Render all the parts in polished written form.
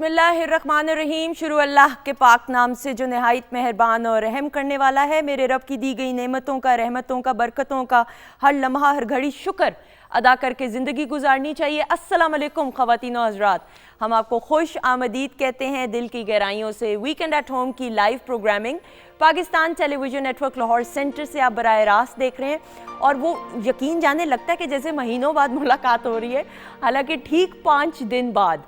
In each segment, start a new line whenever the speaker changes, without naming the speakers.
बिस्मिल्लाहिर्रहमानिर्रहीम। शुरू अल्लाह के पाक नाम से जो नहायत मेहरबान और रहम करने वाला है। मेरे रब की दी गई नेमतों का, रहमतों का, बरकतों का हर लम्हा हर घड़ी शुक्र अदा करके ज़िंदगी गुजारनी चाहिए। अस्सलाम वालेकुम ख़वातीन और हज़रात, हम आपको खुश आमदीद कहते हैं दिल की गहराइयों से। वीकेंड एट होम की live programming Pakistan television network Lahore centre से आप बराह रास्त देख रहे हैं और वो यकीन जाने लगता है कि जैसे महीनों बाद मुलाकात हो रही है, हालांकि ठीक 5 दिन बाद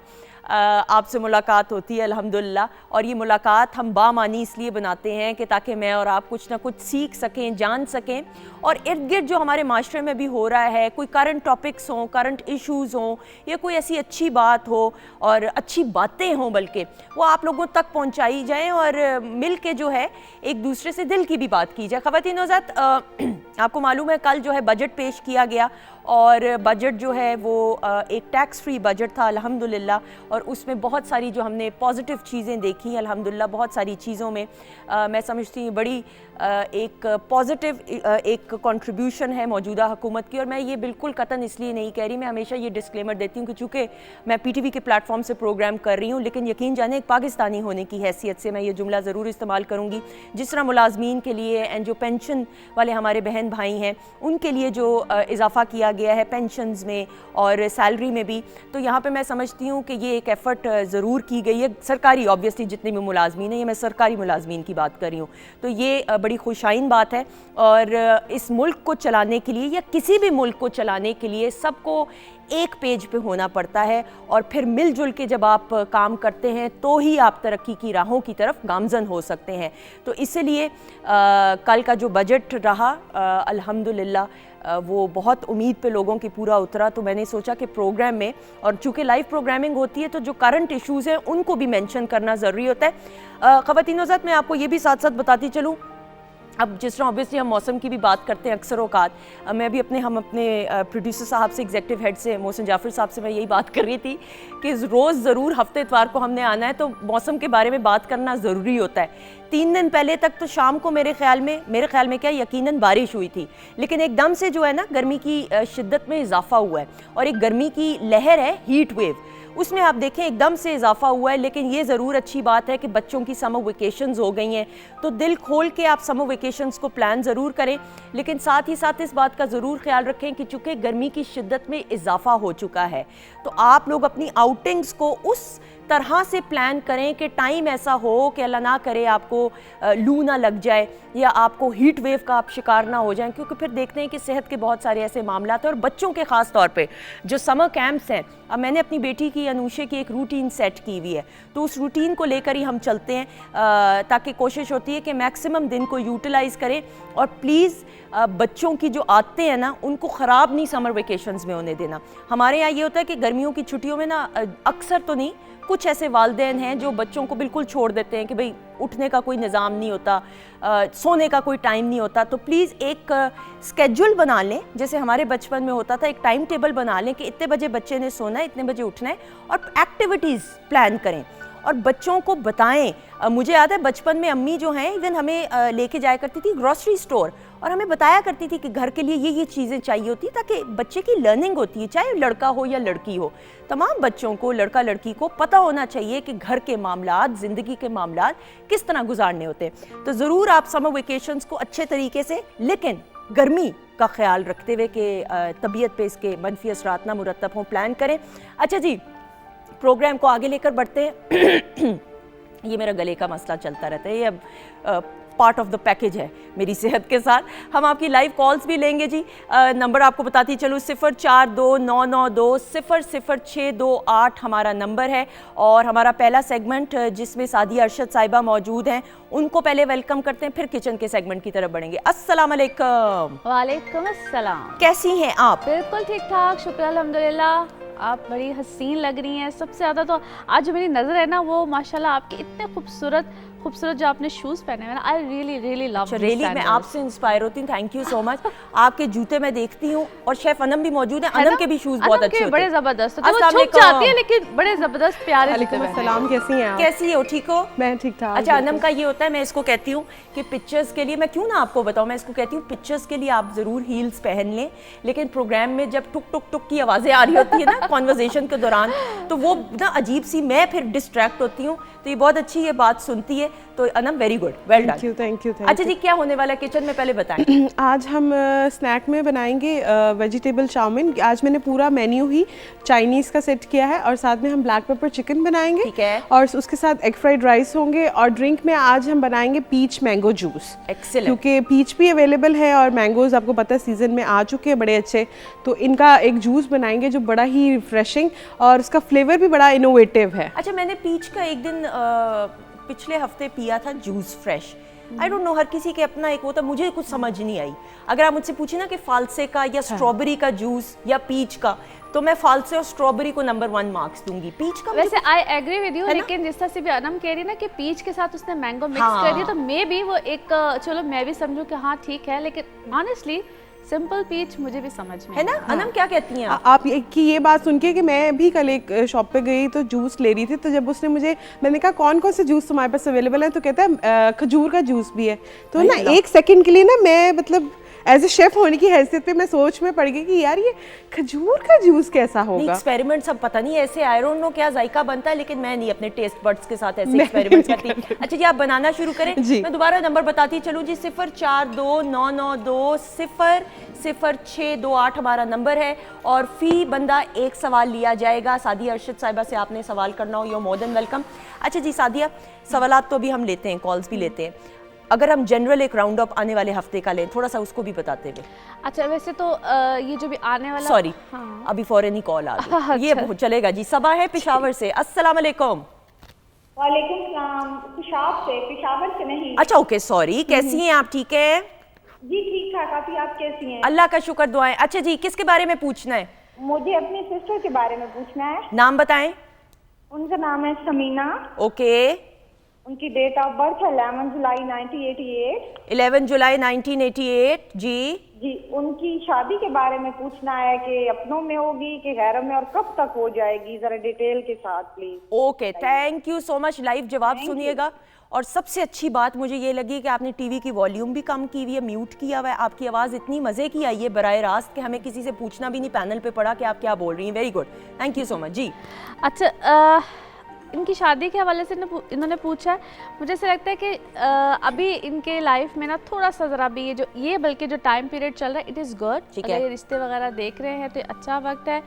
आपसे मुलाकात होती है अल्हम्दुलिल्लाह। और ये मुलाकात हम बामानी इसलिए बनाते हैं कि ताकि मैं और आप कुछ ना कुछ सीख सकें, जान सकें और इर्द गिर्द जो हमारे माशरे में भी हो रहा है, कोई करंट टॉपिक्स हों, करंट इश्यूज़ हों या कोई ऐसी अच्छी बात हो और अच्छी बातें हों, बल्कि वो आप लोगों तक पहुँचाई जाएँ और मिल के जो है एक दूसरे से दिल की भी बात की जाए। ख़वातीन हज़रात, आपको मालूम है कल जो है बजट पेश किया गया और बजट जो है वो एक टैक्स फ्री बजट था अल्हम्दुलिल्लाह। और उसमें बहुत सारी जो हमने पॉजिटिव चीज़ें देखी अल्हम्दुलिल्लाह, बहुत सारी चीज़ों में मैं समझती हूँ बड़ी एक पॉजिटिव एक कंट्रीब्यूशन है मौजूदा हुकूमत की। और मैं ये बिल्कुल कतन इसलिए नहीं कह रही, मैं हमेशा ये डिस्क्लेमर देती हूँ कि चूँकि मैं PTV के प्लेटफॉर्म से प्रोग्राम कर रही हूँ, लेकिन यकीन जाने एक पाकिस्तानी होने की हैसियत से मैं ये जुमला ज़रूर इस्तेमाल करूँगी। जिस तरह मुलाजमीन के लिए एंड जो पेंशन वाले हमारे बहन भाई हैं उनके लिए जो इजाफ़ा किया गया है पेंशन्स में और सैलरी में भी, तो यहाँ पे मैं समझती हूँ कि ये एक एफ़र्ट ज़रूर की गई है सरकारी, ऑब्वियसली जितने भी मुलाजमीन हैं, ये मैं सरकारी मुलाजमीन की बात कर रही हूँ, तो ये बड़ी खुशाइन बात है। और इस मुल्क को चलाने के लिए या किसी भी मुल्क को चलाने के लिए सबको एक पेज पे होना पड़ता है और फिर मिलजुल के जब आप काम करते हैं तो ही आप तरक्की की राहों की तरफ गामज़न हो सकते हैं। तो इसलिए कल का जो बजट रहा अल्हम्दुलिल्लाह वो बहुत उम्मीद पे लोगों की पूरा उतरा। तो मैंने सोचा कि प्रोग्राम में, और चूँकि लाइव प्रोग्रामिंग होती है तो जो करंट इश्यूज़ हैं उनको भी मेंशन करना ज़रूरी होता है। ख़वातीन हज़रात, मैं आपको ये भी साथ साथ बताती चलूँ, अब जिस तरह ऑब्वियसली हम मौसम की भी बात करते हैं अक्सर औकात, मैं भी हम अपने प्रोड्यूसर साहब से, एग्जेक्टिव हेड से मोहसिन जाफ़र साहब से मैं यही बात कर रही थी कि रोज़ ज़रूर हफ्ते इतवार को हमने आना है तो मौसम के बारे में बात करना ज़रूरी होता है। 3 दिन पहले तक तो शाम को मेरे ख्याल में क्या यकीनन बारिश हुई थी, लेकिन एकदम से जो है ना गर्मी की शिद्दत में इजाफा हुआ है और एक गर्मी की लहर है, हीट वेव, उसमें आप देखें एकदम से इजाफा हुआ है। लेकिन ये ज़रूर अच्छी बात है कि बच्चों की समर वेकेशंस हो गई हैं, तो दिल खोल के आप समर वेकेशंस को प्लान ज़रूर करें, लेकिन साथ ही साथ इस बात का ज़रूर ख्याल रखें कि चूँकि गर्मी की शिद्दत में इजाफा हो चुका है तो आप लोग अपनी आउटिंग्स को उस तरह से प्लान करें कि टाइम ऐसा हो कि अल्लाह ना करे आपको लू ना लग जाए या आपको हीट वेव का आप शिकार ना हो जाएं, क्योंकि फिर देखते हैं कि सेहत के बहुत सारे ऐसे मामला हैं और बच्चों के ख़ास तौर पे जो समर कैंप्स हैं। अब मैंने अपनी बेटी की अनुषे की एक रूटीन सेट की हुई है, तो उस रूटीन को लेकर ही हम चलते हैं ताकि कोशिश होती है कि मैक्सिमम दिन को यूटिलाइज़ करें। और प्लीज़ बच्चों की जो आदतें हैं ना उनको ख़राब नहीं समर वेकेशंस में होने देना। हमारे यहाँ ये होता है कि गर्मियों की छुट्टियों में ना, अक्सर तो नहीं, कुछ ऐसे वालिदैन हैं जो बच्चों को बिल्कुल छोड़ देते हैं कि भाई उठने का कोई निज़ाम नहीं होता, सोने का कोई टाइम नहीं होता। तो प्लीज़ एक स्केड्यूल बना लें, जैसे हमारे बचपन में होता था, एक टाइम टेबल बना लें कि इतने बजे बच्चे ने सोना है, इतने बजे उठना है, और एक्टिविटीज़ प्लान करें और बच्चों को बताएं। मुझे याद है बचपन में अम्मी जो हैं इवन हमें लेके जाया करती थी ग्रॉसरी स्टोर और हमें बताया करती थी कि घर के लिए ये चीज़ें चाहिए होती ताकि बच्चे की लर्निंग होती है, चाहे लड़का हो या लड़की हो, तमाम बच्चों को, लड़का लड़की को पता होना चाहिए कि घर के मामलात, ज़िंदगी के मामलात किस तरह गुजारने होते हैं। तो ज़रूर आप समर वेकेशंस को अच्छे तरीके से, लेकिन गर्मी का ख्याल रखते हुए कि तबीयत पे इसके मनफी असरात ना मुरतब हों, प्लान करें। अच्छा जी, प्रोग्राम को आगे लेकर बढ़ते हैं। ये मेरा गले का मसला चलता रहता है, ये पार्ट ऑफ द पैकेज है मेरी सेहत के साथ। हम आपकी लाइव कॉल्स भी लेंगे जी। नंबर आपको बताती चलूँ, 042992000628 हमारा नंबर है। और हमारा पहला सेगमेंट जिसमें सादिया अरशद साहिबा मौजूद हैं, उनको पहले वेलकम करते हैं, फिर किचन के सेगमेंट की तरफ बढ़ेंगे। अस्सलाम वालेकुम।
वालेकुम अस्सलाम।
कैसी हैं आप?
बिल्कुल ठीक ठाक, शुक्र अल्हम्दुलिल्लाह। आप बड़ी हसीन लग रही हैं। सबसे ज़्यादा तो आज जो मेरी नज़र है ना वो माशाल्लाह आपके इतने खूबसूरत खूबसूरत जो आपने शूज पहने हैं ना, आई रियली रियली लव
अच्छा रियली मैं आपसे इंस्पायर होती हूँ, थैंक यू सो मच। आपके जूते मैं देखती हूँ और शेफ अनम भी मौजूद है, अनम के भी शूज बहुत अच्छे होते
बड़े
हैं।
जबरदस्त होते हैं, वो छुप जाती है लेकिन बड़े जबरदस्त प्यारे जूते पहने हैं।
सलाम, कैसी हैं आप?
कैसी हो, ठीक हो?
मैं ठीक ठाक।
अच्छा अनम का ये होता है, मैं इसको कहती हूँ कि पिक्चर्स के लिए, मैं क्यों ना आपको बताऊँ, मैं इसको कहती हूँ पिक्चर्स के लिए आप ज़रूर हील्स पहन लें, लेकिन प्रोग्राम में जब टुक टुक टुक की आवाज़ें आ रही होती है ना कॉन्वर्जेशन के दौरान, तो वो ना अजीब सी, मैं फिर डिस्ट्रैक्ट होती हूँ। तो ये बहुत अच्छी ये बात सुनती है, तो Anam very good, well done.
Thank you.
अच्छा जी, क्या होने वाला है किचन में, पहले बताएं।
आज हम स्नैक में बनाएंगे वेजिटेबल चाउमीन। आज मैंने पूरा मेन्यू ही चाइनीज़ का सेट किया है और साथ में हम ब्लैक पेपर चिकन बनाएंगे।
ठीक है।
और उसके साथ एग फ्राइड राइस होंगे और ड्रिंक में आज हम बनाएंगे पीच मैंगो जूस।
एक्सीलेंट।
क्योंकि पीच भी अवेलेबल है और मैंगोज आपको पता है सीजन में आ चुके हैं बड़े अच्छे, तो इनका एक जूस बनाएंगे जो बड़ा ही रिफ्रेशिंग और उसका फ्लेवर भी बड़ा इनोवेटिव है।
अच्छा मैंने पीच का एक दिन पिछले हफ्ते पिया था juice fresh. I don't know, हर किसी के अपना एक होता, मुझे कुछ समझ नहीं आई। अगर आप मुझसे पूछे ना कि फालसे का या स्ट्रॉबेरी का जूस या पीच का, तो मैं फालसे और स्ट्रॉबेरी को नंबर 1 मार्क्स दूंगी। पीच का
वैसे आई एग्री विद यू, लेकिन जिस तरह से भी अनम कह रही है ना कि पीच के साथ उसने मैंगो मिक्स कर दिया, तो मे भी वो एक, चलो मैं भी समझूं कि हाँ ठीक है, लेकिन ऑनेस्टली सिंपल पीच मुझे भी समझ में
है ना। अनम क्या कहती हैं
आप की ये बात सुन के कि मैं भी कल एक शॉप पे गई तो जूस ले रही थी, तो जब उसने मैंने कहा कौन कौन से जूस तुम्हारे पास अवेलेबल है, तो कहता है खजूर का जूस भी है। तो ना एक सेकंड के लिए ना मैं मतलब एज ए शेफ होने की हैसियत पे मैं सोच में पड़ गई कि यार ये खजूर का जूस कैसा होगा।
एक्सपेरिमेंट सब पता नहीं ऐसे, आई डोंट नो क्या जायका बनता है, लेकिन मैं नहीं अपने टेस्ट बड्स के साथ ऐसे एक्सपेरिमेंट करती। अच्छा जी, आप बनाना शुरू करें। मैं दोबारा नंबर बताती चलूँ जी, 042992000628 हमारा नंबर है और फी बंदा एक सवाल लिया जाएगा। सादिया अरशद साहिबा से आपने सवाल करना हो, यू मोर देन वेलकम। अच्छा जी सादिया, सवालात तो अभी हम लेते हैं, कॉल्स भी लेते हैं, अगर हम जनरल एक राउंड अप आने वाले हफ्ते का लें, थोड़ा सा उसको भी बताते हुए।
अच्छा वैसे तो ये जो भी आने वाला,
सॉरी अभी फौरन ही कॉल आ गई। ये चलेगा जी। सबा है पिशावर से, अस्सलाम वालेकुम।
वालेकुम सलाम। पिशावर से नहीं।
अच्छा ओके सॉरी, कैसी हैं आप, ठीक है?
जी ठीक ठाक, आप कैसी हैं?
अल्लाह का शुक्र, दुआएं। अच्छा जी, किसके बारे में पूछना है?
मुझे अपनी सिस्टर के बारे में पूछना है।
नाम बताएं।
उनका नाम है समीना।
ओके।
उनकी डेट ऑफ बर्थ है 11 जुलाई 1988।
11 जुलाई 1988 जी।
जी, उनकी शादी के बारे में पूछना है कि अपनों में होगी कि गैरों में, और कब तक हो जाएगी, जरा डिटेल के साथ please.
Okay, thank you so much. Live जवाब सुनिएगा। और सबसे अच्छी बात मुझे ये लगी कि आपने टीवी की वॉल्यूम भी कम की हुई है, म्यूट किया हुआ है। आपकी आवाज़ इतनी मज़े की आई है बराए रास्त कि हमें किसी से पूछना भी नहीं, पैनल पे पड़ा कि आप क्या बोल रही हैं। Very good, thank you so much जी।
अच्छा इनकी शादी के हवाले से इन्होंने पूछा है, मुझे ऐसा लगता है कि अभी इनके लाइफ में ना थोड़ा सा ज़रा भी ये बल्कि जो टाइम पीरियड चल रहा है, इट इज़ गुड।
ठीक
अगर
है।
ये रिश्ते वगैरह देख रहे हैं तो अच्छा वक्त है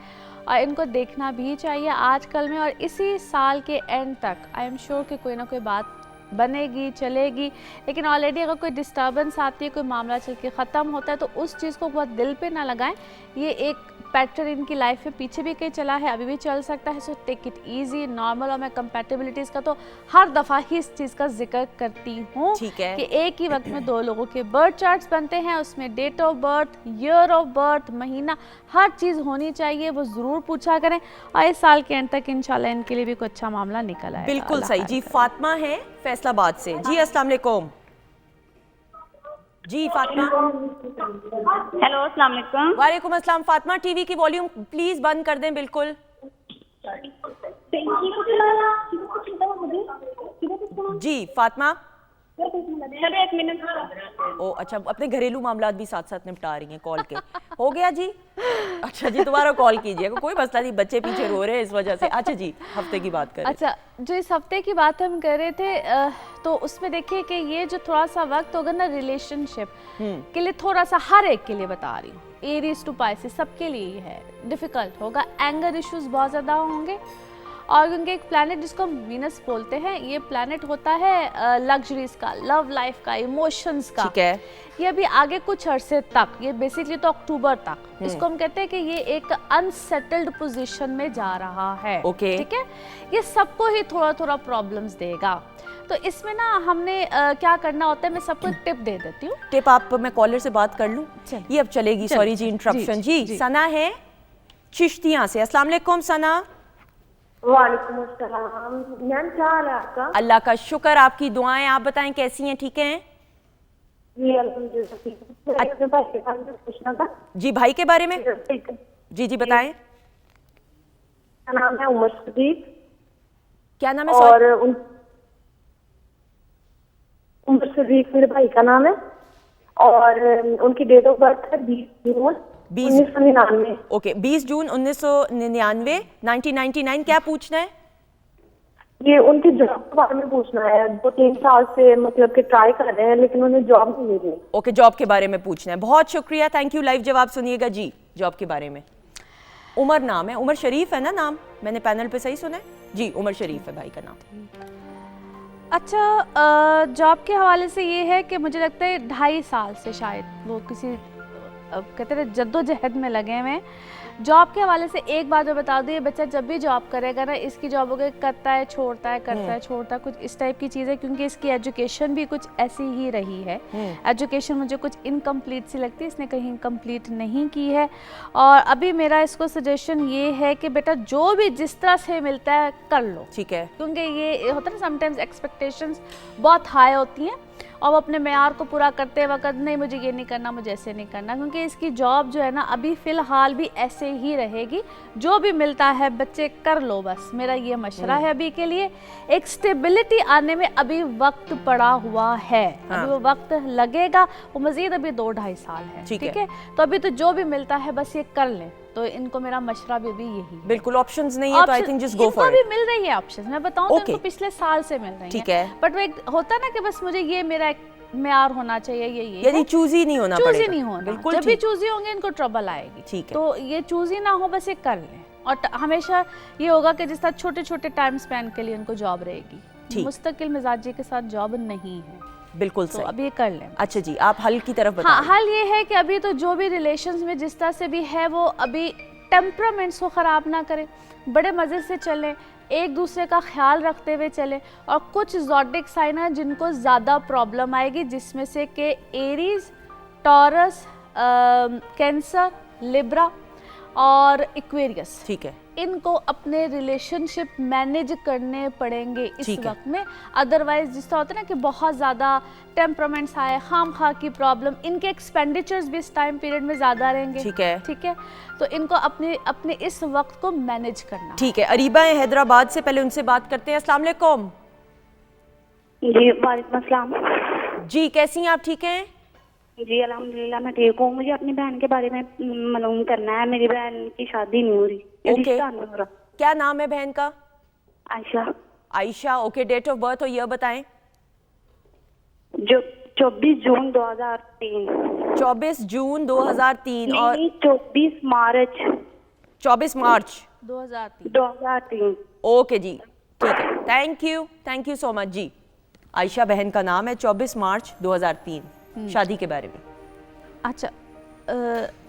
और इनको देखना भी चाहिए आजकल में, और इसी साल के एंड तक आई एम श्योर कि कोई ना कोई बात बनेगी, चलेगी। लेकिन ऑलरेडी अगर कोई डिस्टर्बेंस आती है, कोई मामला चल के ख़त्म होता है, तो उस चीज़ को बहुत दिल पे ना लगाएं। ये एक पैटर्न इनकी लाइफ में पीछे भी कहीं चला है, अभी भी चल सकता है, so take it easy, normal. और मैं कंपैटिबिलिटीज़ का तो हर दफ़ा ही इस चीज़ का जिक्र करती हूँ कि एक ही वक्त में दो लोगों के बर्थ चार्ट्स बनते हैं, उसमें date of birth, year of birth, महीना, हर चीज़ होनी चाहिए, वो ज़रूर पूछा करें। और इस साल के एंड तक इंशाल्लाह इनके लिए भी कोई अच्छा मामला निकल आएगा।
बिल्कुल सही जी। फातिमा है फैसलाबाद से जी, अस्सलाम वालेकुम जी। फातिमा।
हेलो, अस्सलाम वालेकुम।
वालेकुम अस्सलाम। फातिमा, टीवी की वॉल्यूम प्लीज बंद कर दें बिल्कुल। जी फातिमा।
एक मिनट।
ओ अच्छा, अपने घरेलू मामलात भी साथ साथ निपटा रही हैं कॉल के। हो गया जी। अच्छा जी, दोबारा कॉल कीजिएगा, कोई मसला नहीं, बच्चे पीछे रो रहे हैं इस वजह से। अच्छा जी, हफ्ते की बात करें।
अच्छा, जो इस हफ्ते की बात हम कर रहे थे, तो उसमें देखिए कि ये जो थोड़ा सा वक्त होगा ना रिलेशनशिप के लिए, थोड़ा सा हर एक के लिए बता रही हूँ, एरीज टू पाइसेस सबके लिए ही है, डिफिकल्ट होगा। एंगर इश्यूज बहुत ज़्यादा होंगे और उनके एक प्लैनेट जिसको हम वीनस बोलते हैं, ये प्लैनेट होता है लग्जरीज का, लव लाइफ का, इमोशंस का।
ठीक है।
ये अभी आगे कुछ अरसे तक, ये बेसिकली तो अक्टूबर तक, इसको हम कहते हैं कि ये एक अनसेटल्ड पोजीशन में जा रहा है।
ओके।
ठीक है, ये सबको ही थोड़ा थोड़ा प्रॉब्लम्स देगा। तो इसमें ना हमने क्या करना होता है, मैं सबको एक टिप दे देती हूँ।
टिप आप, मैं कॉलर से बात कर लूँ? ये अब चलेगी। सॉरी जी इंटरप्शन। जी सना है चिश्तियाँ से, अस्सलाम वालेकुम सना।
वालेकुम अस्सलाम। मैम क्या हाल है आपका?
अल्लाह का शुक्र, आपकी दुआएं। आप बताएं कैसी हैं, ठीक हैं?
जी अल्हम्दुलिल्लाह ठीक हूँ। मैं अपने भाई के बारे में पूछना था।
जी, भाई के बारे में।
ठीक है।
जी जी बताएं।
मेरा नाम है उमर सदीक
क्या नाम है?
और उमर सदीक मेरे भाई का नाम है और उनकी डेट ऑफ बर्थ है 20 जून 1999।
ओके, 20 जून 1999, 1999। क्या पूछना है?
ये उनकी जॉब के बारे में पूछना है। 2-3 साल से मतलब कि ट्राई कर रहे हैं लेकिन उन्हें जॉब नहीं मिल रही।
ओके, जॉब के बारे में पूछना है। बहुत शुक्रिया, थैंक यू। लाइव जवाब सुनिएगा जी। जॉब के बारे में उमर नाम है, उमर शरीफ है ना नाम? मैंने पैनल पे सही सुना है जी? उमर शरीफ है भाई का नाम।
अच्छा, जॉब के हवाले से ये है कि मुझे लगता है 2.5 साल से शायद वो किसी कहते हैं जद्दोजहद में लगे हुए हैं। जॉब के हवाले से एक बात मैं बता दूँ, ये बच्चा जब भी जॉब करेगा ना, इसकी जॉब होगी करता है छोड़ता है, करता है छोड़ता है, कुछ इस टाइप की चीज़ें, क्योंकि इसकी एजुकेशन भी कुछ ऐसी ही रही है। एजुकेशन मुझे कुछ इनकम्प्लीट सी लगती है, इसने कहीं कंप्लीट नहीं की है। और अभी मेरा इसको सजेशन ये है कि बेटा जो भी जिस तरह से मिलता है कर लो,
ठीक है?
क्योंकि ये होता है ना समटाइम्स एक्सपेक्टेशंस बहुत हाई होती हैं और वो अपने मेयार को पूरा करते वक्त नहीं मुझे ये नहीं करना, मुझे ऐसे नहीं करना, क्योंकि इसकी जॉब जो है ना अभी फ़िलहाल भी ऐसे ही रहेगी। जो भी मिलता है बच्चे कर लो, बस मेरा ये मशवरा है अभी के लिए। एक स्टेबिलिटी आने में अभी वक्त पड़ा हुआ है।
हाँ।
अभी वो वक्त लगेगा, वो मज़ीद अभी 2-2.5 साल है।
ठीक है।
तो अभी तो जो भी मिलता है बस ये कर लें। तो इनको मेरा मशवरा भी यही है।
बिल्कुल, ऑप्शंस नहीं है तो I think just go for
इनको
इट।
भी मिल रही है ऑप्शंस, मैं बताऊं तो इनको पिछले साल से मिल रही है।
ठीक है।
बट वो एक होता है ना कि बस मुझे ये मेरा एक मेयार होना चाहिए, ये
यानी चूजी नहीं होना पड़ेगा।
चूजी नहीं होना।
बिल्कुल,
जब भी चूजी होंगे इनको ट्रबल आएगी।
ठीक है।
तो ये चूजी ना हो, बस ये कर लें। और हमेशा ये होगा कि जिस तरह छोटे छोटे टाइम स्पेन के लिए उनको जॉब रहेगी। मुस्तकिल मिजाजी के साथ जॉब नहीं है।
बिल्कुल
तो
सही।
अब ये कर लें।
अच्छा जी, आप हल की तरफ बताएं।
हाँ, हल ये है कि अभी तो जो भी रिलेशंस में जिस तरह से भी है वो अभी टेम्परामेंट्स को ख़राब ना करें, बड़े मज़े से चलें, एक दूसरे का ख्याल रखते हुए चलें। और कुछ ज़ोडिक साइन हैं जिनको ज़्यादा प्रॉब्लम आएगी, जिसमें से कि एरीज, टॉरस, कैंसर, लिब्रा और एक्वेरियस।
ठीक है।
इनको अपने रिलेशनशिप मैनेज करने पड़ेंगे इस
ठीक है।
वक्त में। अदरवाइज जिस तरह होता है ना कि बहुत ज़्यादा टेम्परामेंट्स आए, खाम खा की प्रॉब्लम, इनके एक्सपेंडिचर्स भी इस टाइम पीरियड में ज़्यादा रहेंगे।
ठीक है।
ठीक है, तो इनको अपने अपने इस वक्त को मैनेज करना।
ठीक है। अरीबा है हैदराबाद से, पहले उनसे बात करते हैं। अस्सलाम वालेकुम।
जी वालेकुम अस्सलाम।
जी, कैसी हैं आप? ठीक हैं?
जी अल्हम्दुलिल्लाह मैं ठीक हूँ। मुझे अपनी बहन के बारे में मालूम करना है। मेरी बहन की शादी नहीं हो रही,
ओके।
रिश्ता नहीं हो रहा।
क्या नाम है बहन का?
Ayesha.
Ayesha. Okay, date of birth और ईयर बताएं।
जो 24 जून 2003।
24 जून 2003 और
24 मार्च
24 मार्च
2003।
ओके जी, ठीक है। थैंक यू सो मच जी। आयशा बहन का नाम है, 24 मार्च 2003। शादी के बारे में।
अच्छा,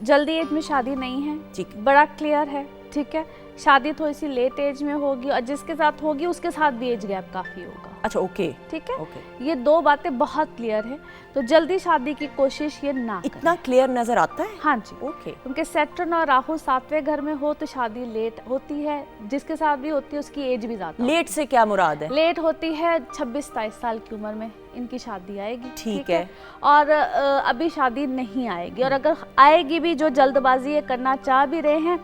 जल्दी एज में शादी नहीं है,
ठीक।
बड़ा क्लियर है। ठीक है, शादी थोड़ी सी लेट एज में होगी और जिसके साथ होगी उसके साथ भी एज गैप काफ़ी होगा।
अच्छा, ओके।
ठीक है,
ओके।
ये दो बातें बहुत क्लियर है, तो जल्दी शादी की कोशिश ये ना करें।
इतना क्लियर नजर आता है?
हाँ जी।
ओके।
क्योंकि सैटर्न और राहु 7वें घर में हो तो शादी लेट होती है, जिसके साथ भी होती है उसकी एज भी ज़्यादा।
लेट से क्या मुराद है?
लेट होती है 26-27 साल की उम्र में इनकी शादी आएगी।
ठीक है।
और अभी शादी नहीं आएगी, और अगर आएगी भी, जो जल्दबाजी ये करना चाह भी रहे हैं,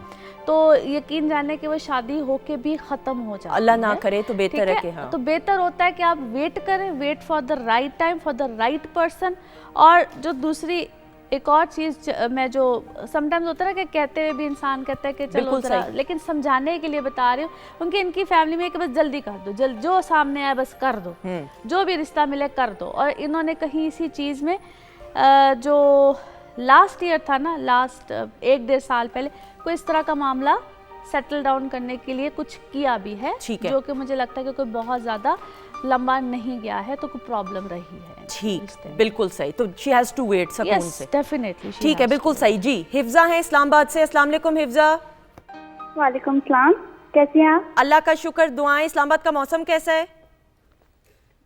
तो यकीन जाने कि वो शादी होके भी ख़त्म हो जाती है।
अल्लाह ना करे तो बेहतर
ठीक
है कि हाँ।
तो बेहतर होता है कि आप वेट करें, wait for the right time for the right person. और जो दूसरी एक और चीज़ मैं जो समटाइम्स होता है ना कि कहते हुए भी इंसान कहता है कि चलो
बिल्कुल
जरा,
सही।
लेकिन समझाने के लिए बता रही हूँ, क्योंकि इनकी फैमिली में कि बस जल्दी कर दो, जो सामने आए बस कर दो, जो भी रिश्ता मिले कर दो। और इन्होंने कहीं इसी चीज़ में जो लास्ट ईयर था ना, लास्ट 1-1.5 साल पहले कोई इस तरह का मामला सेटल डाउन करने के लिए कुछ किया भी है, जो कि मुझे लगता है कि कोई बहुत ज़्यादा लंबा नहीं गया है, तो कोई प्रॉब्लम रही है।
ठीक, बिल्कुल सही। तो शी हैज टू वेट सकून से।
डेफिनेटली।
ठीक है, बिल्कुल सही जी। हिफ्जा है इस्लामाबाद से। अस्सलाम वालेकुम हिफ्जा।
वालेकुम सलाम, कैसी हैं आप?
अल्लाह का शुक्र, दुआएं। इस्लामाबाद का मौसम कैसा है?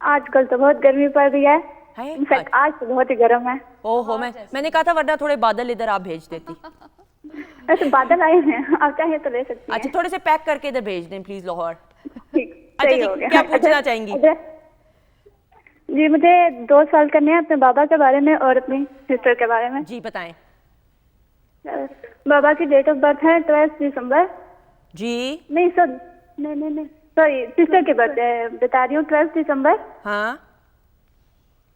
आजकल तो बहुत गर्मी पड़ रही है।
है?
इनफैक्ट आज तो बहुत ही गर्म है।
ओहो, मैंने कहा था वरना थोड़े बादल इधर आप भेज देती।
ऐसे बादल आए हैं, आप चाहे तो ले सकती हैं।
अच्छा, थोड़े से पैक करके इधर भेज दें प्लीज लाहौर।
ठीक,
अच्छा
सही
जी,
हो गया।
क्या पूछना चाहेंगी?
जी, मुझे 2 साल करने हैं अपने बाबा के बारे में और अपनी सिस्टर के बारे में।
जी बताएं।
बाबा की डेट ऑफ बर्थ है 12 दिसंबर।
जी
नहीं सर, नहीं सॉरी, सिस्टर के बर्थडे बता रही हूँ, 12 दिसंबर
हाँ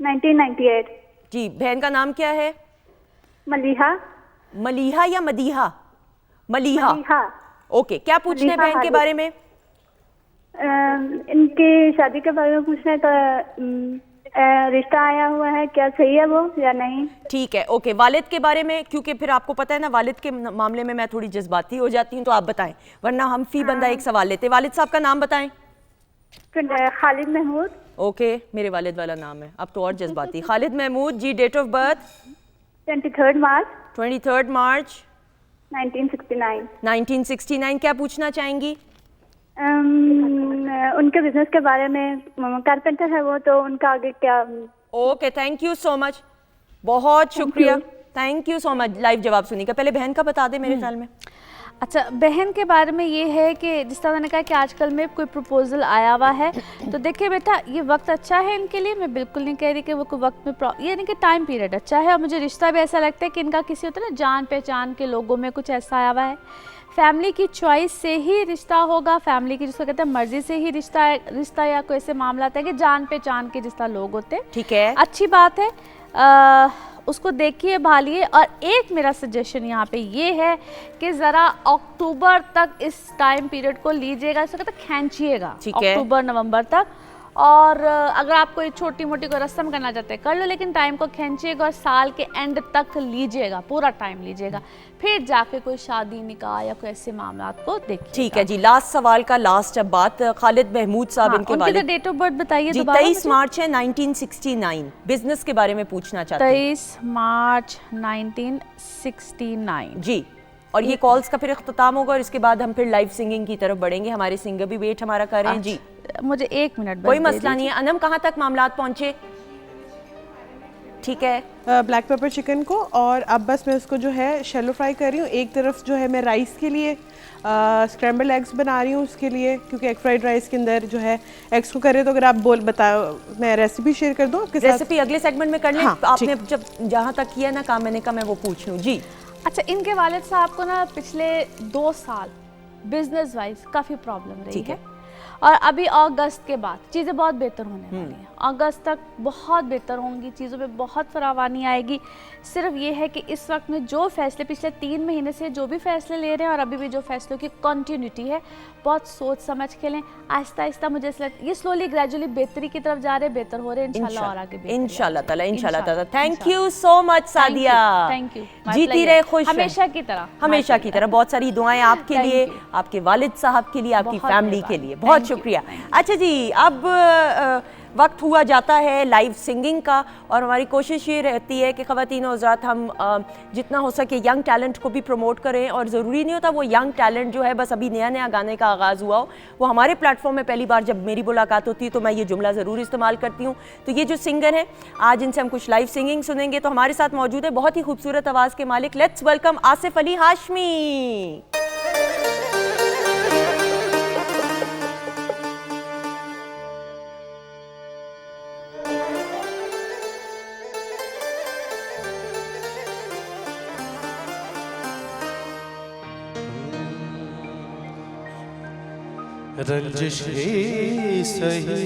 1998।
जी, बहन का नाम क्या है?
मलीहा।
मलीहा या मदीहा? मलीहा।
मलीहा।
ओके, क्या पूछना है
मलीहा
बहन के
हालिद।
बारे में?
इनकी शादी के बारे में पूछना है तो रिश्ता आया हुआ है, क्या सही है वो या नहीं?
ठीक है, ओके। वालिद के बारे में, क्योंकि फिर आपको पता है ना वालिद के मामले में मैं थोड़ी जज्बाती हो जाती हूँ, तो आप बताएं, वरना हम फी बंदा एक सवाल लेते। वालिद साहब का नाम बताएं।
खालिद महमूद।
ओके, मेरे वालिद वाला नाम है, अब तो और जज्बाती। खालिद महमूद जी, डेट ऑफ बर्थ
23 मार्च
23 मार्च
1969।
1969। क्या पूछना चाहेंगी?
उनके बिजनेस के बारे में, कारपेंटर है वो, तो उनका आगे क्या?
Okay, thank you so much, बहुत शुक्रिया, thank you so much. Live जवाब सुनिएगा। पहले बहन का बता दे मेरे ख्याल में।
अच्छा, बहन के बारे में ये है कि जिस तरह मैंने कहा कि आजकल में कोई प्रपोजल आया हुआ है, तो देखिए बेटा, ये वक्त अच्छा है इनके लिए। मैं बिल्कुल नहीं कह रही कि वो कोई वक्त में ये नहीं कि टाइम पीरियड अच्छा है, और मुझे रिश्ता भी ऐसा लगता है कि इनका किसी होता है ना जान पहचान के लोगों में कुछ ऐसा आया हुआ है। फैमिली की चॉइस से ही रिश्ता होगा, फैमिली की जिसको कहते हैं मर्जी से ही रिश्ता या कोई ऐसे मामला है कि जान पहचान के रिश्ता लोग होते हैं।
ठीक है,
अच्छी बात है, उसको देखिए, भालिए। और एक मेरा सजेशन यहाँ पे ये है कि ज़रा अक्टूबर तक इस टाइम पीरियड को लीजिएगा, इसको कहते हैं खींचिएगा,
ठीक है।
अक्टूबर नवंबर तक। और अगर आप कोई छोटी मोटी कोई रस्म करना चाहते हैं कर लो, लेकिन टाइम को खींचिएगा और साल के एंड तक लीजिएगा, पूरा टाइम लीजिएगा, फिर जाके कोई शादी निकाह या कोई ऐसे मामला को देखिए।
ठीक है जी। लास्ट सवाल का लास्ट अब बात खालिद महमूद साहब, इनके
उनकी
वालिद
डेट ऑफ बर्थ बताइए
जी।
दोबारा
23
मुझे।
मार्च है 1969। बिजनेस के बारे में पूछना चाहते हैं
23 मार्च 1969
जी। और ये कॉल्स का फिर इख्तिताम होगा और इसके बाद हम फिर लाइव सिंगिंग की तरफ बढ़ेंगे। हमारे सिंगर भी वेट हमारा कर रहे हैं जी।
मुझे 1 मिनट बस
कोई
दे
मसला नहीं है। अनम, कहाँ तक मामलात पहुंचे? ठीक है,
ब्लैक पेपर चिकन को, और अब बस मैं उसको जो है शैलो फ्राई कर रही हूँ। एक तरफ जो है मैं राइस के लिए स्क्रैम्बल एग्स बना रही हूँ उसके लिए, क्योंकि एग फ्राइड राइस के अंदर जो है एग्स को करे। तो अगर आप बताओ, मैं रेसिपी शेयर कर दूँ आपके साथ।
रेसिपी अगले सेगमेंट में कर लें।
हाँ,
आपने जब जहाँ तक किया ना काम, मैंने कहा मैं वो पूछ लूँ जी।
अच्छा, इनके वालिद साहब को ना पिछले 2 साल बिजनेस वाइज काफ़ी प्रॉब्लम रही
ठीक
है,
है।
और अभी अगस्त के बाद चीज़ें बहुत बेहतर होने वाली हैं। अगस्त तक बहुत बेहतर होंगी, चीज़ों में बहुत फरावानी आएगी। सिर्फ ये है कि इस वक्त में जो फैसले पिछले 3 महीने से जो भी फैसले ले रहे हैं और अभी भी जो फैसलों की कंटिन्यूटी है, बहुत सोच समझ के लें। आहिस्ता आहिस्ता मुझे ऐसा लगता है ये स्लोली ग्रेजुअली बेहतरी की तरफ जा रहे हैं, बेहतर हो रहे हैं इंशाल्लाह, और आगे बेहतर
इंशाल्लाह ताला, इंशाल्लाह ताला। थैंक
इंशाल्लाह।
You so much Sadia,
thank you.
जीती रहे, खुश रहे।
हमेशा की तरह,
हमेशा की तरह। बहुत सारी दुआएं आपके
Thank
लिए,
you.
आपके वालिद साहब के लिए, आपकी
बहुत
फैमिली के
मेहरबानी।
लिए। बहुत
Thank you.
शुक्रिया।
Thank you.
अच्छा जी, अब वक्त हुआ जाता है लाइव सिंगिंग का, और हमारी कोशिश ये रहती है कि ख़वातीन और हज़रात हम जितना हो सके यंग टैलेंट को भी प्रमोट करें। और ज़रूरी नहीं होता वो यंग टैलेंट जो है बस अभी नया नया गाने का आगाज़ हुआ हो। वो हमारे प्लेटफॉर्म में पहली बार जब मेरी मुलाकात होती है तो मैं ये जुमला ज़रूर इस्तेमाल करती हूँ। तो ये जो सिंगर हैं, आज इनसे हम कुछ लाइव सिंगिंग सुनेंगे। तो हमारे साथ मौजूद है बहुत ही खूबसूरत आवाज़ के मालिक। Let's welcome Asif Ali Hashmi.
रंजिश ही सही,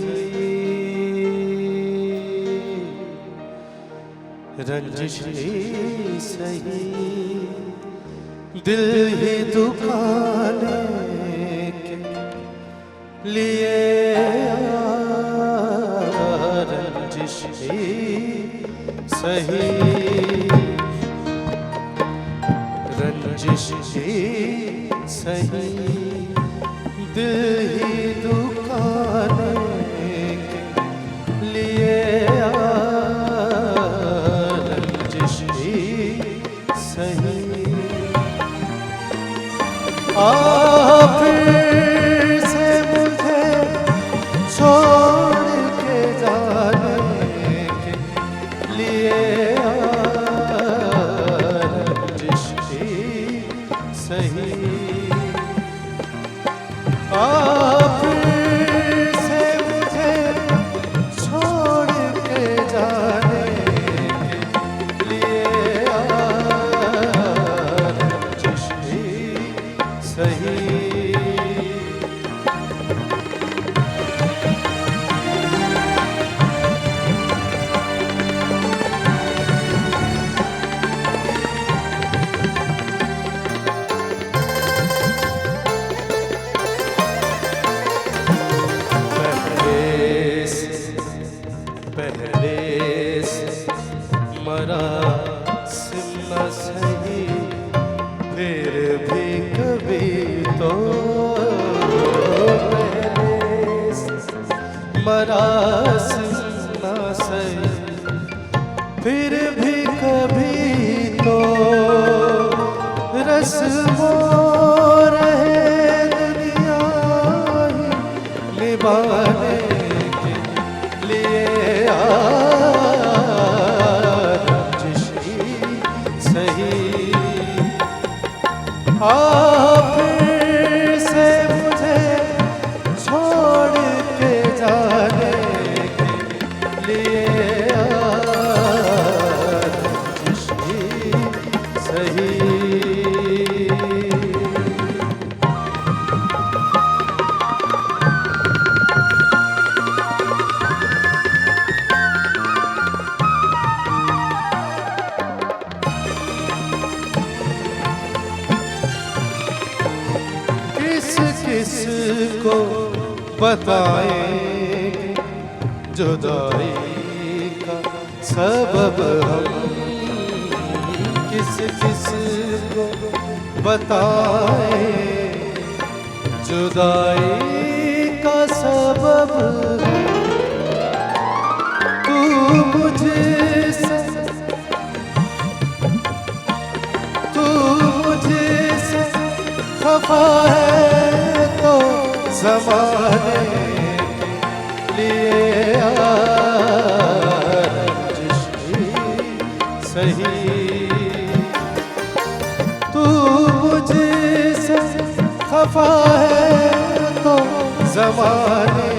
रंजिश ही सही, दिल ही दुखाने के लिए रंजिश ही सही, रंजिश ही सही, दिल ही दुखाने के लिए रंजिश ही सही। फिर से मुझे छोड़ के जाने के लिए रंजिश ही पहले से मरासिम न सही, फिर भी कभी तो पहले से मरासिम न सही, फिर भी कभी तो रस्मों रहे दुनिया ही निभाने के लिए सही। फिर से मुझे छोड़ के जाने के लिए सही। किस को बताएं जुदाई का सबब हम, किस को बताएं जुदाई का सबब हम। तू मुझसे खफा है तो ज़माने के लिए सही। तू मुझसे खफा है तो ज़माने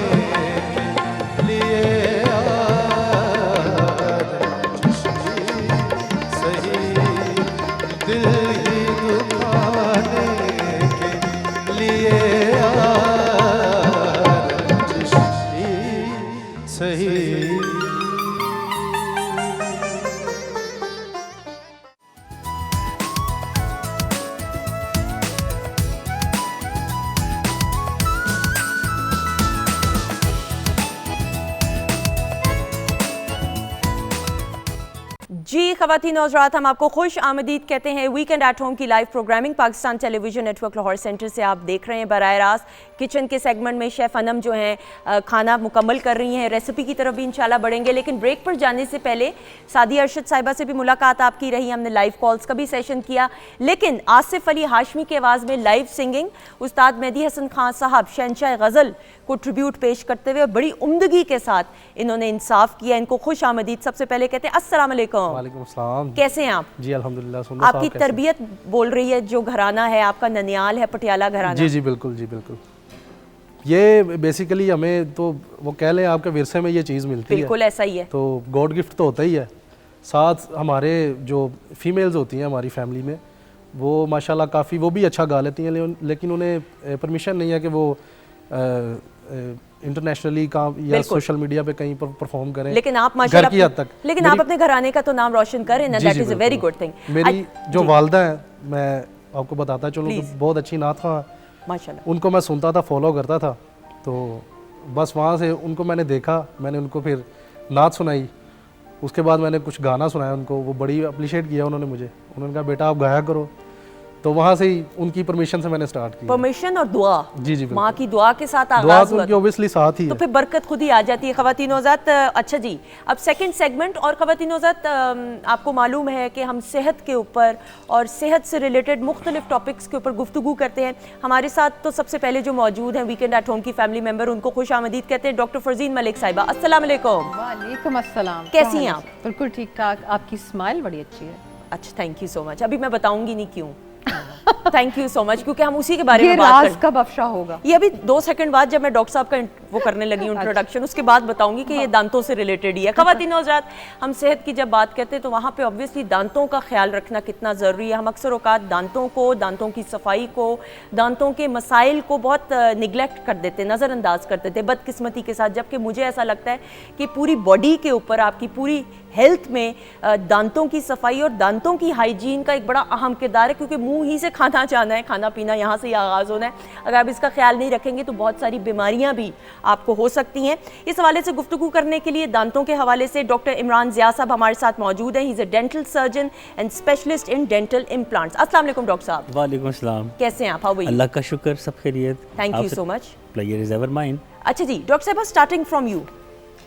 के लिए सही। दिल ही दुखाने सही।
जी ख़वातीन और हज़रात, हम आपको खुश आमदीद कहते हैं। वीकेंड एट होम की live programming Pakistan television network Lahore centre से आप देख रहे हैं। बराह रास्त किचन के सेगमेंट में शेफ़ अनम जो हैं खाना मुकम्मल कर रही हैं। रेसिपी की तरफ भी इंशाल्लाह बढ़ेंगे, लेकिन ब्रेक पर जाने से पहले सादी अरशद साहिबा से भी मुलाकात आपकी रही, हमने लाइव कॉल्स का भी सेशन किया। लेकिन आसिफ अली हाशमी की आवाज़ में लाइव सिंगिंग उस्ताद मेहदी हसन खान साहब शहंशाह गज़ल को ट्रिब्यूट पेश करते हुए बड़ी उम्दगी के साथ इन्होंने इंसाफ किया। इनको खुश आमदीद सबसे पहले कहते हैं। अस्सलाम वालेकुम।
वालेकुम अस्सलाम।
कैसे हैं आप?
जी अल्हम्दुलिल्लाह।
आपकी तरबियत बोल रही है, जो घराना है आपका ननियाल है, पटियाला घराना।
जी जी बिल्कुल, जी बिल्कुल। ये बेसिकली हमें तो वो कह लें आपके विरसे में ये चीज़ मिलती है।
बिल्कुल ऐसा ही है।
तो गॉड गिफ्ट तो होता ही है। साथ हमारे जो फीमेल्स होती हैं हमारी फैमिली में, वो माशाल्लाह काफ़ी वो भी अच्छा गा लेती हैं, लेकिन उन्हें परमिशन नहीं है कि वो इंटरनेशनली या सोशल मीडिया पे कहीं पर परफॉर्म करें।
लेकिन आप माशाल्लाह
घर की हद तक,
लेकिन आप अपने घराने का तो नाम रोशन करें ना, that is a very good thing.
मेरी जो वालदा है, मैं आपको बताता चलूँ कि बहुत अच्छी नात ख़्वां
माशाल्लाह।
उनको मैं सुनता था, फॉलो करता था, तो बस वहाँ से उनको मैंने देखा, मैंने उनको फिर नात सुनाई, उसके बाद मैंने कुछ गाना सुनाया उनको, वो बड़ी अप्रिशिएट किया उन्होंने मुझे। उन्होंने कहा बेटा आप गाया करो, तो वहाँ से ही उनकी परमिशन से मैंने स्टार्ट किया।
परमिशन और दुआ,
जी जी,
माँ की दुआ के साथ
दुआ
आगाज़
तो
हुआ
उनकी ऑब्वियसली साथ ही
तो
है।
फिर बरकत खुद ही आ जाती है। ख़वातीन औज़ात, अच्छा जी, अब सेकंड सेगमेंट। और ख़वातीन औज़ात, आपको मालूम है कि हम सेहत के ऊपर और सेहत से रिलेटेड मुख्तलिफ टॉपिक्स के ऊपर गुफ्तगू करते हैं। हमारे साथ तो सबसे पहले जो मौजूद हैं वीकेंड एट होम की फैमिली मेम्बर, उनको खुश आमदीद कहते हैं, डॉक्टर फरजीन मलिक साहिबा। अस्सलाम वालेकुम।
वालेकुम अस्सलाम।
कैसी हैं आप?
बिल्कुल ठीक ठाक। आपकी स्माइल बड़ी अच्छी है।
अच्छा, थैंक यू सो मच। अभी मैं बताऊंगी नहीं क्यों। थैंक यू सो मच, क्योंकि हम उसी के बारे में बात
राज कब अफशा होगा?
ये अभी 2 सेकंड बाद जब मैं डॉक्टर साहब का वो करने लगी इंट्रोडक्शन, उसके बाद बताऊंगी कि ये दांतों से रिलेटेड ही है। ख़वातीन औज़ात, हम सेहत की जब बात करते हैं तो वहाँ पे ऑब्वियसली दांतों का ख्याल रखना कितना ज़रूरी है। हम अक्सर औकात दांतों को, दांतों की सफाई को, दांतों के मसाइल को बहुत निगलेक्ट कर देते, नज़रअंदाज कर देते बदकिस्मती के साथ। जबकि मुझे ऐसा लगता है कि पूरी बॉडी के ऊपर, आपकी पूरी हेल्थ में दांतों की सफाई और दांतों की हाइजीन का एक बड़ा अहम किरदार है, क्योंकि मुंह ही से खाना जाना है, खाना पीना यहाँ से ही आगाज़ होना है। अगर आप इसका ख्याल नहीं रखेंगे तो बहुत सारी बीमारियाँ भी आपको हो सकती हैं। इस हवाले से गुफ्तगू करने के लिए दांतों के हवाले से डॉक्टर इमरान ज़िया साहब हमारे साथ मौजूद हैं। He is a dental surgeon and specialist in dental implants. अस्सलाम वालेकुम डॉक्टर साहब।
वालेकुम सलाम।
कैसे हैं आप? How are you?
अल्लाह का शुक्र, सब खैरियत।
Thank you so much.
Pleasure is ever mine.
अच्छा जी डॉक्टर साहब, स्टार्टिंग फ्रॉम यू,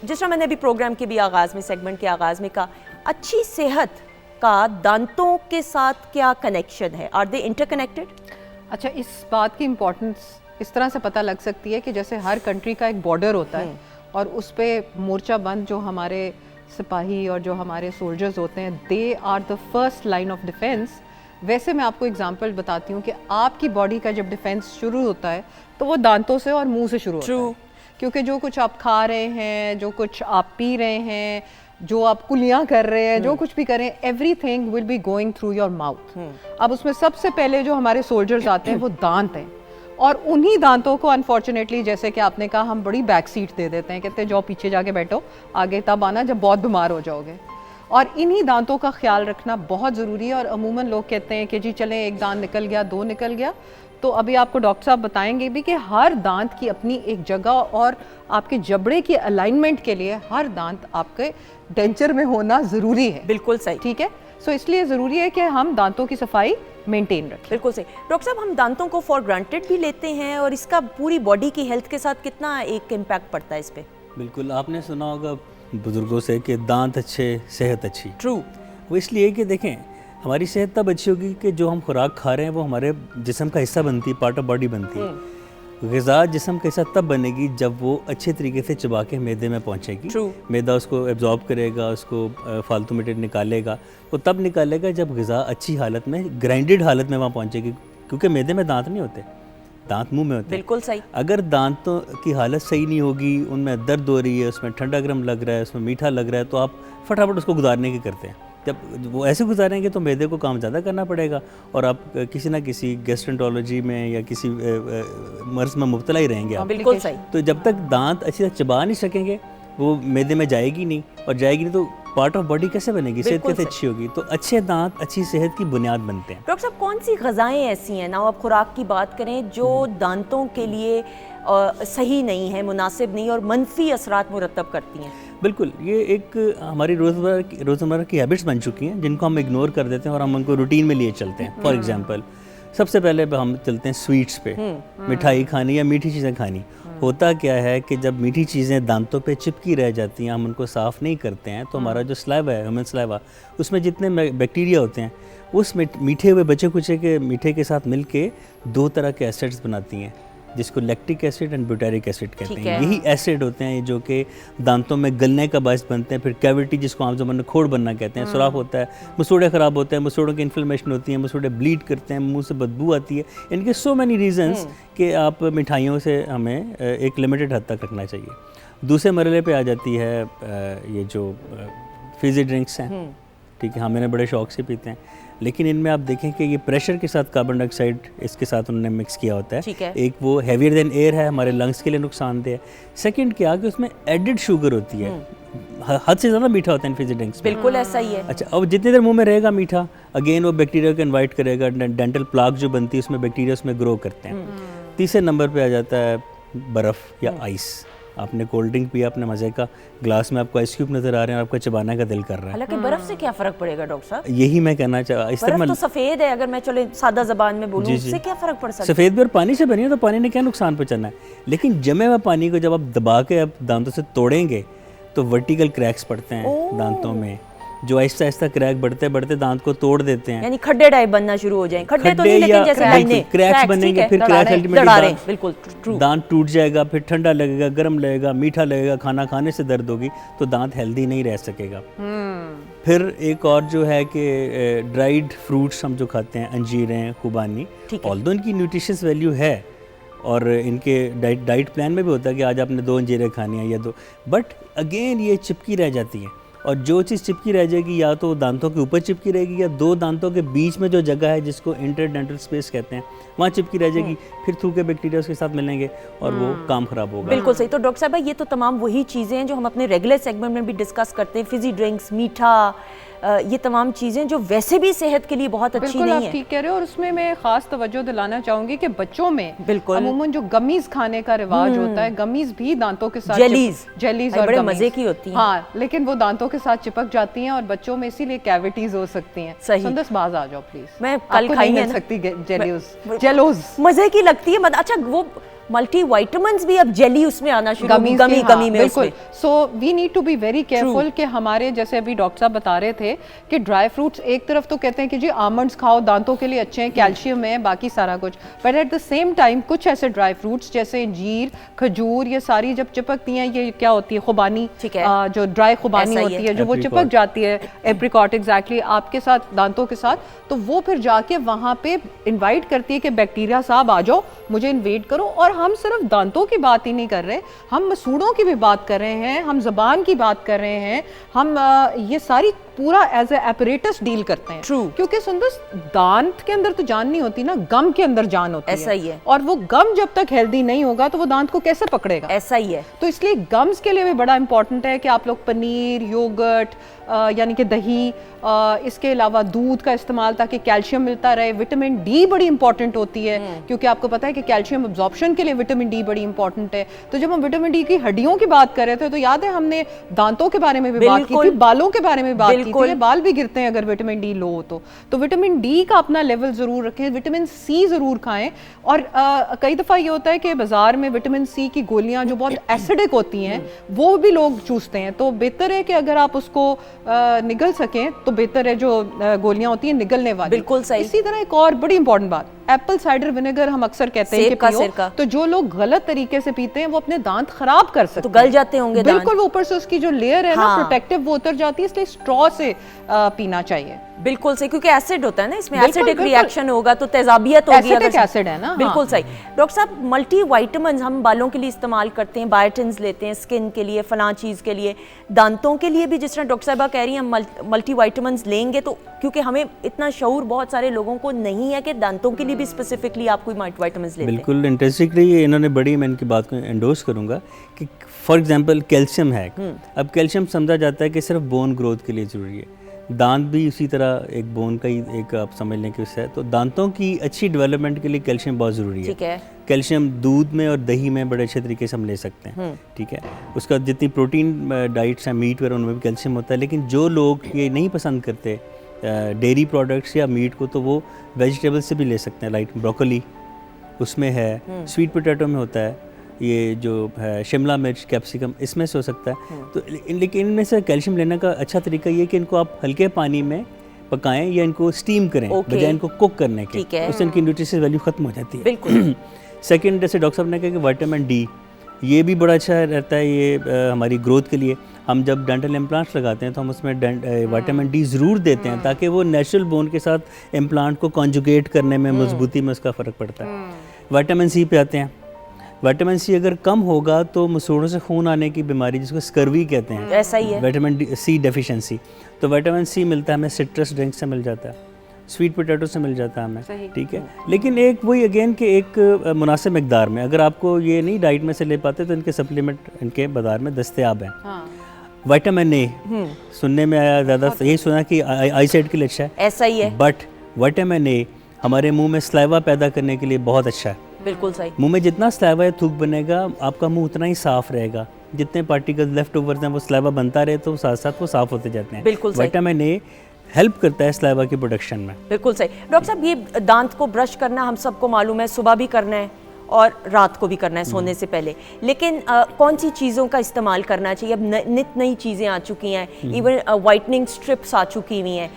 जिस तरह मैंने अभी प्रोग्राम के भी आगाज़ में, सेगमेंट के आगाज़ में कहा, अच्छी सेहत का दांतों के साथ क्या कनेक्शन है? Are they interconnected?
अच्छा, इस बात की इम्पोर्टेंस इस तरह से पता लग सकती है कि जैसे हर कंट्री का एक बॉर्डर होता है और उस पे मोर्चाबंद जो हमारे सिपाही और जो हमारे सोल्जर्स होते हैं, they are the first line of defence. वैसे मैं आपको एग्जांपल बताती हूँ कि आपकी बॉडी का जब डिफेंस शुरू होता है तो वो दांतों से और मुंह से शुरू होता है, क्योंकि जो कुछ आप खा रहे हैं, जो कुछ आप पी रहे हैं, जो आप कुलियाँ कर रहे हैं, जो कुछ भी कर रहे हैं, everything will be going through your mouth. अब उसमें सबसे पहले जो हमारे सोल्जर्स आते हैं वो दांत हैं, और उन्हीं दांतों को अनफॉर्चुनेटली, जैसे कि आपने कहा, हम बड़ी बैक सीट दे देते हैं, कहते हैं जाओ पीछे जाके बैठो, आगे तब आना जब बहुत बीमार हो जाओगे। और इन्हीं दांतों का ख्याल रखना बहुत ज़रूरी है। और अमूमन लोग कहते हैं कि जी चलें, एक दांत निकल गया, दो निकल गया, तो अभी आपको डॉक्टर साहब बताएंगे भी कि हर दांत की अपनी एक जगह, और आपके जबड़े की अलाइनमेंट के लिए हर दांत आपके डेंचर में होना ज़रूरी है।
बिल्कुल सही,
ठीक है। सो इसलिए ज़रूरी है कि हम दांतों की सफाई मेंटेन रखें।
बिल्कुल सही। डॉक्टर साहब, हम दांतों को फॉर ग्रांटेड भी लेते हैं, और इसका पूरी बॉडी की हेल्थ के साथ कितना एक इम्पैक्ट पड़ता है इस पे?
बिल्कुल, आपने सुना होगा बुजुर्गों से कि दांत अच्छे सेहत अच्छी।
ट्रू।
वो इसलिए कि देखें, हमारी सेहत तब अच्छी होगी कि जो हम खुराक खा रहे हैं वो हमारे जिस्म का हिस्सा बनती है, पार्ट ऑफ बॉडी बनती है। ग़िज़ा जिस्म का हिस्सा तब बनेगी जब वो अच्छे तरीके से चबा के मैदे में पहुंचेगी। मैदा उसको एब्जॉर्ब करेगा, उसको फालतू मीठे निकालेगा। वो तब निकालेगा जब ग़िज़ा अच्छी हालत में, ग्राइंडेड हालत में वहाँ पहुँचेगी, क्योंकि मैदे में दांत नहीं होते, दांत मुंह में होते हैं।
बिल्कुल सही।
अगर दांतों की हालत सही नहीं होगी, उनमें दर्द हो रही है, उसमें ठंडा गर्म लग रहा है, उसमें मीठा लग रहा है, तो आप फटाफट उसको गुजारने की करते हैं। जब वो ऐसे गुजारेंगे तो मैदे को काम ज़्यादा करना पड़ेगा, और आप किसी ना किसी गैस्ट्रेंटोलॉजी में या किसी मर्ज़ में मुब्तला ही रहेंगे आप।
बिल्कुल सही।
तो जब तक दांत अच्छी तरह चबा नहीं सकेंगे, वो मैदे में जाएगी नहीं, और जाएगी नहीं तो पार्ट ऑफ बॉडी कैसे बनेगी, सेहत कैसे अच्छी होगी? तो अच्छे दांत अच्छी सेहत की बुनियाद बनते हैं।
डॉक्टर साहब, कौन सी ग़िज़ाएँ ऐसी हैं ना, आप खुराक की बात करें, जो दांतों के लिए सही नहीं है, मुनासिब नहीं, और मनफी असरात मुरतब करती हैं?
बिल्कुल, ये एक हमारी रोज़मर्रा की हैबिट्स बन चुकी हैं, जिनको हम इग्नोर कर देते हैं और हम उनको रूटीन में लिए चलते हैं। फॉर एग्जांपल, सबसे पहले हम चलते हैं स्वीट्स पे, मिठाई खानी या मीठी चीज़ें खानी। होता क्या है कि जब मीठी चीज़ें दांतों पे चिपकी रह जाती हैं, हम उनको साफ़ नहीं करते हैं, तो हमारा जो स्लाइवा है, ह्यूमन स्लाइवा, उसमें जितने बैक्टीरिया होते हैं, उस मीठे हुए बचे कुचे के मीठे के साथ मिलके दो तरह के एसिड्स बनाती हैं, जिसको lactic acid and butyric acid कहते हैं। यही एसिड होते हैं जो कि दांतों में गलने का बायस बनते हैं। फिर कैविटी, जिसको आम ज़माने में खोड़ बनना कहते हैं, सुराख होता है, मसूड़े ख़राब होते हैं, मसूड़ों की इन्फ्लेमेशन होती है, मसूड़े ब्लीड करते हैं, मुंह से बदबू आती है। इनके सो मैनी रीजंस कि आप मिठाइयों से हमें एक लिमिटेड हद तक रखना चाहिए। दूसरे मरहले पे आ जाती है ये जो फिज़ी ड्रिंक्स हैं, ठीक है, हम इन्हें बड़े शौक से पीते हैं, लेकिन इनमें आप देखें कि ये प्रेशर के साथ कार्बन डाइऑक्साइड इसके साथ उन्होंने मिक्स किया होता है। एक वो हैवियर देन एयर है, हमारे लंग्स के लिए नुकसानदेह है। सेकंड क्या कि उसमें एडिड शुगर होती है, हद से ज़्यादा मीठा होता है इन फिज़ी ड्रिंक्स।
बिल्कुल ऐसा ही है।
अच्छा, अब जितनी देर मुंह में रहेगा मीठा, अगेन वो बैक्टीरिया को इन्वाइट करेगा, डेंटल प्लाक जो बनती है उसमें बैक्टीरिया उसमें ग्रो करते हैं। तीसरे नंबर पर आ जाता है बर्फ़ या आइस। आपने कोल्ड ड्रिंक पिया, अपने मज़े का, ग्लास में आपको आइस क्यूब नज़र आ रहे हैं, आपका चबाने का दिल कर रहा है।
हालांकि बर्फ़ से क्या फ़र्क पड़ेगा डॉक्टर साहब?
यही मैं कहना चाह, इस
बर्फ़ तो सफ़ेद है, अगर मैं चले सादा ज़बान में बोलूँ, उससे क्या फ़र्क पड़ सकता है?
सफ़ेद भी और पानी से बनी है, तो पानी ने क्या नुकसान पहुंचाना है? लेकिन जमे हुए पानी को जब आप दबा के आप दांतों से तोड़ेंगे तो वर्टिकल क्रैक्स पड़ते हैं दांतों में, जो आहिस्ता आहिस्ता क्रैक बढ़ते बढ़ते दांत को तोड़ देते हैं,
यानी खड्डे टाइप बनना शुरू हो जाएं। खड्डे तो नहीं, लेकिन जैसे लाइनें,
क्रैक्स बनेंगे, फिर क्रैक अल्टीमेटली
बिल्कुल ट्रू,
दांत टूट जाएगा, फिर ठंडा लगेगा, गर्म लगेगा, मीठा लगेगा, खाना खाने से दर्द होगी, तो दांत हेल्दी नहीं रह सकेगा। फिर एक और जो है कि ड्राइड फ्रूट्स हम जो खाते हैं, अंजीरें, खुबानी, ऑल्दो इनकी न्यूट्रिशियस वैल्यू है और इनके डाइट प्लान में भी होता है कि आज आपने 2 अंजीरें खानी है या 2, बट अगेन ये चिपकी रह जाती हैं। और जो चीज़ चिपकी रह जाएगी या तो दांतों के ऊपर चिपकी रहेगी या दो दांतों के बीच में जो जगह है जिसको इंटरडेंटल स्पेस कहते हैं वहाँ चिपकी रह जाएगी, फिर थ्रू के बैक्टीरिया उसके साथ मिलेंगे और वो काम खराब होगा।
बिल्कुल सही। तो डॉक्टर साहब ये तो तमाम वही चीज़ें हैं जो हम अपने रेगुलर सेगमेंट में भी डिस्कस करते हैं, फिजी ड्रिंक्स, मीठा, ये तमाम चीज़ें जो वैसे भी सेहत के लिए बहुत अच्छी
बिल्कुल
नहीं
आप
है।
ठीक कह रहे हो। और उसमें मैं खास तवज्जो दिलाना चाहूंगी कि बच्चों में
बिल्कुल
अमूमन जो गमीज खाने का रिवाज होता है, गमीज भी दांतों के साथ जेलीज और
बड़े
गमीज,
मजे की होती हैं।
हाँ, लेकिन वो दांतों के साथ चिपक जाती हैं और बच्चों में इसीलिए कैविटीज हो सकती हैं।
सही।
सुंदस बाज आ जाओ प्लीज।
मैं कल खाई है
सकती जेलोज
मजे की लगती है। अच्छा वो मल्टी वाइटामिन्स भी अब जेली उसमें आना शुरू
गमी
में
बिल्कुल। So we need to be very careful कि हमारे जैसे अभी डॉक्टर साहब बता रहे थे कि ड्राई फ्रूट्स एक तरफ तो कहते हैं कि जी आमंड्स खाओ दांतों के लिए अच्छे हैं, कैल्शियम है, बाकी सारा कुछ, but at the same time कुछ ऐसे ड्राई फ्रूट्स जैसे अंजीर, खजूर, ये सारी जब चिपकती हैं, ये क्या होती है खुबानी, जो ड्राई खुबानी होती है जो वो चिपक जाती है, एप्रिकॉट एग्जैक्टली आपके साथ दांतों के साथ, तो वो फिर जाके वहाँ पे इन्वाइट करती है कि बैक्टीरिया साहब आ जाओ मुझे इन्वेट करो। और हम सिर्फ दांतों की बात ही नहीं कर रहे, हम मसूड़ों की भी बात कर रहे हैं, हम ज़बान की बात कर रहे हैं, हम ये सारी पूरा एज ए एपरेटस डील करते हैं।
ट्रू।
क्योंकि सुंदर दांत के अंदर तो जान नहीं होती ना, गम के अंदर जान होती है।
ऐसा ही है।
और वो गम जब तक हेल्दी नहीं होगा तो वो दांत को कैसे पकड़ेगा?
ऐसा ही है।
तो इसलिए गम्स के लिए भी बड़ा इंपॉर्टेंट है कि आप लोग पनीर, योगर्ट यानी कि दही, इसके अलावा दूध का इस्तेमाल, ताकि कैल्शियम मिलता रहे। विटामिन डी बड़ी इंपॉर्टेंट होती है क्योंकि आपको पता है कि कैल्शियम अब्जॉर्प्शन के लिए विटामिन डी बड़ी इंपॉर्टेंट है। तो जब हम विटामिन डी की हड्डियों की बात कर रहे थे तो याद है हमने दांतों के बारे में भी बात की थी, बालों के बारे में बात की थी, बाल भी गिरते हैं अगर विटामिन डी लो हो तो विटामिन डी का अपना लेवल जरूर रखें, विटामिन सी जरूर खाएं। और कई दफ़ा ये होता है कि बाजार में विटामिन सी की गोलियां जो बहुत एसिडिक होती हैं वो भी लोग चूसते हैं, तो बेहतर है कि अगर आप उसको निगल सकें तो बेहतर है, जो गोलियां होती हैं निगलने वाली।
बिल्कुल सही।
इसी तरह एक और बड़ी इंपॉर्टेंट बात, एप्पल साइडर विनेगर हम अक्सर कहते हैं कि पियो, तो जो लोग गलत तरीके से पीते हैं वो अपने दांत खराब कर सकते हैं,
तो गल जाते होंगे दांत।
बिल्कुल, वो ऊपर से उसकी जो लेयर है ना प्रोटेक्टिव वो उतर जाती है, इसलिए स्ट्रॉ से पीना चाहिए।
बिल्कुल सही, क्योंकि एसिड होता है ना इसमें, एसिडिक रिएक्शन होगा तो तेजाबियत होगी,
एसिडिक एसिड है ना।
बिल्कुल सही। डॉक्टर साहब मल्टी वाइटामिन्स हम बालों के लिए इस्तेमाल करते हैं, बायोटिन्स लेते हैं स्किन के लिए, फलां चीज़ के लिए, दांतों के लिए भी जिस तरह डॉक्टर साहबा कह रही हैं हम मल्टी वाइटामिन्स लेंगे, तो क्योंकि हमें इतना शऊर बहुत सारे लोगों को नहीं है कि दांतों के लिए भी स्पेसिफिकली आप कोई मल्टी वाइटामिन्स लेते हैं।
बिल्कुल इंटरेस्टिंगली इन्होंने बड़ी, मैं इनकी बात को एंडोर्स करूंगा कि फॉर एग्जांपल कैल्शियम है। अब कैल्शियम समझा जाता है कि सिर्फ बोन ग्रोथ के लिए ज़रूरी है, दांत भी उसी तरह एक बोन का ही एक आप समझ लें कि उससे है, तो दांतों की अच्छी डेवलपमेंट के लिए कैल्शियम बहुत ज़रूरी है।
ठीक है।
कैल्शियम दूध में और दही में बड़े अच्छे तरीके से हम ले सकते हैं, ठीक है। उसका जितनी प्रोटीन डाइट्स हैं, मीट वगैरह, उनमें भी कैल्शियम होता है। लेकिन जो लोग ये नहीं पसंद करते डेयरी प्रोडक्ट्स या मीट को, तो वो वेजिटेबल से भी ले सकते हैं, लाइक ब्रोकली उसमें है, स्वीट पोटैटो में होता है, ये जो है शिमला मिर्च, कैप्सिकम, इसमें से हो सकता है। तो लेकिन इनमें से कैल्शियम लेने का अच्छा तरीका ये है कि इनको आप हल्के पानी में पकाएं या इनको स्टीम करें बजाय इनको कुक करने के, उससे इनकी न्यूट्रिशियस वैल्यू खत्म हो जाती है।
बिल्कुल।
सेकेंड, जैसे डॉक्टर साहब ने कहा कि विटामिन डी ये भी बड़ा अच्छा रहता है, ये हमारी ग्रोथ के लिए। हम जब डेंटल इम्प्लांट्स लगाते हैं तो हम उसमें विटामिन डी ज़रूर देते हैं ताकि वो नेचुरल बोन के साथ इम्प्लांट को कॉन्जुगेट करने में, मजबूती में उसका फ़र्क पड़ता है। विटामिन सी पे आते हैं। विटामिन सी अगर कम होगा तो मसूड़ों से खून आने की बीमारी जिसको स्कर्वी कहते हैं,
ऐसा ही है,
विटामिन सी डेफिशिएंसी। तो विटामिन सी मिलता है हमें सिट्रस ड्रिंक से मिल जाता है, स्वीट पोटैटो से मिल जाता है हमें, ठीक है। लेकिन एक वही अगेन कि एक मुनासिब मिकदार में, अगर आपको ये नहीं डाइट में से ले पाते तो इनके सप्लीमेंट इनके बाज़ार में दस्तयाब हैं। विटामिन ए सुनने में आया ज़्यादा, यही सुना कि आई साइट के लिए अच्छा है,
ऐसा ही है,
बट विटामिन ए हमारे मुंह में सलाइवा पैदा करने के लिए बहुत अच्छा है।
बिल्कुल सही।
मुंह में जितना सलाइवा या थूक बनेगा आपका मुंह उतना ही साफ रहेगा, जितने पार्टिकल्स लेफ्ट ओवर्स हैं वो सलाइवा बनता रहे तो साथ साथ वो साफ होते जाते हैं।
बिल्कुल सही।
विटामिन ए हेल्प करता है सलाइवा की प्रोडक्शन में।
बिल्कुल सही। डॉक्टर साहब ये दांत को ब्रश करना हम सबको मालूम है, सुबह भी करना है और रात को भी करना है सोने से पहले, लेकिन कौन सी चीज़ों का इस्तेमाल करना चाहिए? अब नित नई चीज़ें आ चुकी हैं, इवन वाइटनिंग स्ट्रिप्स आ चुकी हुई हैं,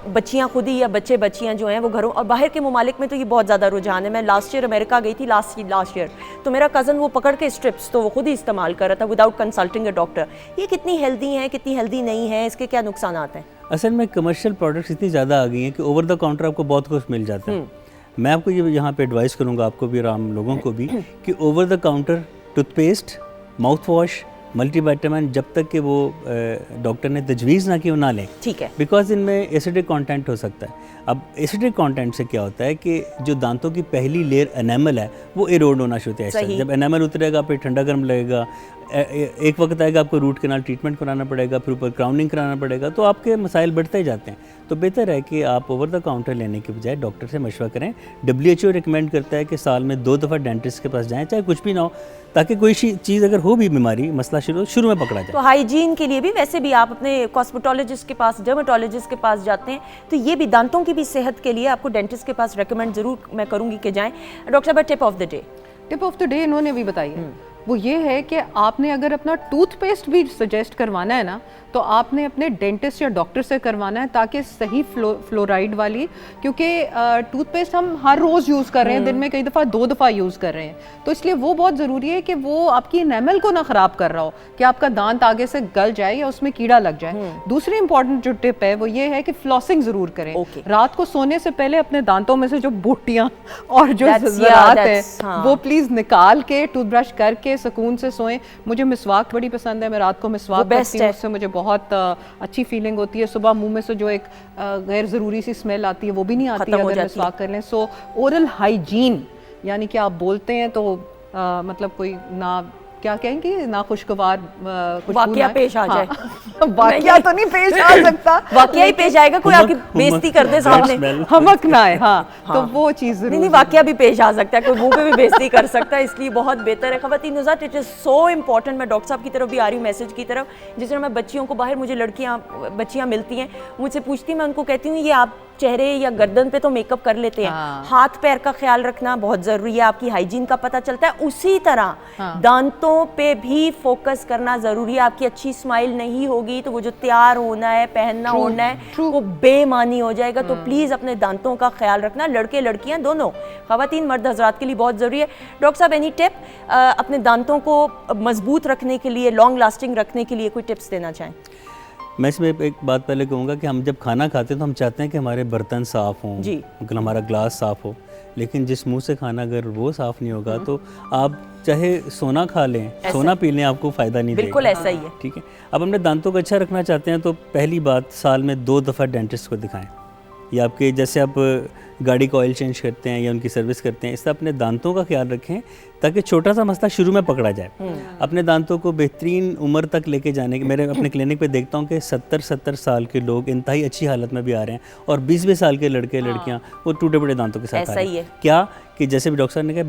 बच्चियां खुद ही या बच्चियां जो हैं वो घरों, और बाहर के ममालिक में तो ये बहुत ज़्यादा रुझान है। मैं लास्ट ईयर अमेरिका गई थी, लास्ट ईयर, तो मेरा कज़न वो पकड़ के स्ट्रिप्स तो वो खुद ही इस्तेमाल कर रहा था विदाउट कंसल्टिंग अ डॉक्टर। ये कितनी हेल्दी हैं, कितनी हेल्दी नहीं है, इसके क्या नुकसान हैं?
असल में कमर्शियल प्रोडक्ट्स इतनी ज़्यादा आ गई हैं कि ओवर द काउंटर आपको बहुत कुछ मिल जाता है। मैं आपको ये यहाँ पे एडवाइस करूँगा, आपको भी और आम लोगों को भी, कि over the counter toothpaste, mouth wash, multivitamin जब तक कि वो डॉक्टर ने तजवीज़ ना की वो ना लें,
ठीक है,
बिकॉज इनमें एसिडिक कंटेंट हो सकता है। अब एसिडिक कंटेंट से क्या होता है कि जो दांतों की पहली लेयर एनामल है वो इरोड होना शुरू होता है। जब एनामल उतरेगा फिर ठंडा गर्म लगेगा, एक वक्त आएगा आपको रूट कैनाल ट्रीटमेंट कराना पड़ेगा, फिर ऊपर क्राउनिंग कराना पड़ेगा, तो आपके मसाइल बढ़ते ही जाते हैं। तो बेहतर है कि आप ओवर द काउंटर लेने के बजाय डॉक्टर से मशवरा करें। WHO रिकमेंड करता है कि साल में 2 दफ़ा डेंटिस्ट के पास जाएं, चाहे कुछ भी ना हो, ताकि कोई चीज़ अगर हो भी बीमारी मसला शुरू में पकड़ा जाए।
तो हाइजीन के लिए भी वैसे भी आप अपने कॉस्मेटोलॉजिस्ट के पास, डर्मेटोलॉजिस्ट के पास जाते हैं, तो ये भी दांतों की भी सेहत के लिए आपको डेंटिस्ट के पास रेकमेंड ज़रूर मैं करूँगी कि जाएँ। डॉक्टर साहब, tip of the day?
Tip of the day इन्होंने भी बताई है, वो ये है कि आपने अगर अपना टूथपेस्ट भी सजेस्ट करवाना है ना, तो आपने अपने डेंटिस्ट या डॉक्टर से करवाना है, ताकि सही फ्लोराइड वाली, क्योंकि टूथपेस्ट हम हर रोज़ यूज़ कर रहे हैं, दिन में कई दफ़ा 2 दफ़ा यूज़ कर रहे हैं, तो इसलिए वो बहुत ज़रूरी है कि वो आपकी एनामल को ना ख़राब कर रहा हो, कि आपका दांत आगे से गल जाए या उसमें कीड़ा लग जाए। दूसरी इंपॉर्टेंट जो टिप है वो ये है कि फ्लॉसिंग ज़रूर करें। रात को सोने से पहले अपने दांतों में से जो बोटियाँ और जो ज़रात है वो प्लीज़ निकाल के टूथब्रश करके सुकून से सोएं। मुझे मिसवाक बड़ी पसंद है, मैं रात को मिसवाक करती हूँ, उससे मुझे बहुत अच्छी फीलिंग होती है। सुबह मुंह में से जो एक गैर ज़रूरी सी स्मेल आती है वो भी नहीं आती है अगर मिसवाक कर लें। सो ओरल हाइजीन, यानी कि आप बोलते हैं तो मतलब कोई ना क्या कहेंगे ना खुशगवार
वाकया पेश आ जाए।
वाकया तो नहीं पेश आ सकता,
वाकया ही पेश आएगा, कोई आपकी बेइज्जती कर दे सामने,
हमक ना है। तो वो चीज़
नहीं, वाकया भी पेश आ सकता है, कोई मुंह पे भी बेइज्जती कर सकता है, इसलिए बहुत बेहतर है। ख़वातीन नौज़ात, इट इज़ सो इम्पॉर्टेंट। मैं डॉक्टर साहब की तरफ भी आ रही हूँ, मैसेज की तरफ। जिस तरह मैं बच्चियों को बाहर, मुझे बच्चियाँ मिलती हैं, मुझसे पूछती, मैं उनको कहती हूँ ये आप चेहरे या गर्दन पे तो मेकअप कर लेते हैं, हाथ पैर का ख्याल रखना बहुत ज़रूरी है, आपकी हाइजीन का पता चलता है। उसी तरह दांतों पे भी फोकस करना ज़रूरी है। आपकी अच्छी स्माइल नहीं होगी तो वो जो तैयार होना है, पहनना होना है, वो बेमानी हो जाएगा। तो प्लीज़ अपने दांतों का ख्याल रखना, लड़के लड़कियां दोनों, ख़वातीन मर्द हज़रात के लिए बहुत ज़रूरी है। डॉक्टर साहब, एनी टिप अपने दांतों को मजबूत रखने के लिए, लॉन्ग लास्टिंग रखने के लिए कोई टिप्स देना चाहें?
मैं इसमें एक बात पहले कहूँगा कि हम जब खाना खाते हैं तो हम चाहते हैं कि हमारे बर्तन साफ़ हों, हमारा ग्लास साफ़ हो, लेकिन जिस मुंह से खाना अगर वो साफ़ नहीं होगा तो आप चाहे सोना खा लें, सोना पी लें, आपको फ़ायदा नहीं देगा।
बिल्कुल ऐसा ही है।
ठीक है। अब अपने दांतों को अच्छा रखना चाहते हैं तो पहली बात, साल में 2 दफ़ा डेंटिस्ट को दिखाएं। या आपके जैसे आप गाड़ी का ऑयल चेंज करते हैं या उनकी सर्विस करते हैं, इससे अपने दांतों का ख्याल रखें ताकि छोटा सा मसला शुरू में पकड़ा जाए। अपने दांतों को बेहतरीन उम्र तक लेके जाने के, मेरे अपने क्लिनिक पे देखता हूँ कि 70 साल के लोग इंतहाई अच्छी हालत में भी आ रहे हैं, और 20 साल के लड़के लड़कियाँ वो टूटे बड़े दांतों के साथ आ रहे हैं। क्या कि जैसे भी डॉक्टर साहब ने कहा,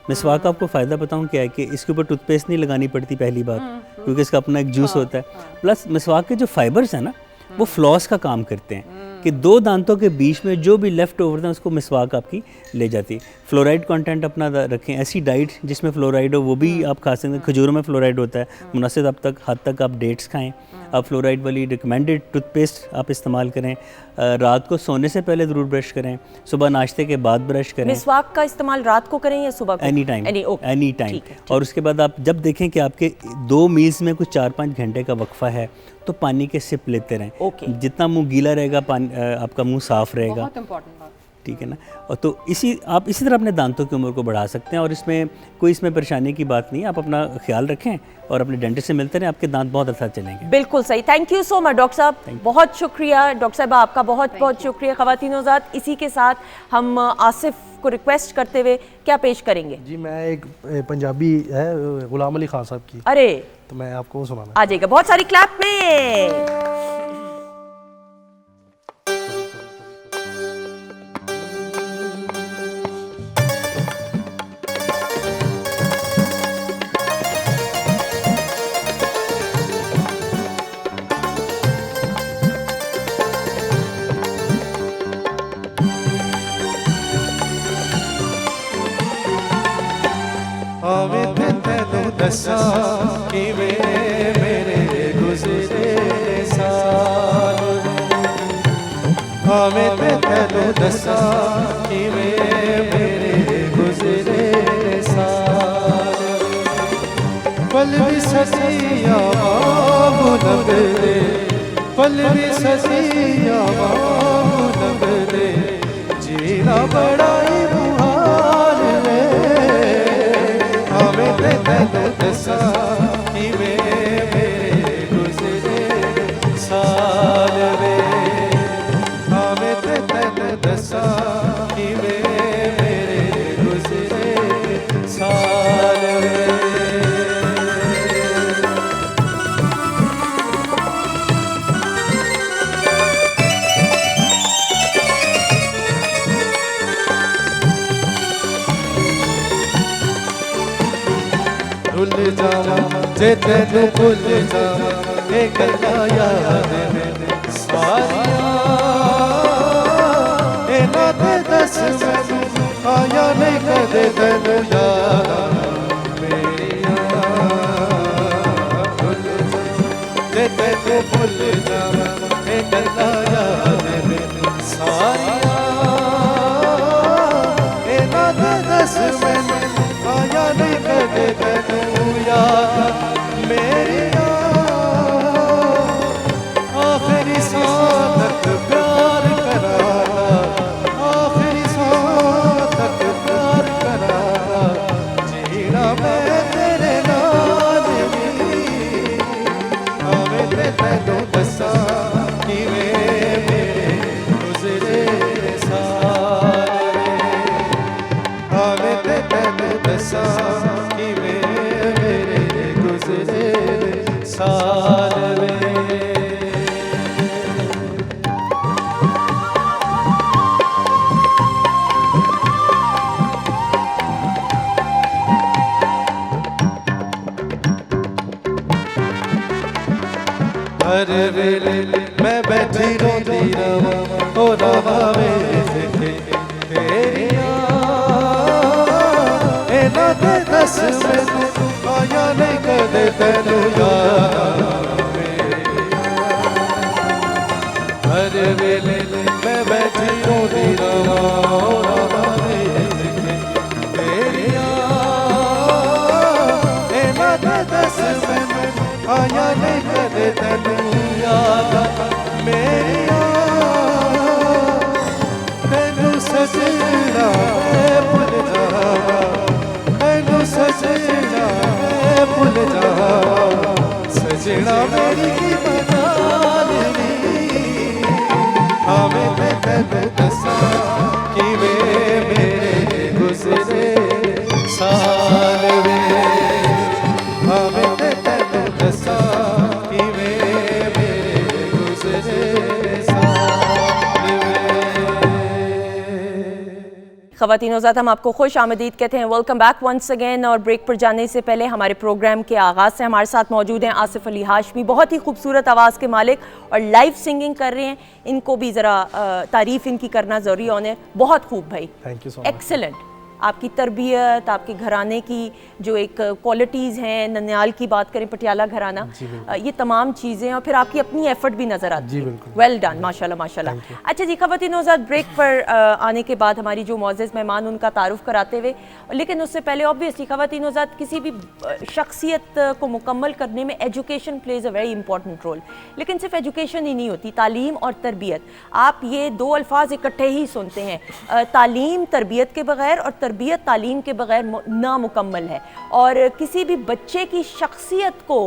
मिसवाक का आपको फ़ायदा बताऊँ क्या है कि इसके ऊपर टूथपेस्ट नहीं लगानी पड़ती पहली बात, क्योंकि इसका अपना एक जूस होता है। प्लस मिसवाक के जो फाइबर्स हैं ना, वो फ्लॉस का काम करते हैं कि 2 दांतों के बीच में जो भी लेफ्ट ओवर है उसको मिसवाक आपकी ले जाती है। फ्लोराइड कंटेंट अपना रखें, ऐसी डाइट जिसमें फ्लोराइड हो वो भी आप खा सकते हैं। खजूरों में फ्लोराइड होता है, मुनासिब हद तक आप डेट्स खाएं। आप फ्लोराइड वाली रिकमेंडेड टूथपेस्ट आप इस्तेमाल करें। रात को सोने से पहले ज़रूर ब्रश करें, सुबह नाश्ते के बाद ब्रश करें।
मिसवाक का इस्तेमाल रात को करें या सुबह को?
Any time. और उसके बाद आप जब देखें कि आपके 2 मील्स में कुछ 4-5 घंटे का वक्फा है तो पानी के सिप लेते रहें। जितना मुंह गीला रहेगा आपका मुंह साफ रहेगा।
बहुत इंपॉर्टेंट बात।
ठीक है ना। और तो आप इसी तरह अपने दांतों की उम्र को बढ़ा सकते हैं, और इसमें परेशानी की बात नहीं है। आप अपना ख्याल रखें और अपने डेंटिस्ट से मिलते रहें, आपके दांत बहुत अच्छा चलेंगे।
बिल्कुल सही। Thank you so much doctor साहब, बहुत शुक्रिया। डॉक्टर साहब आपका बहुत बहुत शुक्रिया। ख़वातीन नौज़ात, इसी के साथ हम आसिफ को रिक्वेस्ट करते हुए क्या पेश करेंगे?
जी, मैं एक पंजाबी है, गुलाम अली खान साहब की,
अरे
तो मैं आपको सुनाना
आ जाएगा। बहुत सारी क्लैप में।
दसा कि मेरे गुज़रे साल, हमें तेनू दसा कि मेरे गुज़रे साल। पल भी ससिया बाबू लगदे, पल भी ससिया बाबू लगदे, जीना बड़ा ही मुहाल है। हमें तेनू दसा कि जावा जे तेनू भुल जावा ये गल्लां याद ने सारियां इन्हां ते दस मैनू आया नहीं कदे तेनू याद मेरिया भुल जे तेनू भुल जावा ये गल्लां याद ने सारियां इन्हां ते दस मैनू आया नहीं कदे तेनू याद मेरिया आखिरी सांस तक प्यार कराना आखिरी सांस तक प्यार कराना जीना मैं तेरे नाल नी आवे ते तैनू दसा किवें मेरे गुज़रे साल आवे ते तैनू दसा किवें मेरे गुज़रे साल वे हर वेले मैं बैठी रोंदी रवां ओ रवां वेखे तेरियां इन्हां ते दस मैनू आया नहीं कदे तेनू याद हर वेले मैं बैठी रोंदी रवां ओ रवां वेखे तेरियां इन्हां ते दस मैनू आया नहीं कदे तेनू याद मेरिया तेनू सजना मैं भुल जावा तेनू सजना मैं भुल जावा सजना मेरी मनानी आवे मैं तेनू दसा किवें मेरे गुज़रे साल वे आवे ते तेनू दसा किवें मेरे गुज़रे साल वे
ख़वातीन हज़रात, हम आपको खुश आमदीद कहते हैं। Welcome back once again. और ब्रेक पर जाने से पहले हमारे प्रोग्राम के आगाज़ से हमारे साथ मौजूद हैं आसिफ अली हाशमी, बहुत ही खूबसूरत आवाज़ के मालिक और लाइव सिंगिंग कर रहे हैं। इनको भी ज़रा तारीफ़ इनकी करना ज़रूरी होने। बहुत खूब भाई,
thank you so much.
Excellent. आपकी तरबियत, आपके घराने की जो एक क्वालिटीज़ हैं, ननियाल की बात करें, पटियाला घराना, ये तमाम चीज़ें, और फिर आपकी अपनी एफर्ट भी नज़र आती है। वेल डन, माशाल्लाह माशाल्लाह। अच्छा जी ख़वातीन हज़रात, ब्रेक पर आने के बाद हमारी जो मोअज़्ज़ज़ मेहमान उनका तारुफ़ कराते हुए, लेकिन उससे पहले ऑब्वियसली ख़वातीन हज़रात, किसी भी शख्सियत को मुकम्मल करने में education plays a very important role. लेकिन सिर्फ एजुकेशन ही नहीं होती, तालीम और तरबियत, आप ये दो अल्फाज इकट्ठे ही सुनते हैं। तालीम तरबियत के बगैर और तरबियत तालीम के बगैर नामुकम्मल है। और किसी भी बच्चे की शख्सियत को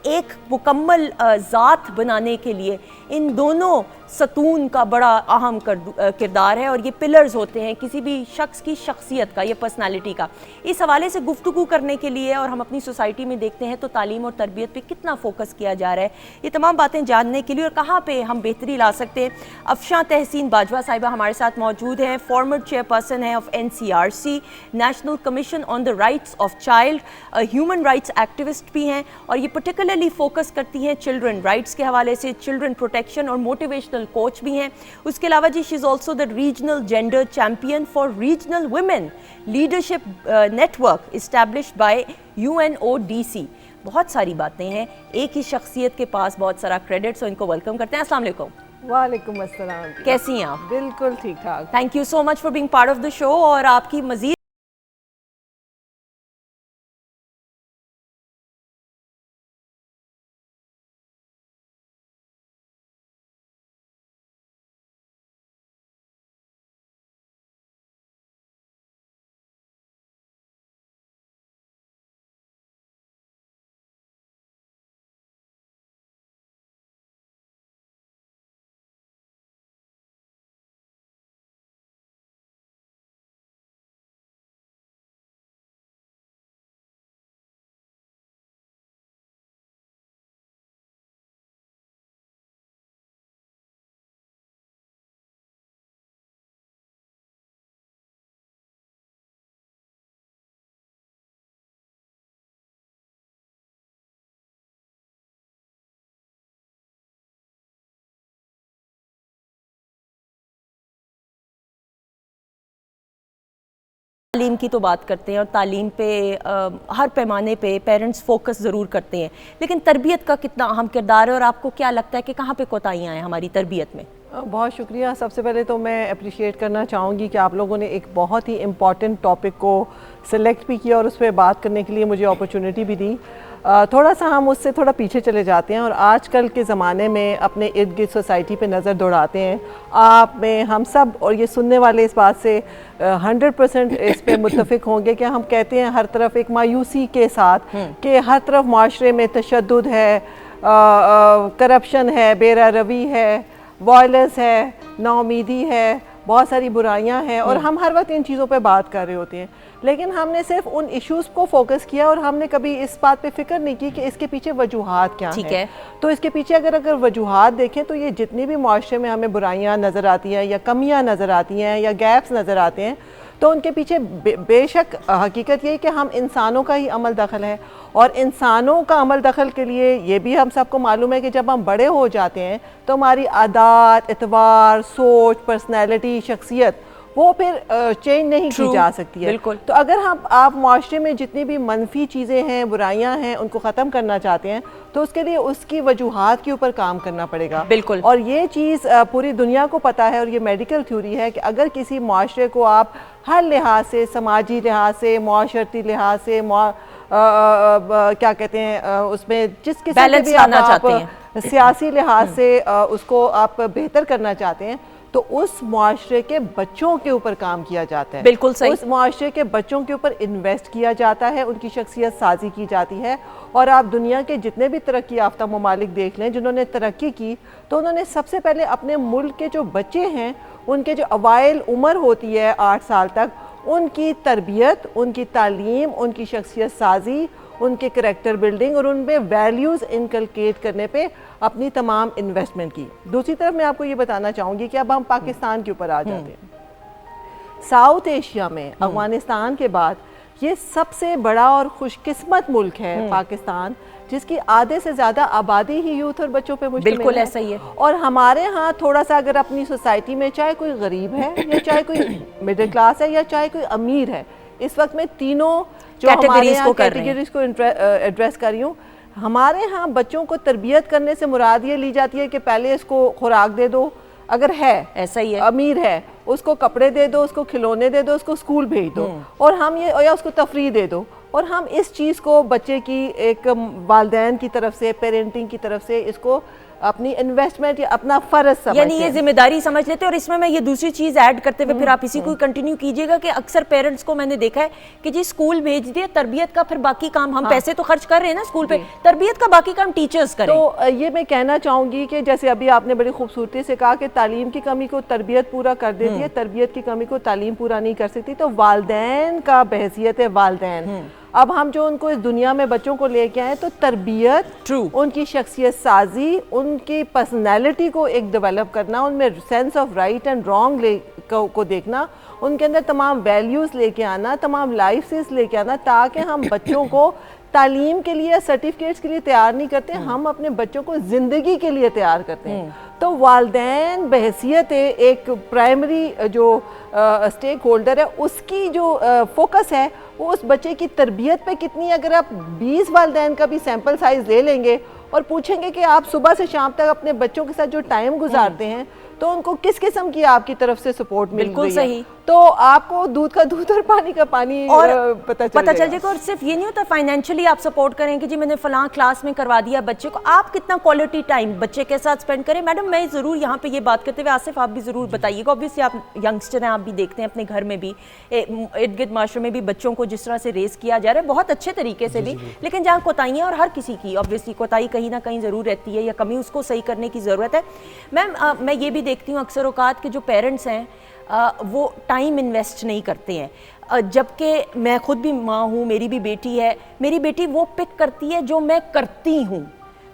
एक मुकम्मल ज़ात बनाने के लिए इन दोनों सतून का बड़ा अहम किरदार है, और ये पिलर्स होते हैं किसी भी शख्स की शख्सियत का, ये पर्सनालिटी का। इस हवाले से गुफ्तगू करने के लिए, और हम अपनी सोसाइटी में देखते हैं तो तालीम और तरबियत पे कितना फोकस किया जा रहा है, ये तमाम बातें जानने के लिए और कहाँ पे हम बेहतरी ला सकते हैं। अफशां तहसीन बाजवा साहिबा हमारे साथ मौजूद हैं, फॉर्मर चेयरपर्सन है of NCRC, national commission on the rights of child, human rights activist भी हैं, और ये पर्टिकुलरली फोकस करती हैं चिल्ड्रन राइट्स के हवाले से, चिल्ड्रन प्रोटेक्शन, और मोटिवेशनल कोच भी हैं। उसके अलावा जी she is also the regional gender champion for regional women leadership network established by UNODC। बहुत सारी बातें हैं, एक ही शख्सियत के पास बहुत सारा क्रेडिट, सो इनको वेलकम करते हैं। अस्सलाम वालेकुम।
वालेकुम अस्सलाम।
कैसी हैं आप?
बिल्कुल ठीक ठाक।
Thank you so much for being part of the show, और आपकी मजीद तालीम की तो बात करते हैं और तालीम पे हर पैमाने पे पेरेंट्स फोकस ज़रूर करते हैं, लेकिन तरबियत का कितना अहम किरदार है और आपको क्या लगता है कि कहाँ पे कोताहियाँ हैं हमारी तरबियत में?
बहुत शुक्रिया। सबसे पहले तो मैं अप्रिशिएट करना चाहूँगी कि आप लोगों ने एक बहुत ही इम्पॉर्टेंट टॉपिक को सिलेक्ट भी किया और उस पर बात करने के लिए मुझे अपॉर्चुनिटी भी दी। थोड़ा सा हम उससे थोड़ा पीछे चले जाते हैं और आजकल के ज़माने में अपने इर्द गिर्द सोसाइटी पे नज़र दौड़ाते हैं। आप में हम सब और ये सुनने वाले इस बात से 100% इस पे मुत्तफिक होंगे कि हम कहते हैं हर तरफ एक मायूसी के साथ कि हर तरफ माशरे में तशद्दुद है, करप्शन है, बेरहमी है, वायलेंस है, नाउमीदी है, बहुत सारी बुराइयां हैं और हम हर वक्त इन चीज़ों पे बात कर रहे होते हैं, लेकिन हमने सिर्फ उन इश्यूज़ को फोकस किया और हमने कभी इस बात पे फिक्र नहीं की कि इसके पीछे वजूहात क्या हैं। तो इसके पीछे अगर वजूहात देखें तो ये जितनी भी माशरे में हमें बुराइयां नज़र आती हैं या कमियां नज़र आती हैं या गैप्स नज़र आते हैं, तो उनके पीछे बेशक हकीकत ये है कि हम इंसानों का ही अमल दखल है और इंसानों का अमल दखल के लिए ये भी हम सबको मालूम है कि जब हम बड़े हो जाते हैं तो हमारी आदत, एतबार, सोच, पर्सनैलिटी, शख्सियत वो फिर चेंज नहीं की जा सकती है।
बिल्कुल।
तो अगर आप माशरे में जितनी भी मनफी चीज़ें हैं, बुराइयां हैं, उनको ख़त्म करना चाहते हैं तो उसके लिए उसकी वजूहात के ऊपर काम करना पड़ेगा।
बिल्कुल।
और ये चीज़ पूरी दुनिया को पता है और ये मेडिकल थ्योरी है कि अगर किसी माशरे को आप हर लिहाज से, समाजी लिहाज से, माशरती लिहाज से, क्या कहते हैं उसमें जिस किस्म के भी आप सियासी लिहाज से उसको आप बेहतर करना चाहते हैं तो उस माशरे के बच्चों के ऊपर काम किया जाता है।
बिल्कुल सही।
उस माशरे के बच्चों के ऊपर इन्वेस्ट किया जाता है, उनकी शख्सियत साजी की जाती है। और आप दुनिया के जितने भी तरक्की याफ्ता ममालिक देख लें जिन्होंने तरक्की की तो उन्होंने सबसे पहले अपने मुल्क के जो बच्चे हैं उनके जो अवाइल उम्र होती है 8 साल तक, उनकी तरबियत, उनकी तालीम, उनकी शख्सियत साजी, उनके करैक्टर बिल्डिंग और उनमें वैल्यूज़ इनकलकेट करने पे अपनी तमाम इन्वेस्टमेंट की। दूसरी तरफ मैं आपको ये बताना चाहूँगी कि अब हम पाकिस्तान के ऊपर आ जाते हैं। साउथ एशिया में अफगानिस्तान के बाद ये सबसे बड़ा और खुशकिस्मत मुल्क है पाकिस्तान, जिसकी आधे से ज़्यादा आबादी ही यूथ और बच्चों पे मुश्तमिल है।
बिल्कुल ऐसा ही है।
और हमारे यहाँ थोड़ा सा अगर अपनी सोसाइटी में चाहे कोई गरीब है या चाहे कोई मिडिल क्लास है या चाहे कोई अमीर है, इस वक्त मैं तीनों जो हमारे यहाँ कैटेगरीज को एड्रेस कर रही हूँ। हमारे यहाँ बच्चों को तरबियत करने से मुराद ये ली जाती है कि पहले इसको खुराक दे दो, अगर है
ऐसा ही है,
अमीर है, उसको कपड़े दे दो, उसको खिलौने दे दो, उसको स्कूल भेज दो और हम ये या उसको तफरीह दे दो। और हम इस चीज़ को बच्चे की एक वालिदैन की तरफ से, पेरेंटिंग की तरफ से इसको अपनी इन्वेस्टमेंट या अपना फर्ज समझते हैं,
यानी ये जिम्मेदारी समझ लेते हैं। और इसमें मैं ये दूसरी चीज़ ऐड करते हुए फिर आप इसी को कंटिन्यू कीजिएगा कि अक्सर पेरेंट्स को मैंने देखा है कि जी स्कूल भेज दिए, तरबियत का फिर बाकी काम हम पैसे तो खर्च कर रहे हैं ना स्कूल पे, तरबियत का बाकी काम टीचर्स करें।
तो ये मैं कहना चाहूँगी कि जैसे अभी आपने बड़ी खूबसूरती से कहा कि तालीम की कमी को तरबियत पूरा कर देती है, तरबियत की कमी को तालीम पूरा नहीं कर सकती। तो वालिदैन का बहसियत है वालिदैन। अब हम जो उनको इस दुनिया में बच्चों को लेके आए तो तरबियत, उनकी शख्सियत साजी, उनकी पर्सनैलिटी को एक डेवलप करना, उनमें sense of right and wrong को देखना, उनके अंदर तमाम वैल्यूज़ लेके आना, तमाम लाइफ स्किल्स लेके आना, ताकि हम बच्चों को तालीम के लिए, सर्टिफिकेट्स के लिए तैयार नहीं करते, हम अपने बच्चों को ज़िंदगी के लिए तैयार करते हैं। तो वालिदैन बहसियत एक प्राइमरी जो स्टेक होल्डर है, उसकी जो फोकस है वो उस बच्चे की तरबियत पे कितनी है। अगर आप 20 वालिदैन का भी सैंपल साइज ले लेंगे और पूछेंगे कि आप सुबह से शाम तक अपने बच्चों के साथ जो टाइम गुजारते हैं तो उनको किस किस्म की आपकी तरफ से सपोर्ट मिल रही है,
सही।
तो आपको दूध का दूध और पानी का पानी
और
पता चल
जाएगा। और सिर्फ ये नहीं होता फाइनेंशियली आप सपोर्ट करें कि जी मैंने फलां क्लास में करवा दिया बच्चे को, आप कितना क्वालिटी टाइम बच्चे के साथ स्पेंड करें। मैडम मैं ज़रूर यहाँ पे ये बात करते हुए आसिफ आप भी ज़रूर बताइएगा, ऑब्वियसली आप यंगस्टर हैं, आप भी देखते हैं अपने घर में भी, इर्द गिर्द माशरे में भी बच्चों को जिस तरह से रेस किया जा रहा है बहुत अच्छे तरीके से भी, लेकिन जहाँ कोताहियाँ और हर किसी की ऑब्वियसली कोताही कहीं ना कहीं ज़रूर रहती है या कमी, उसको सही करने की ज़रूरत है। मैम मैं ये भी देखती हूँ अक्सर औकात के जो पेरेंट्स हैं वो टाइम इन्वेस्ट नहीं करते हैं, जबकि मैं खुद भी माँ हूँ, मेरी भी बेटी है, मेरी बेटी वो पिक करती है जो मैं करती हूँ,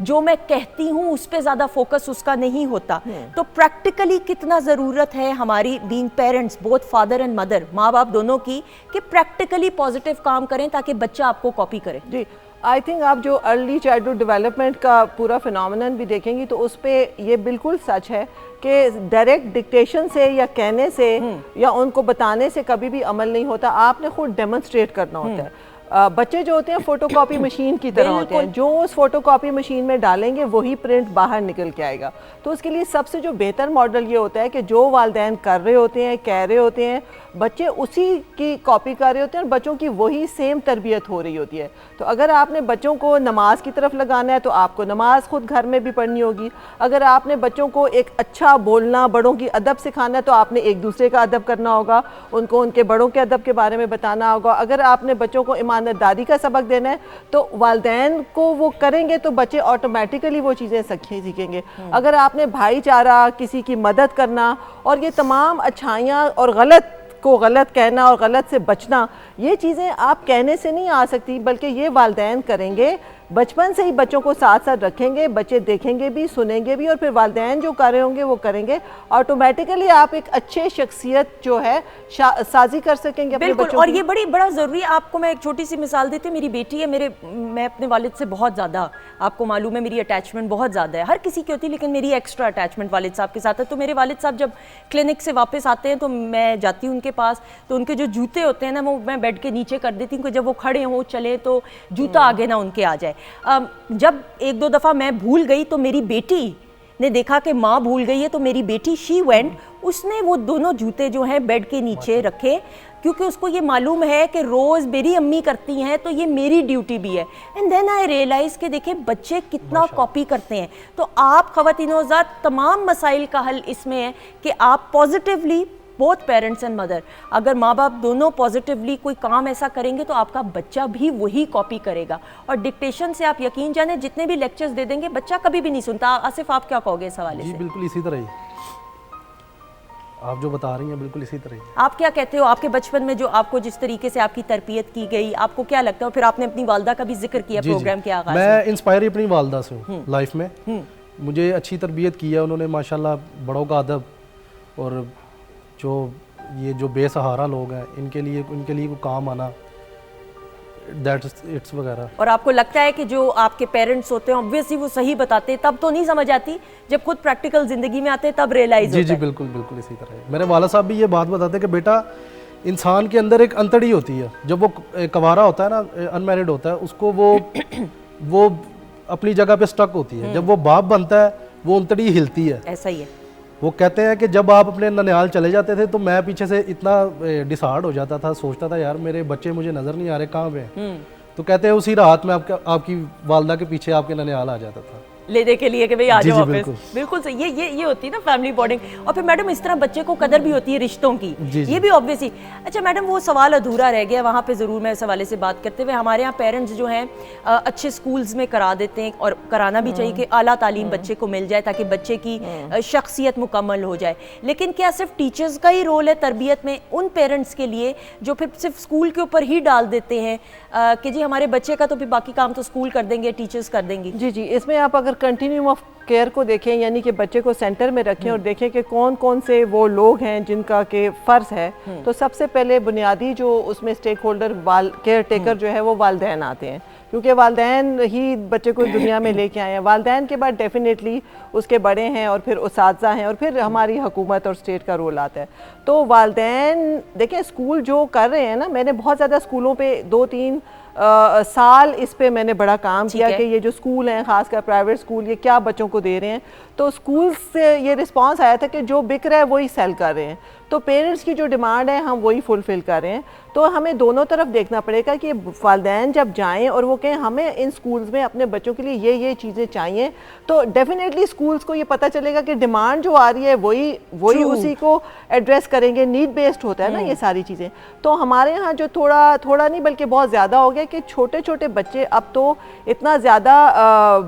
जो मैं कहती हूँ उस पर ज़्यादा फोकस उसका नहीं होता। तो प्रैक्टिकली कितना ज़रूरत है हमारी being parents, both father and mother, माँ बाप दोनों की, कि प्रैक्टिकली पॉजिटिव काम करें ताकि बच्चा आपको कॉपी करे।
जी आई थिंक आप जो अर्ली चाइल्डहुड डेवलपमेंट का पूरा फिनोमेनन भी देखेंगी तो उस पर ये बिल्कुल सच है कि डायरेक्ट डिक्टेशन से या कहने से या उनको बताने से कभी भी अमल नहीं होता, आपने खुद डेमोन्स्ट्रेट करना होता है। बच्चे जो होते हैं फोटोकॉपी मशीन की तरह होते हैं, जो उस फोटोकॉपी मशीन में डालेंगे वही प्रिंट बाहर निकल के आएगा। तो उसके लिए सबसे जो बेहतर मॉडल ये होता है कि जो वालिदैन कर रहे होते हैं, कह रहे होते हैं, बच्चे उसी की कॉपी कर रहे होते हैं और बच्चों की वही सेम तरबियत हो रही होती है। तो अगर आपने बच्चों को नमाज की तरफ लगाना है तो आपको नमाज खुद घर में भी पढ़नी होगी। अगर आपने बच्चों को एक अच्छा बोलना, बड़ों की अदब सिखाना है तो आपने एक दूसरे का अदब करना होगा, उनको उनके बड़ों के अदब के बारे में बताना होगा। अगर आपने बच्चों को ईमानदारी का सबक देना है तो वालिदैन को वो करेंगे तो बच्चे ऑटोमेटिकली वो चीज़ें सीखेंगे। अगर आपने भाईचारा, किसी की मदद करना और ये तमाम अच्छाइयाँ और गलत को गलत कहना और गलत से बचना, ये चीज़ें आप कहने से नहीं आ सकती, बल्कि ये वालिदैन करेंगे। बचपन से ही बच्चों को साथ साथ रखेंगे, बच्चे देखेंगे भी, सुनेंगे भी और फिर वालिदैन जो कर रहे होंगे वो करेंगे। ऑटोमेटिकली आप एक अच्छे शख्सियत जो है साजी कर सकेंगे अपने बच्चों
और ये बड़ा ज़रूरी है। आपको मैं एक छोटी सी मिसाल देती हूँ। मेरी बेटी है, मैं अपने वालिद से बहुत ज़्यादा, आपको मालूम है मेरी अटैचमेंट बहुत ज़्यादा है, हर किसी की होती है, लेकिन मेरी एक्स्ट्रा अटैचमेंट वालिद साहब के साथ है। तो मेरे वालिद साहब जब क्लिनिक से वापस आते हैं तो मैं जाती हूँ उनके पास, तो उनके जो जूते होते हैं ना वो मैं बेड के नीचे कर देती हूँ कि जब वो खड़े हों चले तो जूता आगे ना उनके आ जाए। जब एक दो दफ़ा मैं भूल गई तो मेरी बेटी ने देखा कि माँ भूल गई है, तो मेरी बेटी शी वेंट, उसने वो दोनों जूते जो हैं बेड के नीचे रखे, क्योंकि उसको ये मालूम है कि रोज़ मेरी अम्मी करती हैं तो ये मेरी ड्यूटी भी है। एंड देन आई रियलाइज़ कि देखें बच्चे कितना कॉपी करते हैं। तो आप ख़वातीन-ओ-ज़ात तमाम मसाइल का हल इसमें है कि आप positively, both parents and mother, अगर माँ बाप दोनों पॉजिटिवली कोई काम ऐसा करेंगे तो आपका बच्चा भी वही कॉपी करेगा। और डिक्टेशन से आप यकीन जाने जितने भी लेक्चर्स दे देंगे बच्चा कभी भी नहीं सुनता। आसिफ, आप क्या कहोगे इस हवाले से?
जी बिल्कुल इसी तरह ही आप जो बता रही हैं, बिल्कुल इसी तरह ही।
आप क्या कहते हो, आपके बचपन में जो आपको जिस तरीके से आपकी तरबियत की गई, आपको क्या लगता है? फिर आपने अपनी वालदा का भी जिक्र किया प्रोग्राम के आगाज़ में।
मैं इंस्पायर अपनी वालदा से हूँ लाइफ में। मुझे अच्छी तरबियत की है उन्होंने माशाल्लाह, बड़ों का अदब, और जो बेसहारा लोग हैं इनके लिए कोई काम आना, दैट्स इट्स वगैरह।
और आपको लगता है कि जो आपके पेरेंट्स होते हैं ऑब्वियसली वो सही बताते हैं, तब तो नहीं समझ आती, जब खुद प्रैक्टिकल जिंदगी में आते हैं तब रियलाइज होता है?
जी बिल्कुल बिल्कुल इसी तरह है। मेरे वाला साहब भी ये बात बताते हैं कि बेटा इंसान के अंदर एक अंतड़ी होती है, जब वो कवारा होता है ना, अनमैरिड होता है, उसको वो अपनी जगह पे स्टक होती है। जब वो बाप बनता है वो अंतड़ी हिलती है।
ऐसा ही है।
वो कहते हैं कि जब आप अपने ननिहाल चले जाते थे तो मैं पीछे से इतना डिसहार्ड हो जाता था, सोचता था यार मेरे बच्चे मुझे नज़र नहीं आ रहे, कहाँ पे? तो कहते हैं उसी रात में आपकी वालदा के पीछे आपके ननिहाल आ जाता था
लेने के लिए कि भाई आ जाओ वापस। बिल्कुल सही। ये होती है ना फैमिली बॉन्डिंग। और फिर मैडम इस तरह बच्चे को कदर भी होती है रिश्तों की, ये भी ऑब्वियसली। अच्छा मैडम, वो सवाल अधूरा रह गया, वहाँ पे ज़रूर मैं इस हवाले से बात करते हुए, हमारे यहाँ पेरेंट्स जो हैं अच्छे स्कूल्स में करा देते हैं, और कराना भी चाहिए कि आला तालीम बच्चे को मिल जाए ताकि बच्चे की शख्सियत मुकम्मल हो जाए। लेकिन क्या सिर्फ टीचर्स का ही रोल है तरबियत में, उन पेरेंट्स के लिए जो फिर सिर्फ स्कूल के ऊपर ही डाल देते हैं कि जी हमारे बच्चे का तो फिर बाकी काम तो स्कूल कर देंगे, टीचर्स कर देंगी?
जी, इसमें आप अगर कंटिन्यूम ऑफ केयर को देखें, यानी कि बच्चे को सेंटर में रखें और देखें कि कौन कौन से वो लोग हैं जिनका के फ़र्ज़ है, तो सबसे पहले बुनियादी जो उसमें स्टेक होल्डर केयर टेकर जो है वो वालिदैन आते हैं, क्योंकि वालिदैन ही बच्चे को दुनिया में लेके आए हैं। वालिदैन के बाद डेफिनेटली उसके बड़े हैं और फिर उसातिज़ा हैं और फिर हमारी हुकूमत और स्टेट का रोल आता है। तो वालिदैन देखें स्कूल जो कर रहे हैं ना, मैंने बहुत ज़्यादा स्कूलों पे 2-3 साल इस पे मैंने बड़ा काम किया कि ये जो स्कूल हैं, खासकर प्राइवेट स्कूल, ये क्या बच्चों को दे रहे हैं। तो स्कूल से ये रिस्पांस आया था कि जो बिक रहा है वही सेल कर रहे हैं, तो पेरेंट्स की जो डिमांड है हम वही फुलफ़िल कर रहे हैं। तो हमें दोनों तरफ देखना पड़ेगा कि वालिदैन जब जाएं और वो कहें हमें इन स्कूल्स में अपने बच्चों के लिए ये चीज़ें चाहिए, तो डेफिनेटली स्कूल्स को ये पता चलेगा कि डिमांड जो आ रही है वही उसी को एड्रेस करेंगे। नीड बेस्ड होता है ना ये सारी चीज़ें। तो हमारे यहाँ जो थोड़ा नहीं बल्कि बहुत ज़्यादा हो गया कि छोटे छोटे बच्चे अब तो इतना ज़्यादा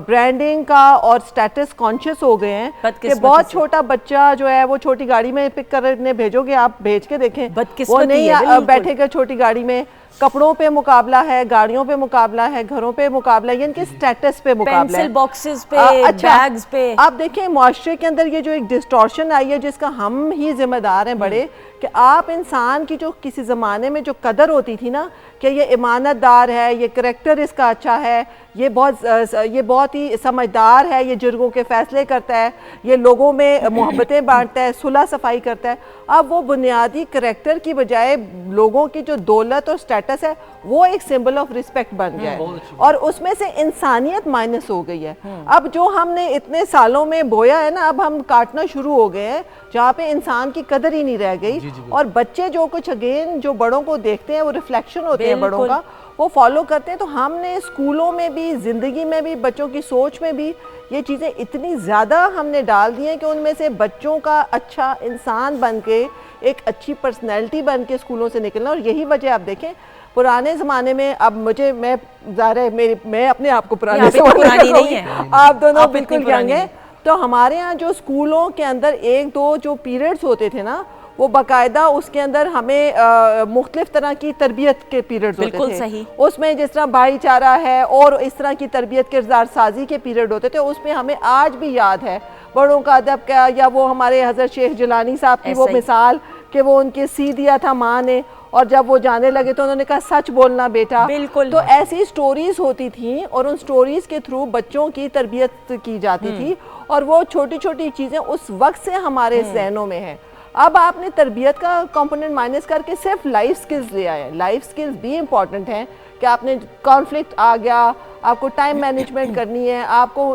ब्रांडिंग का और स्टेटस कॉन्शियस हो गए हैं कि बहुत छोटा बच्चा जो है वो छोटी गाड़ी में पिक करने भेजोगे, आप भेज के देखें, वो नहीं बैठेगा छोटी गाड़ी में, कपड़ों पे मुकाबला है, गाड़ियों पे मुकाबला है, घरों पे मुकाबला है, ये इनके स्टेटस पे मुकाबला है,
पेंसिल बॉक्सेस पे, बैग्स पे।
आप देखें मुआशरे के अंदर ये जो एक डिस्टॉर्शन आई है जिसका हम ही जिम्मेदार हैं बड़े, कि आप इंसान की जो किसी ज़माने में जो कदर होती थी ना कि ये ईमानतदार है, ये करैक्टर इसका अच्छा है, ये बहुत ही समझदार है, ये जुर्गों के फ़ैसले करता है, ये लोगों में मोहब्बतें बांटता है, सुलह सफाई करता है, अब वो बुनियादी करैक्टर की बजाय लोगों की जो दौलत और स्टेटस है वो एक सिंबल ऑफ रिस्पेक्ट बन गया है और उसमें से इंसानियत माइनस हो गई है। अब जो हमने इतने सालों में बोया है ना, अब हम काटना शुरू हो गए हैं जहाँ पे इंसान की कदर ही नहीं रह गई और बच्चे जो कुछ अगेन जो बड़ों को देखते हैं वो रिफ्लेक्शन होते हैं बड़ों का, वो फॉलो करते हैं। तो हमने स्कूलों में भी, ज़िंदगी में भी, बच्चों की सोच में भी ये चीज़ें इतनी ज़्यादा हमने डाल दी हैं कि उनमें से बच्चों का अच्छा इंसान बन के, एक अच्छी पर्सनैलिटी बन के स्कूलों से निकलना। और यही वजह आप देखें पुराने ज़माने में, अब मैं अपने आप को पुराने
पुरानी नहीं है,
आप दोनों बिल्कुल यंग हैं, तो हमारे यहाँ जो स्कूलों के अंदर 1-2 जो पीरियड्स होते थे ना, वो बाकायदा उसके अंदर हमें मुख्तलिफ तरह की तरबियत के पीरियड्स होते थे।
सही।
उसमें जिस तरह भाईचारा है और इस तरह की तरबियत किरदार साजी के पीरियड होते थे, उसमें हमें आज भी याद है बड़ों का अदब क्या, या वो हमारे हज़रत शेख जिलानी साहब की वो मिसाल कि वो उनके सी दिया था माँ ने और जब वो जाने लगे तो उन्होंने कहा सच बोलना बेटा।
बिल्कुल।
तो ऐसी स्टोरीज होती थी और उन स्टोरीज के थ्रू बच्चों की तरबियत की जाती थी और वो छोटी छोटी चीज़ें उस वक्त से हमारे जहनों में हैं। अब आपने तरबियत का कंपोनेंट माइनस करके सिर्फ लाइफ स्किल्स ले आए। लाइफ स्किल्स भी इम्पॉर्टेंट हैं कि आपने कॉन्फ्लिक्ट आ गया, आपको टाइम मैनेजमेंट करनी है, आपको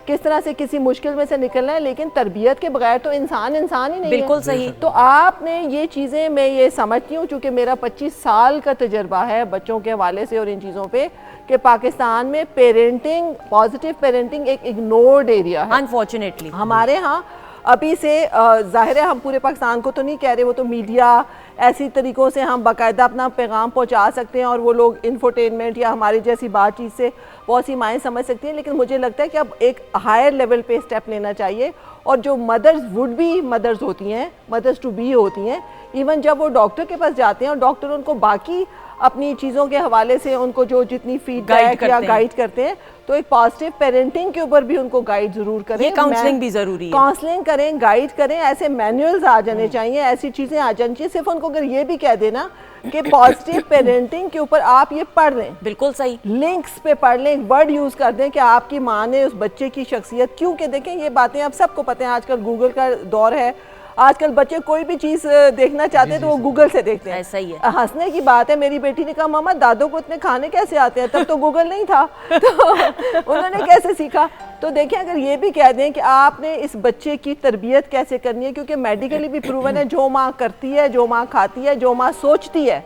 किस तरह से किसी मुश्किल में से निकलना है, लेकिन तरबियत के बगैर तो इंसान ही नहीं
बिल्कुल
है।
सही।
तो आपने ये चीज़ें, मैं ये समझती हूँ चूँकि मेरा 25 साल का तजर्बा है बच्चों के हवाले से और इन चीज़ों पे, कि पाकिस्तान में पेरेंटिंग, पॉजिटिव पेरेंटिंग एक इग्नोर्ड एरिया है
अनफॉर्चुनेटली।
हमारे यहाँ अभी से जाहिर है हम पूरे पाकिस्तान को तो नहीं कह रहे, वो तो मीडिया ऐसी तरीक़ों से हम बाकायदा अपना पैगाम पहुंचा सकते हैं और वो लोग इंफोटेनमेंट या हमारी जैसी बातचीत से बहुत सी माएँ समझ सकती हैं, लेकिन मुझे लगता है कि अब एक हायर लेवल पे स्टेप लेना चाहिए। और जो मदर्स वुड बी मदर्स होती हैं, मदर्स टू बी होती हैं, इवन जब वो डॉक्टर के पास जाते हैं और डॉक्टर उनको बाकी अपनी चीज़ों के हवाले से उनको जो जितनी फीडबैक या गाइड करते हैं, तो एक पॉजिटिव पेरेंटिंग के ऊपर भी उनको गाइड ज़रूर करें।
ये काउंसलिंग भी ज़रूरी है,
काउंसलिंग करें, गाइड करें, ऐसे मैनुअल्स आ जाने चाहिए, ऐसी चीज़ें आ जानी चाहिए। सिर्फ उनको अगर ये भी कह देना कि पॉजिटिव पेरेंटिंग के ऊपर आप ये पढ़ लें,
बिल्कुल सही,
लिंक्स पे पढ़ लें, एक वर्ड यूज़ कर दें कि आपकी माँ ने उस बच्चे की शख्सियत, क्योंकि देखें ये बातें अब सबको पता है, आजकल गूगल का दौर है, आजकल बच्चे कोई भी चीज़ देखना चाहते हैं तो वो गूगल से देखते हैं।
ऐसा ही है।
हंसने की बात है, मेरी बेटी ने कहा मामा दादों को इतने खाने कैसे आते हैं, तब तो गूगल नहीं था तो उन्होंने कैसे सीखा। तो देखें अगर ये भी कह दें कि आपने इस बच्चे की तरबियत कैसे करनी है, क्योंकि मेडिकली भी प्रूवन है जो माँ करती है, जो माँ खाती है, जो माँ सोचती है,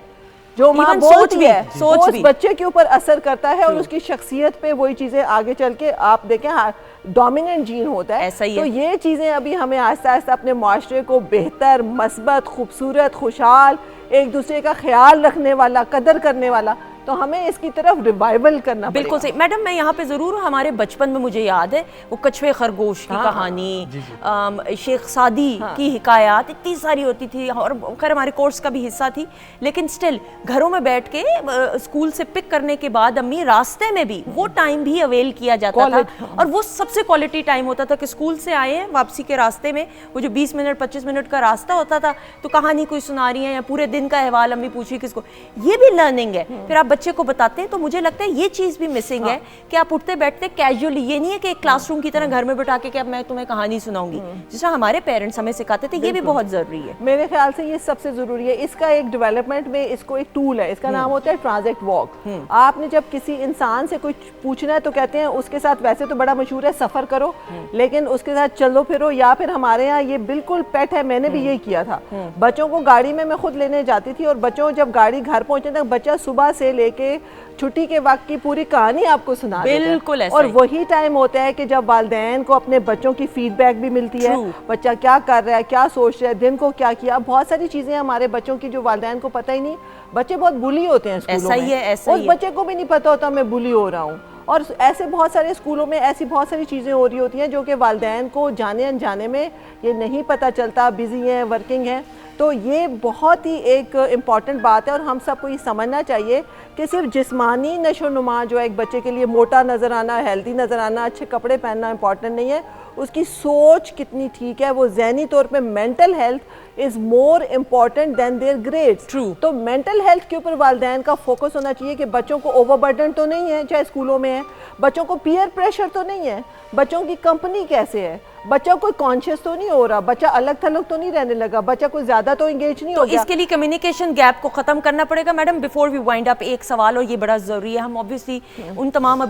जो माँ बोलती है, वो उस बच्चे के ऊपर असर करता है और उसकी शख्सियत पे वही चीज़ें आगे चल के आप देखें डोमिनेंट जीन होता है।
ऐसा ही
तो
है।
ये चीज़ें अभी हमें आहिस्ता आहिस्ता अपने माशरे को बेहतर, मस्बत, खूबसूरत, खुशहाल, एक दूसरे का ख्याल रखने वाला, कदर करने वाला, तो हमें इसकी तरफ रिवाइवल करना
बिल्कुल सही। मैडम मैं यहाँ पे ज़रूर, हमारे बचपन में मुझे याद है वो कछुए खरगोश की कहानी, शेख सादी की हिकायात इतनी सारी होती थी और खैर हमारे कोर्स का भी हिस्सा थी, लेकिन स्टिल घरों में बैठ के स्कूल से पिक करने के बाद अम्मी रास्ते में भी वो टाइम भी अवेल किया जाता था और वो सबसे क्वालिटी टाइम होता था कि स्कूल से आए हैं, वापसी के रास्ते में वो जो 20 मिनट 25 मिनट का रास्ता होता था, तो कहानी कोई सुना रही है या पूरे दिन का अहवाल अम्मी पूछी किसको, ये भी लर्निंग है, फिर आप बच्चे को बताते हैं। तो मुझे लगता है ये चीज़ भी मिसिंग है कि आप उठते बैठते कैजुअली, ये नहीं है कि एक क्लासरूम की तरह घर में बैठा के कि अब मैं तुम्हें कहानी सुनाऊंगी, जिस तरह हमारे पेरेंट्स हमें सिखाते थे, ये भी बहुत ज़रूरी है।
मेरे ख्याल से ये सबसे ज़रूरी है। इसका एक डेवलपमेंट में इसको एक टूल है, इसका नाम होता है ट्रांजेक्ट वॉक। आपने जब किसी इंसान से कुछ पूछना है तो कहते हैं उसके साथ, वैसे तो बड़ा मशहूर है सफ़र करो, लेकिन उसके साथ चलो फिरो, या फिर हमारे यहाँ ये बिल्कुल पेट है, मैंने भी यही किया था। बच्चों को गाड़ी में मैं खुद लेने जाती थी और बच्चों जब गाड़ी घर पहुँचने तक बच्चा सुबह से लेके छुट्टी के वक्त की पूरी कहानी आपको सुना
बिल्कुल
ऐसा। और वही टाइम होता है कि जब वालिदैन को अपने बच्चों की फीडबैक भी मिलती है, बच्चा क्या कर रहा है, क्या सोच रहा है, दिन को क्या किया। बहुत सारी चीज़ें हमारे बच्चों की जो वालिदैन को पता ही नहीं। बच्चे बहुत बुली होते हैं स्कूलों में, उस बच्चे को भी नहीं पता होता मैं बुली हो रहा हूँ। और ऐसे बहुत सारे स्कूलों में ऐसी बहुत सारी चीज़ें हो रही होती हैं जो कि वालिदैन को जाने अनजाने में ये नहीं पता चलता, बिजी हैं, वर्किंग हैं। तो ये बहुत ही एक इम्पॉर्टेंट बात है और हम सबको ये समझना चाहिए कि सिर्फ जिस्मानी नशोनुमा जो है एक बच्चे के लिए मोटा नज़र आना, हेल्दी नज़र आना, अच्छे कपड़े पहनना इम्पॉर्टेंट नहीं है, उसकी सोच कितनी ठीक है, वो ज़हनी तौर पे mental health is more important than their grades.
True.
तो मेंटल हेल्थ के ऊपर वालिदैन का फोकस होना चाहिए कि बच्चों को ओवरबर्डन तो नहीं है, चाहे स्कूलों में है, बच्चों को पीयर प्रेशर तो नहीं है, बच्चों की कंपनी कैसे है, बच्चा कोई कॉन्शियस तो नहीं हो रहा, बच्चा अलग थलग तो नहीं रहने लगा, बच्चा कोई ज़्यादा तो इंगेज नहीं हो गया।
इसके लिए कम्युनिकेशन गैप को ख़त्म करना पड़ेगा। Madam before we wind up एक सवाल, और ये बड़ा ज़रूरी है, हम ऑब्वियसली उन तमाम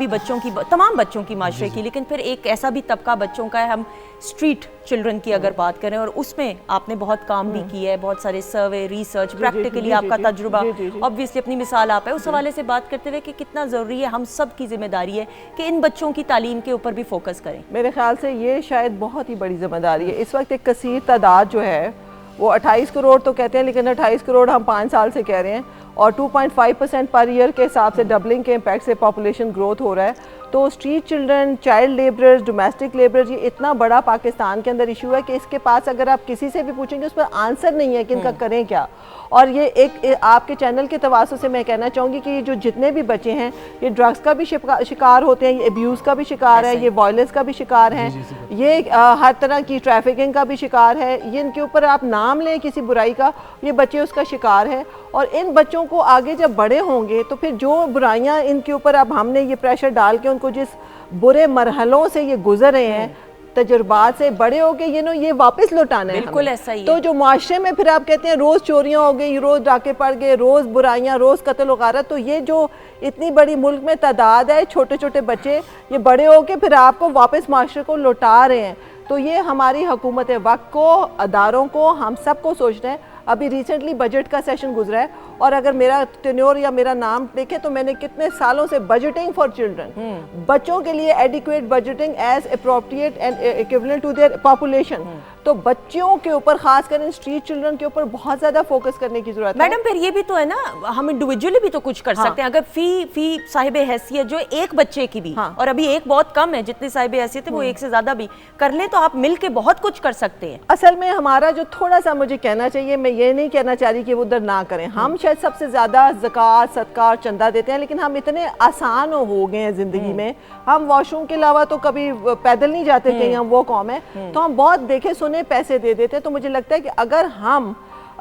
बच्चों की माशरे की, लेकिन फिर एक ऐसा भी तबका बच्चों का है, हम स्ट्रीट चिल्ड्रन की अगर बात करें, और उसमें आपने बहुत काम भी किया है, बहुत सारे सर्वे, रिसर्च, प्रैक्टिकली आपका तजुर्बा, ऑब्वियसली अपनी मिसाल आप है, उस हवाले से बात करते हुए कि कितना ज़रूरी है, हम सब की जिम्मेदारी है कि इन बच्चों की तालीम के ऊपर भी फोकस करें।
मेरे ख्याल से ये शायद बहुत ही बड़ी जिम्मेदारी है। इस वक्त एक कसीर तादाद जो है वो 28 करोड़ तो कहते हैं, लेकिन 28 करोड़ हम 5 साल से कह रहे हैं, और 2.5% पर ईयर के हिसाब से डबलिंग के इम्पैक्ट से पॉपुलेशन ग्रोथ हो रहा है। तो street children, child labourers, domestic labourers, ये इतना बड़ा पाकिस्तान के अंदर इशू है कि इसके पास अगर आप किसी से भी पूछेंगे उस पर आंसर नहीं है कि इनका करें क्या। और ये एक आपके चैनल के तवासुस से मैं कहना चाहूँगी कि जो जितने भी बच्चे हैं ये ड्रग्स का भी शिकार होते हैं, ये अब्यूज़ का भी शिकार है, ये वायलेंस का भी शिकार है, ये हर तरह की ट्रैफिकिंग का भी शिकार है, ये इनके ऊपर आप नाम लें किसी बुराई का, ये बच्चे उसका शिकार है। और इन बच्चों को आगे जब बड़े होंगे तो फिर जो बुराइयां इनके ऊपर अब हमने ये प्रेशर डाल के उनको जिस बुरे मरहलों से ये गुजर रहे हैं, तजुर्बात से बड़े हो गए, ये वापस लौटाना है।
बिल्कुल ऐसा ही है।
तो जो माशरे में फिर आप कहते हैं रोज़ चोरियां हो गई, रोज़ डाके पड़ गए, रोज़ बुराइयां, रोज़ कत्ल वगारत, तो ये जो इतनी बड़ी मुल्क में तादाद है, छोटे छोटे बच्चे ये बड़े हो के फिर आपको वापस माशरे को लौटा रहे हैं। तो ये हमारी हुकूमत वक्त को, अदारों को, हम सबको सोचना है। अभी रिसेंटली बजट का सेशन गुजरा है, और अगर मेरा टेन्योर या मेरा नाम देखें तो मैंने कितने सालों से बजटिंग फॉर चिल्ड्रन, बच्चों के लिए adequate budgeting age appropriate and equivalent to their population. तो बच्चों के ऊपर, खासकर इन स्ट्रीट चिल्ड्रन के ऊपर बहुत ज्यादा फोकस करने की जरूरत है।
मैडम फिर ये भी तो है ना, हम इंडिविजुअली भी तो कुछ कर सकते हैं, अगर फी साहिब हैसियत जो एक बच्चे की भी, और अभी एक बहुत कम है, जितने साहिब हैसियत है वो एक से ज्यादा भी कर ले तो आप मिल के बहुत कुछ कर सकते हैं।
असल में हमारा जो थोड़ा सा मुझे कहना चाहिए, मैं ये नहीं कहना चाह रही कि वो उधर ना करें, हम शायद सबसे ज्यादा ज़कात, सदका, चंदा देते हैं, लेकिन हम इतने आसान हो गए हैं जिंदगी में, हम वॉशरूम के अलावा तो कभी पैदल नहीं जाते कहीं, हम वो कौम है, तो हम बहुत देखे सुने पैसे दे देते हैं। तो मुझे लगता है कि अगर हम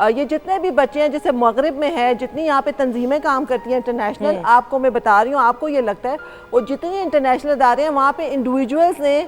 ये जितने भी बच्चे हैं, जैसे मगरिब में है, जितनी यहाँ पे तंजीमें काम करती हैं इंटरनेशनल, आपको मैं बता रही हूँ, आपको ये लगता है, और जितनी इंटरनेशनल अदारे हैं वहाँ पे इंडिविजुअल्स ने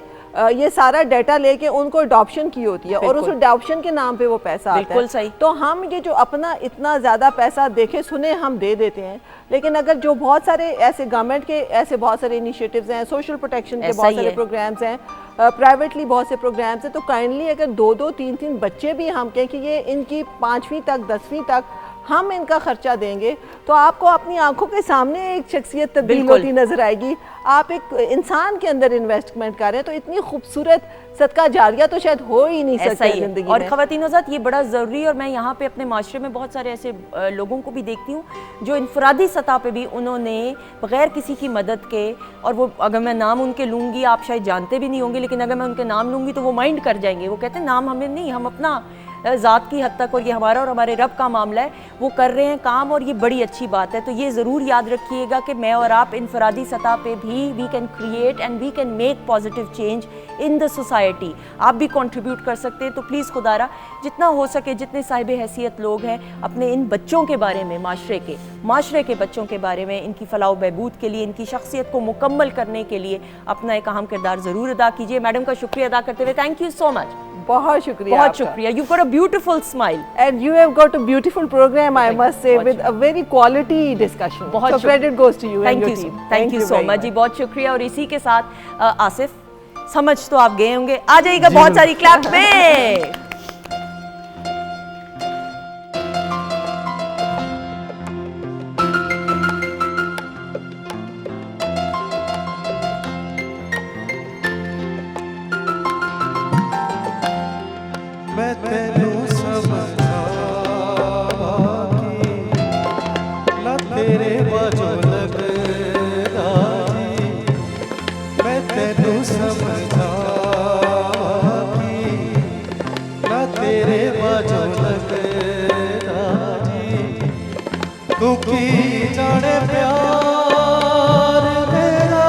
ये सारा डाटा लेके उनको अडॉप्शन की होती है, और उस अडॉप्शन के नाम पे वो पैसा आता है।
सही।
तो हम ये जो अपना इतना ज़्यादा पैसा देखे सुने हम दे देते हैं, लेकिन अगर जो बहुत सारे ऐसे गवर्नमेंट के ऐसे बहुत सारे इनिशिएटिव्स हैं, सोशल प्रोटेक्शन के बहुत सारे प्रोग्राम्स हैं, प्राइवेटली बहुत से प्रोग्राम्स हैं, तो काइंडली अगर 2-2, 3-3 बच्चे भी हम कहें कि ये इनकी 5वीं तक, 10वीं तक हम इनका खर्चा देंगे, तो आपको अपनी आंखों के सामने एक शख्सियत तब्दील होती नजर आएगी। आप एक इंसान के अंदर इन्वेस्टमेंट कर रहे हैं, तो इतनी खूबसूरत सदका जारिया तो शायद हो ही नहीं सकता जिंदगी में।
और ख़वातीन हज़रात ये बड़ा ज़रूरी, और मैं यहाँ पे अपने माशरे में बहुत सारे ऐसे लोगों को भी देखती हूँ जो इनफरादी सतह पे भी उन्होंने बग़ैर किसी की मदद के, और वो अगर मैं नाम उनके लूँगी आप शायद जानते भी नहीं होंगे, लेकिन अगर मैं उनके नाम लूँगी तो वो माइंड कर जाएंगे, वो कहते हैं नाम हमें नहीं, हम अपना ज़ात की हद तक, और ये हमारा और हमारे रब का मामला है, वो कर रहे हैं काम, और ये बड़ी अच्छी बात है। तो ये ज़रूर याद रखिएगा कि मैं और आप इनफरादी सतह पे भी we can create and we can make positive change in the society. आप भी कंट्रीब्यूट कर सकते हैं। तो प्लीज़ खुदारा जितना हो सके, जितने साहिब हैसियत लोग हैं, अपने इन बच्चों के बारे में, माशरे के बच्चों के बारे में, इनकी फलाह बहबूद के लिए, इनकी शख्सियत को मुकम्मल करने के लिए अपना एक अहम किरदार ज़रूर अदा कीजिए। मैडम का शुक्रिया अदा करते हुए थैंक यू सो मच।
बहुत शुक्रिया,
बहुत शुक्रिया। You've got a beautiful smile
and you have got a beautiful program, I must say, with a very quality discussion. So credit goes to you and your team.
Thank you so much जी, बहुत शुक्रिया। और इसी के साथ आसिफ, समझ तो आप गए होंगे, आ जाइएगा बहुत सारी क्लैप में।
मैं तेनू समझा कि ला तेरे बाजो लगदा जी, मैं तेनू समझा कि तू की जाने प्यार तेरा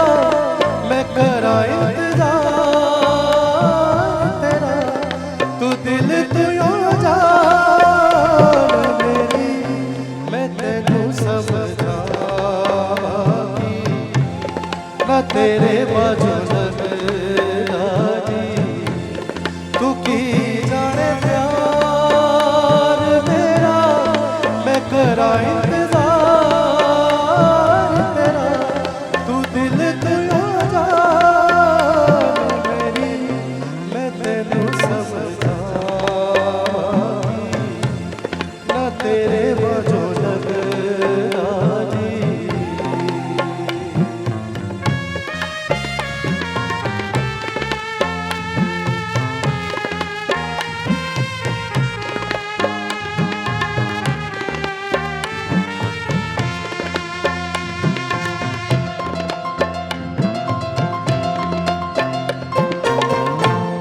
मैं करा इंतजार तेरा तू दिल तू यो जान मेरी मैं तेनू समझावांगी ना तेरे बाजू लगदा जी तू की जाने प्यार मेरा मैं करा इंतजार तेरा तू दिल तू यो जान मेरी मैं तेनू समझावांगी ना तेरे बाजू लगदा जी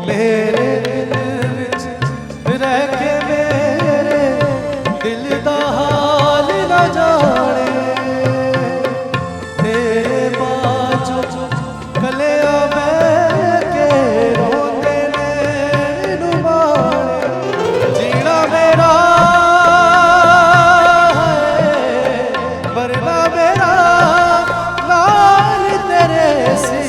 मेरे दिल विच रह के मेरे दिल दा हाल न जाने तेरे बाजू कलिया बह के रोंदे ने मैनू माणे जीना मेरा है मरना मेरा नाल तेरे सी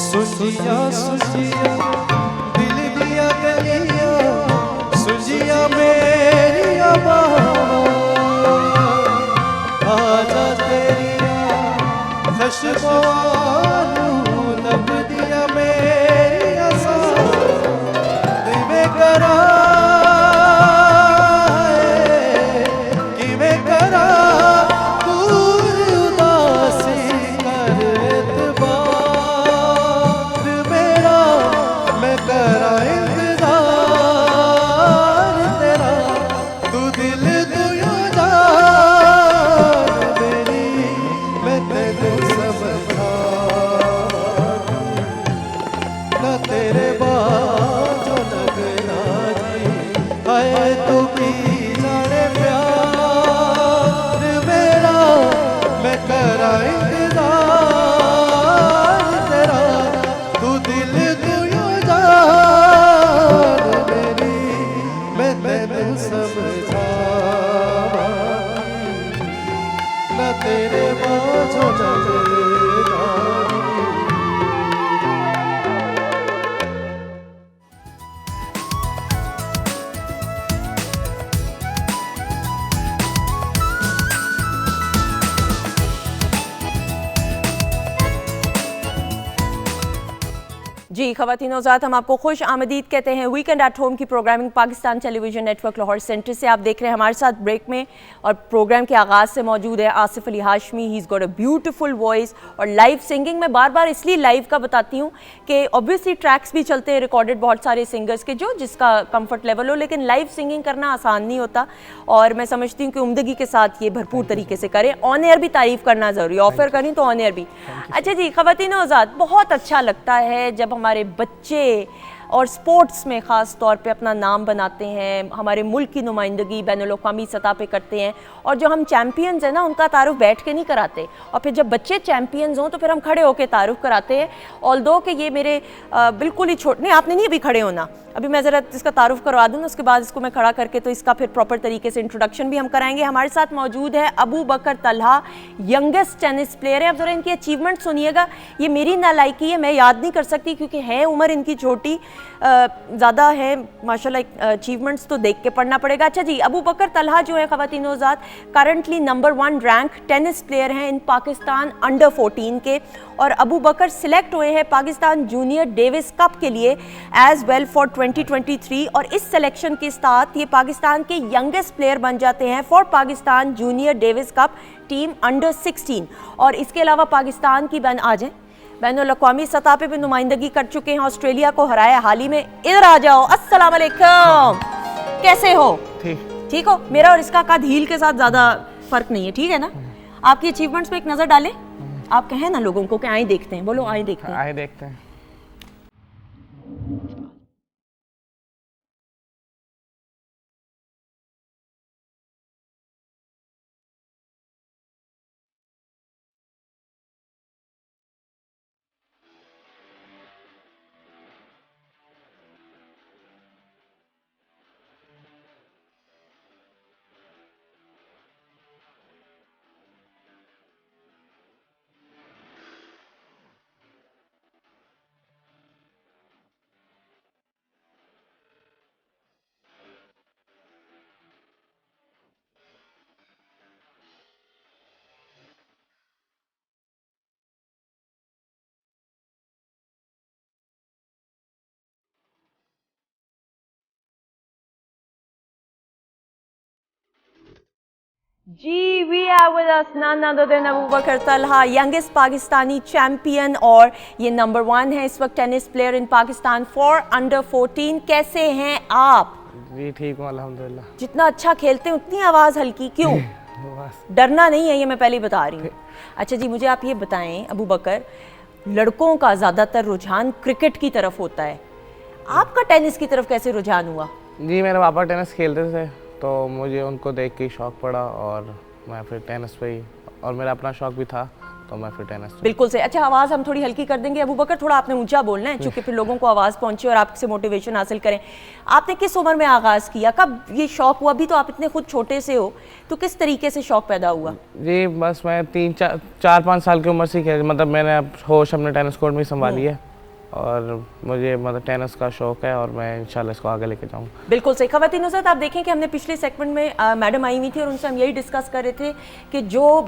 सुजिया सुजिया दिल दिया गलिया सुजिया मेरिया आजा तेरिया खुशबू लब दिया मेरिया दिवे करा किवे करा दूर उदासी कर एतबार मेरा मैं करा इंतजार तेरा तू दिल तू यो जान मेरी मैं तेनू समझावांगी ना तेरे बाजू लगना जी हाय तू की जाने प्यार मेरा मैं करा इंतजार तेरा तू दिल तू यो जान मेरी मैं तेनू समझावांगी ना तेरे बाजू लगना
जी ख़वातीन औज़ात, हम आपको खुश आमदीद कहते हैं। वीकेंड एट होम की programming Pakistan television network Lahore centre से आप देख रहे हैं। हमारे साथ ब्रेक में और प्रोग्राम के आगाज़ से मौजूद है Asif Ali Hashmi. He is got a beautiful voice और लाइव सिंगिंग। मैं बार बार इसलिए लाइव का बताती हूँ कि ऑब्वियसली ट्रैक्स भी चलते हैं रिकॉर्डेड बहुत सारे सिंगर्स के जो जिसका कंफर्ट लेवल हो, लेकिन लाइव सिंगिंग करना आसान नहीं होता और मैं समझती हूँ कि उम्दगी के साथ ये भरपूर तरीके से करें। ऑन एयर भी तारीफ़ करना ज़रूरी, ऑफर करें तो ऑन एयर भी। अच्छा जी ख़वातीन औज़ात, बहुत अच्छा लगता है जब हमारे बच्चे और स्पोर्ट्स में ख़ास तौर पे अपना नाम बनाते हैं, हमारे मुल्क की नुमाइंदगी बैनुल-अक़वामी सतह पे करते हैं। और जो हम चैम्पियंस हैं ना, उनका तारुफ बैठ के नहीं कराते, और फिर जब बच्चे चैम्पियंस हों तो फिर हम खड़े होकर तारुफ कराते हैं। ऑल्दो कि ये मेरे बिल्कुल ही नहीं, आपने नहीं अभी खड़े होना, अभी मैं ज़रा इसका तारुफ करवा दूँ, उसके बाद इसको मैं खड़ा करके तो इसका फिर प्रॉपर तरीके से इंट्रोडक्शन भी हम कराएंगे। हमारे साथ मौजूद है Abu Bakar Talha, youngest tennis player है। अब ज़रा इनकी अचीवमेंट सुनिएगा, ये मेरी नालायकी है, मैं याद नहीं कर सकती क्योंकि है उम्र इनकी छोटी ज़्यादा है माशाल्लाह, अचीवमेंट्स तो देख के पढ़ना पड़ेगा। अच्छा जी, अबू बकर तलहा जो है ख़वातीन हज़रात currently number 1 rank tennis player हैं इन पाकिस्तान अंडर 14 के, और अबू बकर सिलेक्ट हुए हैं पाकिस्तान जूनियर डेविस कप के लिए एज वेल फॉर 2023, और इस सिलेक्शन के साथ ये पाकिस्तान के यंगेस्ट प्लेयर बन जाते हैं for Pakistan junior Davis cup team under 16। और इसके अलावा पाकिस्तान की बैनुल-अक़वामी सतह पे भी नुमाइंदगी कर चुके हैं, ऑस्ट्रेलिया को हराया हाल ही में। इधर आ जाओ, अस्सलाम वालेकुम, कैसे हो? ठीक हो? मेरा और इसका कद हील के साथ ज़्यादा फ़र्क नहीं है, ठीक है ना? आपकी अचीवमेंट्स पे एक नज़र डालें, आप कहें ना लोगों को कि आए देखते हैं, बोलो आए देखते हैं।
आए देखते हैं।
जी, we are with us none other than Abu Bakar Talha, youngest Pakistani champion, और ये नंबर 1 है इस वक्त tennis player in Pakistan for under 14। कैसे हैं आप?
जी ठीक हूँ अल्हम्दुलिल्लाह।
जितना अच्छा खेलते हैं उतनी आवाज़ हल्की क्यों? डरना नहीं है, ये मैं पहले बता रही हूँ। अच्छा जी, मुझे आप ये बताएं अबू बकर, लड़कों का ज़्यादातर रुझान क्रिकेट की तरफ होता है, आपका टेनिस की तरफ कैसे रुझान हुआ?
जी मेरे पापा टेनिस खेलते थे तो मुझे उनको देख के शौक़ पड़ा और मैं फिर टेनिस पे ही, और मेरा अपना शौक़ भी था तो मैं फिर टेनिस।
बिल्कुल से। अच्छा, आवाज़ हम थोड़ी हल्की कर देंगे अबू बकर, थोड़ा आपने ऊंचा बोलना है क्योंकि फिर लोगों को आवाज़ पहुंचे और आपसे मोटिवेशन हासिल करें। आपने किस उम्र में आगाज़ किया, कब ये शौक़ हुआ? अभी तो आप इतने खुद छोटे से हो, तो किस तरीके से शौक़ पैदा हुआ?
जी बस मैं 3-4-5 साल की उम्र से खेल, मतलब मैंने अब होश अपने टेनिस कोर्ट में ही संभाली है, और मुझे मतलब टेनिस का शौक़ है और मैं इंशाल्लाह इसको आगे लेके जाऊँ।
बिल्कुल सही। ख़वातीन हज़रात, आप देखें कि हमने पिछले सेगमेंट में मैडम आई हुई थी और उनसे हम यही डिस्कस कर रहे थे कि जो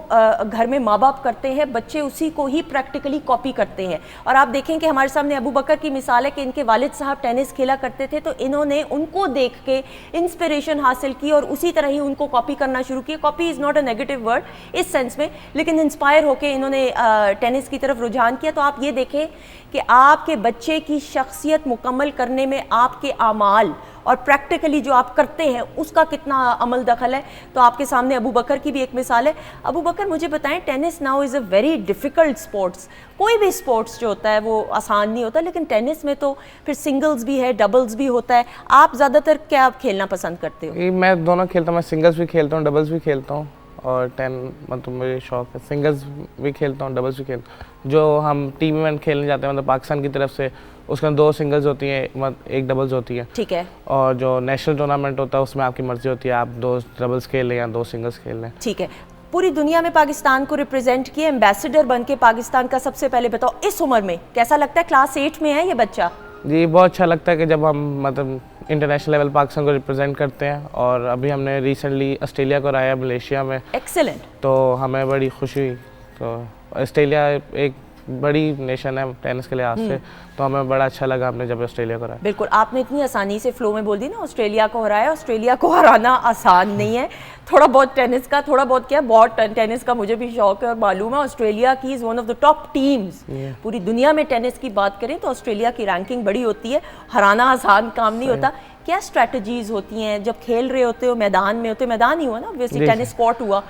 घर में माँ बाप करते हैं बच्चे उसी को ही प्रैक्टिकली कॉपी करते हैं। और आप देखें कि हमारे सामने अबू बकर की मिसाल है कि इनके वालिद साहब टेनिस खेला करते थे, तो इन्होंने उनको देख के इंस्पिरेशन हासिल की और उसी तरह ही उनको कॉपी करना शुरू किया। Copy is not a negative word इस सेंस में, लेकिन इंस्पायर होकर इन्होंने टेनिस की तरफ रुझान किया। तो आप ये देखें कि आपके बच्चे की शख्सियत मुकम्मल करने में आपके आमाल और प्रैक्टिकली जो आप करते हैं उसका कितना अमल दखल है। तो आपके सामने अबू बकर की भी एक मिसाल है। अबू बकर, मुझे बताएं, tennis now is a very difficult sports. कोई भी स्पोर्ट्स जो होता है वो आसान नहीं होता, लेकिन टेनिस में तो फिर सिंगल्स भी है, डबल्स भी होता है। आप ज़्यादातर क्या खेलना पसंद करते हो?
मैं दोनों खेलता हूँ, मैं सिंगल्स भी खेलता हूँ, डबल्स भी खेलता हूँ, और मतलब मुझे शौक़ है, सिंगल्स भी खेलता हूँ, डबल्स भी खेलता हूँ। जो हम टीम इवेंट खेलने जाते हैं मतलब पाकिस्तान की तरफ से, उसमें 2 सिंगल्स होती हैं, मतलब 1 डबल्स होती है, ठीक है। और जो नेशनल टूर्नामेंट होता है उसमें आपकी मर्जी होती है, आप 2 डबल्स खेल लें या 2 सिंगल्स खेल लें, ठीक है।
पूरी दुनिया में पाकिस्तान को रिप्रेजेंट किए, एम्बेसडर बन के पाकिस्तान का। सबसे पहले बताओ, इस उम्र में कैसा लगता है? क्लास 8 में है ये बच्चा।
जी बहुत अच्छा लगता है कि जब हम मतलब इंटरनेशनल लेवल पाकिस्तान को रिप्रेजेंट करते हैं, और अभी हमने रिसेंटली ऑस्ट्रेलिया को हराया मलेशिया में।
एक्सेलेंट। तो
हमें बड़ी खुशी हुई। तो ऑस्ट्रेलिया एक बड़ी नेशन है टेनिस के लिहाज से, तो हमें बड़ा अच्छा लगा हमने जब ऑस्ट्रेलिया को हराया।
बिल्कुल, आपने इतनी आसानी से फ्लो में बोल दी ना, ऑस्ट्रेलिया को हराया। ऑस्ट्रेलिया को हराना आसान नहीं है। थोड़ा बहुत टेनिस का, थोड़ा बहुत क्या, बहुत टेनिस का मुझे भी शौक है और मालूम है। ऑस्ट्रेलिया की is one of the top teams. पूरी दुनिया में टेनिस की बात करें तो ऑस्ट्रेलिया की रैंकिंग बड़ी होती है। हराना आसान काम नहीं होता। क्या स्ट्रैटेजीज होती हैं जब खेल रहे होते हो, मैदान में होते? मैदान ही हुआ ना, ऑब्वियसली टेनिस कोर्ट हुआ,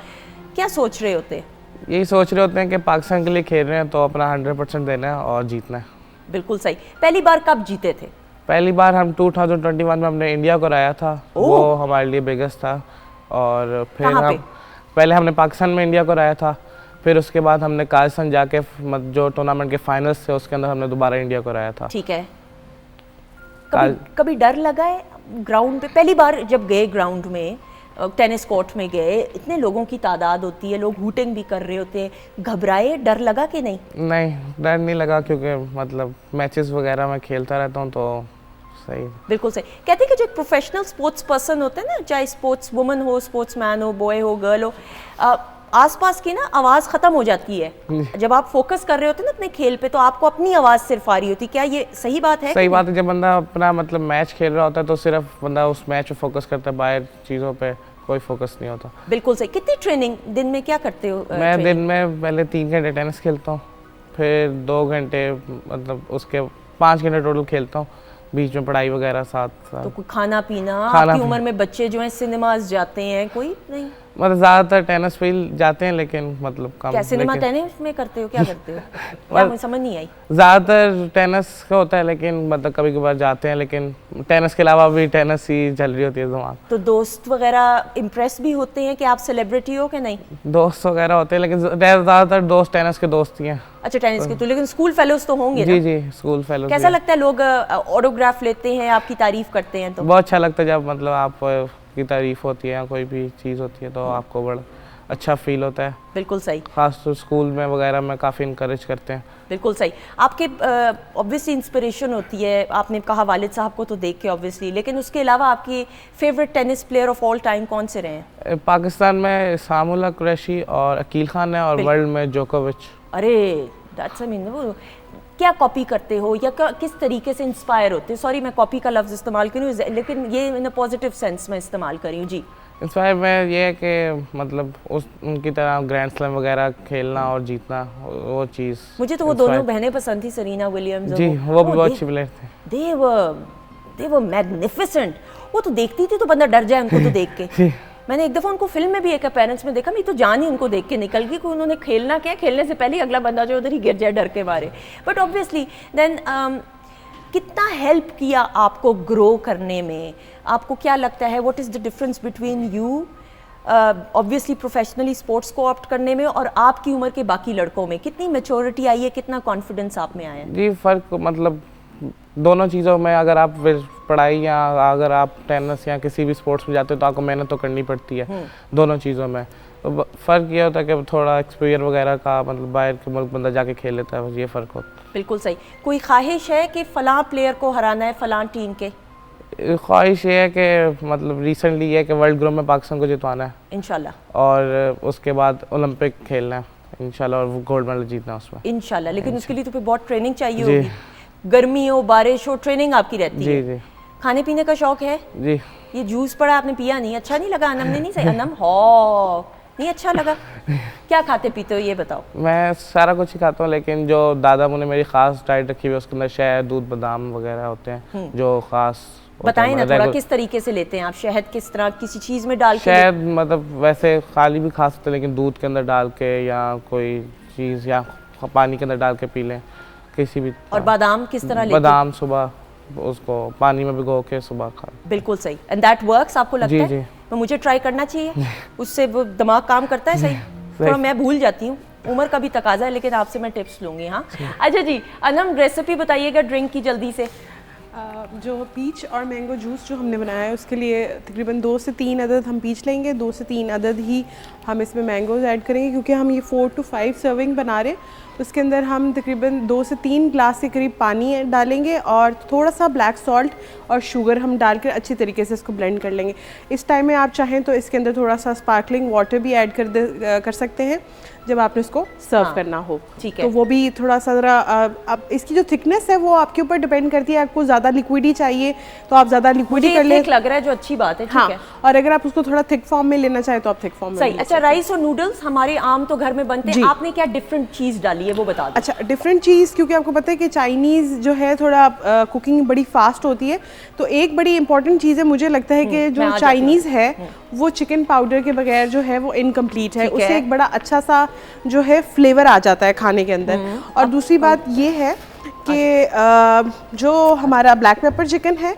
क्या सोच रहे होते?
यही सोच रहे होते हैं कि पाकिस्तान के लिए खेल रहे हैं तो अपना 100% देना है और जीतना है।
बिल्कुल सही। पहली बार कब जीते थे?
पहली बार हम 2021 में हमने इंडिया को हराया था, वो हमारे लिए बिगेस्ट था। और फिर हम पहले हमने पाकिस्तान में इंडिया को हराया था, फिर उसके बाद हमने काजाख्स्तान जाके जो टूर्नामेंट के फाइनल्स थे उसके अंदर हमने दोबारा इंडिया को हराया था।
ठीक है। कभी डर लगा है ग्राउंड पे? पहली बार जब गए ग्राउंड में, टेनिस कोर्ट में गए, इतने लोगों की तादाद होती है, लोग हूटिंग भी कर रहे होते हैं, घबराए, डर लगा कि नहीं?
नहीं, डर नहीं लगा, क्योंकि मतलब मैचेस वगैरह मैं खेलता रहता हूँ, तो सही।
बिल्कुल सही। कहते हैं कि जो एक प्रोफेशनल स्पोर्ट्स पर्सन होते हैं ना, चाहे स्पोर्ट्स वुमन हो, स्पोर्ट्स मैन हो, बॉय हो, गर्ल हो, आसपास की ना आवाज़ ख़त्म हो जाती है जब आप फोकस कर रहे होते हैं ना अपने खेल पे, तो आपको अपनी आवाज़ सिर्फ आ रही होती। क्या ये सही बात है?
सही बात है। जब बंदा अपना मतलब मैच खेल रहा होता है तो सिर्फ बंदा उस मैच पे फोकस करता है, बाहर चीज़ों पे कोई फोकस नहीं होता।
बिल्कुल सही। कितनी ट्रेनिंग दिन में क्या करते हो?
मैं दिन में पहले 3 घंटे टेनिस खेलता हूँ, फिर 2 घंटे मतलब उसके 5 घंटे टोटल खेलता हूँ, बीच में पढ़ाई वगैरह साथ।
तो कोई खाना पीना आपकी उम्र में बच्चे जो हैं सिनेमाज जाते हैं, कोई नहीं?
मतलब ज़्यादातर टेनिस फील्ड जाते हैं, लेकिन मतलब कम।
क्या सिनेमा टेनिस में करते हो, क्या करते हो? क्या मुझे समझ नहीं आई।
ज़्यादातर टेनिस का होता है, लेकिन मतलब कभी कभार जाते हैं, लेकिन टेनिस के अलावा भी टेनिस ही चल रही होती है दिमाग।
तो दोस्त वगैरह इम्प्रेस भी होते हैं कि आप सेलिब्रिटी हो कि नहीं?
दोस्त वगैरह होते हैं, लेकिन ज़्यादातर दोस्त टेनिस के दोस्त ही हैं।
अच्छा, टेनिस के तो, लेकिन स्कूल फेलोज तो होंगे ना?
जी जी, स्कूल फेलोज।
कैसा लगता है लोग ऑटोग्राफ लेते हैं, आपकी तारीफ करते हैं तो?
बहुत अच्छा लगता है जब मतलब आप की तारीफ होती है या कोई भी चीज़ होती है तो आपको बड़ा अच्छा फील होता है।
बिल्कुल सही।
खास तो स्कूल में वगैरह में काफ़ी इनकरेज करते हैं।
बिल्कुल सही। आपके ऑब्वियसली इंस्पिरेशन होती है, आपने कहा वालिद साहब को तो देख के ऑब्वियसली, लेकिन उसके अलावा आपकी favourite tennis player of all time कौन से रहे हैं?
पाकिस्तान में सामुल्ला कुरैशी और अकील खान है, और वर्ल्ड में जोकोविच।
अरे दैट्स वो क्या कॉपी करते हो या किस तरीके से इंस्पायर होते हो? सॉरी मैं कॉपी का लफ्ज़ इस्तेमाल करूँ, लेकिन ये इन अ पॉजिटिव सेंस में इस्तेमाल करी हूँ। जी,
इंस्पायर में ये है कि मतलब उनकी तरह ग्रैंड स्लैम वगैरह खेलना और जीतना, वो चीज़।
मुझे तो वो दोनों बहनें पसंद थी, सरीना विलियम्स।
जी, वो भी बहुत अच्छी प्लेयर थे।
दे वर मैग्निफिसेंट। वो तो देखती थी तो बंदा डर जाए उनको तो देख के। मैंने एक दफ़ा उनको फिल्म में भी एक पेरेंट्स में देखा, मैं तो जान ही उनको देख के निकल गई कि उन्होंने खेलना क्या, खेलने से पहले ही अगला बंदा जो उधर ही गिर जाए डर के मारे। बट ऑब्वियसली देन कितना हेल्प किया आपको ग्रो करने में? आपको क्या लगता है what is the difference between you obviously professionally sports को ऑप्ट करने में और आपकी उम्र के बाकी लड़कों में? कितनी मैच्योरिटी आई है, कितना कॉन्फिडेंस आप में आया?
जी, फ़र्क मतलब दोनों चीज़ों में, अगर आप पढ़ाई या अगर आप टेनिस या किसी भी स्पोर्ट्स में जाते हो तो आपको मेहनत तो करनी पड़ती है दोनों चीज़ों में। तो फ़र्क ये होता है कि थोड़ा एक्सपीरियर वगैरह का मतलब बाहर के मुल्क बंदा जाके खेल लेता है, बस ये फ़र्क होता है।
बिल्कुल सही। कोई ख्वाहिश है कि फ़लाँ प्लेयर को हराना है फ़लाँ टीम के?
ख्वाहिश ये है कि मतलब रिसेंटली ये है कि वर्ल्ड ग्रुप में पाकिस्तान को जितवाना है
इंशाल्लाह,
और उसके बाद ओलंपिक खेलना है इंशाल्लाह, और गोल्ड मेडल जीतना उसमें
इंशाल्लाह। लेकिन उसके लिए तो फिर बहुत ट्रेनिंग चाहिए होगी, गर्मी हो बारिश हो, ट्रेनिंग आपकी रहती है।
जी।
खाने पीने का शौक है?
जी।
ये जूस पड़ा आपने पिया नहीं, अच्छा नहीं लगा? अनम ने नहीं सही, अनम हो नहीं अच्छा लगा? क्या खाते पीते हो ये बताओ?
मैं सारा कुछ ही खाता हूँ, लेकिन जो दादा ने मेरी खास डाइट रखी हुई है उसके अंदर शहद, दूध, बादाम वगैरह होते हैं जो खास।
बताएं ना थोड़ा, किस तरीके से लेते हैं आप शहद? किस तरह, किसी चीज़ में डाल के?
शहद मतलब वैसे खाली भी खा सकते हैं, लेकिन दूध के अंदर डाल के या कोई चीज़ या पानी के अंदर डाल के पी लें किसी भी।
और बादाम किस तरह लेते हैं?
बादाम सुबह उसको पानी में भिगो के सुबह खा।
बिल्कुल सही। एंड दैट वर्क्स आपको लगता है?
जी।
तो मुझे ट्राई करना चाहिए, उससे वो दिमाग काम करता है सही? थोड़ा मैं भूल जाती हूँ, उम्र का भी तकाजा है, लेकिन आपसे मैं टिप्स लूँगी। हाँ अच्छा जी, अनम रेसिपी बताइएगा ड्रिंक की जल्दी से।
जो पीच और मैंगो जूस जो हमने बनाया है उसके लिए तकरीबन 2 से 3 अदद हम पीच लेंगे, 2 से 3 अदद ही हम इसमें मैंगोज़ ऐड करेंगे, क्योंकि हम ये 4 to 5 सर्विंग बना रहे हैं। उसके अंदर हम तकरीबन 2 से 3 ग्लास के करीब पानी डालेंगे और थोड़ा सा ब्लैक सॉल्ट और शुगर हम डालकर अच्छी तरीके से इसको ब्लेंड कर लेंगे। इस टाइम में आप चाहें तो इसके अंदर थोड़ा सा स्पार्कलिंग वाटर भी ऐड कर सकते हैं जब आपने इसको सर्व करना हो।
ठीक है।
तो वो भी थोड़ा सा ज़रा अब इसकी जो थिकनेस है वो आपके ऊपर डिपेंड करती है। आपको ज़्यादा लिक्विडी चाहिए तो आप ज़्यादा लिक्विडी कर लें,
लग रहा है जो अच्छी बात है।
हाँ, और अगर आप उसको थोड़ा थिक फॉर्म में लेना चाहें तो आप थिक फॉर्म में
सही। अच्छा, राइस और नूडल्स हमारे आम तो घर में बनते हैं, आपने क्या डिफरेंट चीज़ डाली है वो बता दो।
अच्छा, डिफरेंट चीज़, क्योंकि आपको पता है कि चाइनीज़ जो है थोड़ा कुकिंग बड़ी फास्ट होती है, तो एक बड़ी इंपॉर्टेंट चीज़ है मुझे लगता है कि जो चाइनीज़ है वो चिकन पाउडर के बगैर जो है वो इनकम्प्लीट है। उससे एक बड़ा अच्छा सा जो है फ्लेवर आ जाता है खाने के अंदर। और दूसरी बात ये है आपके जो हमारा ब्लैक पेपर चिकन है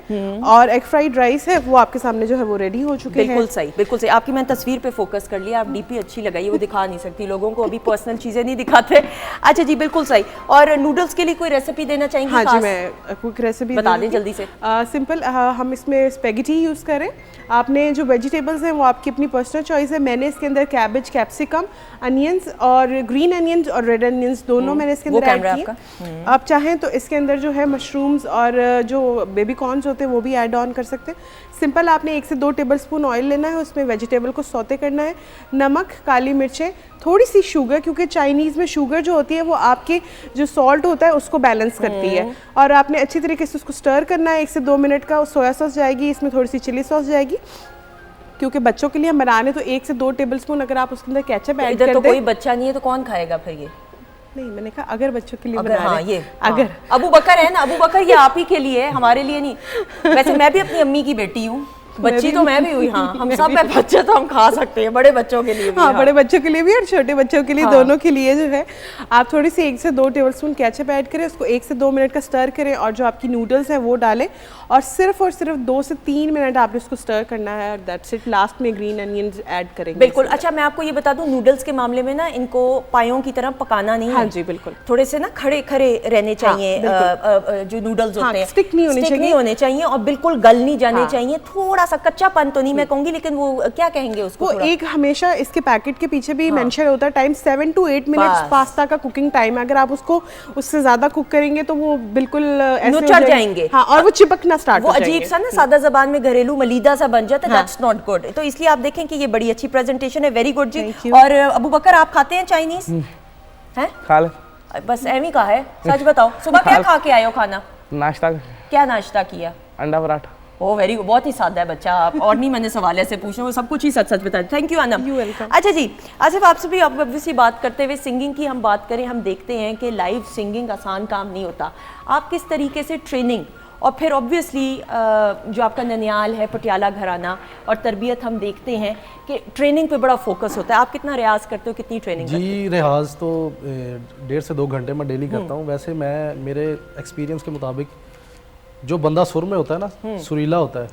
और एग फ्राइड राइस है वो आपके सामने जो है वो रेडी हो चुके हैं।
बिल्कुल सही, बिल्कुल सही। आपकी मैंने तस्वीर पे फोकस कर लिया, आप डीपी अच्छी लगाई, वो दिखा नहीं सकती लोगों को, अभी पर्सनल चीज़ें नहीं दिखाते। अच्छा जी, बिल्कुल सही। और नूडल्स के लिए कोई रेसिपी देना चाहेंगे?
हाँ जी, मैं क्विक रेसिपी
बता दें जल्दी से।
सिंपल, हम इसमें स्पेगेटी यूज़ करें। आपने जो वेजिटेबल्स हैं वो आपकी अपनी पर्सनल चॉइस है। मैंने इसके अंदर कैबेज, कैप्सिकम, अनियंस और ग्रीन अनियंस और रेड अनियंस दोनों मैंने इसके अंदर ऐड किए। आप चाहें तो इसके अंदर जो है मशरूम्स और जो बेबी कॉर्न्स होते हैं वो भी ऐड ऑन कर सकते हैं। सिंपल, आपने 1 से 2 टेबलस्पून ऑयल लेना है, उसमें वेजिटेबल को सौते करना है, नमक, काली मिर्चें, थोड़ी सी शुगर, क्योंकि चाइनीज़ में शुगर जो होती है वो आपके जो सॉल्ट होता है उसको बैलेंस करती है। और आपने अच्छी तरीके से उसको स्टर करना है 1 से 2 मिनट का। सोया सॉस जाएगी, इसमें थोड़ी सी चिली सॉस जाएगी, क्योंकि बच्चों के लिए हम बना रहे हैं तो 1 से 2 टेबलस्पून अगर आप उसके अंदर केचप ऐड कर दें।
तो कोई बच्चा नहीं है तो कौन खाएगा फिर ये?
नहीं, मैंने कहा अगर बच्चों के लिए
अगर,
बना
हाँ,
रहे
ये
अगर
हाँ। अबू बकर है ना, अबू बकर ये आप ही के लिए है, हमारे लिए नहीं। वैसे मैं भी अपनी अम्मी की बेटी हूँ, बच्ची तो मैं भी हुई। हाँ, हम सब है बच्चे तो हम खा सकते हैं, बड़े बच्चों के लिए भी।
हाँ, बड़े बच्चों के लिए भी और छोटे बच्चों के लिए, दोनों के लिए जो है आप थोड़ी सी 1 से 2 टेबलस्पून केचप ऐड करें, उसको 1 से 2 मिनट का स्टर करें और जो आपकी नूडल्स हैं वो डालें और सिर्फ 2 से 3 मिनट आपने उसको स्टर करना है और दैट्स इट। लास्ट में ग्रीन अनियंस ऐड करेंगे।
बिल्कुल। अच्छा, मैं आपको ये बता दूं, नूडल्स के मामले में ना इनको पायों की तरह पकाना नहीं है।
हाँ जी, बिल्कुल।
थोड़े से ना खड़े खड़े रहने चाहिए। जो नूडल्स होते हैं
स्टिक नहीं
होने चाहिए और बिल्कुल गल नहीं जाने चाहिए। थोड़ा सा कच्चापन तो नहीं मैं कहूंगी, लेकिन वो क्या कहेंगे उसको,
वो एक हमेशा इसके पैकेट के पीछे भी मेंशन होता है टाइम 7 to 8 मिनट्स पास्ता का कुकिंग टाइम है। अगर आप उसको उससे ज्यादा कुक करेंगे तो वो बिल्कुल
नुचड़ जाएंगे।
हाँ, और वो चिपकना स्टार्ट हो जाएंगे।
अजीब सा ना सादा जबान में घरेलू मलीदा सा बन जाता है। That's not good. तो इसलिए आप देखें कि ये बड़ी अच्छी प्रेजेंटेशन है। वेरी गुड जी। और अबू बकर, आप खाते हैं चाइनीज? हैं?
खा ले।
बस एमी का है, सच बताओ, सुबह क्या खा के आए हो खाना?
नाश्ता।
क्या नाश्ता किया?
अंडा पराठा।
ओ वेरी गुड, बहुत ही सादा है बच्चा आप। और नहीं, मैंने सवाल ऐसे पूछे, वो सब कुछ ही सच सच बताए। Thank you Anam.
You welcome.
अच्छा जी, आसिफ आपसे भी ऑब्वियसली बात करते हुए सिंगिंग की हम बात करें, हम देखते हैं कि लाइव सिंगिंग आसान काम नहीं होता। आप किस तरीके से ट्रेनिंग और फिर ऑब्वियसली जो आपका ननियाल है, पटियाला घराना और तरबियत, हम देखते हैं कि ट्रेनिंग पे बड़ा फोकस होता है। आप कितना रियाज करते हो, कितनी ट्रेनिंग करते हो?
जी, रियाज तो 1.5 से 2 घंटे में डेली करता हूँ। वैसे मैं मेरे एक्सपीरियंस के मुताबिक जो बंदा सुर में होता है ना, सुरीला होता है,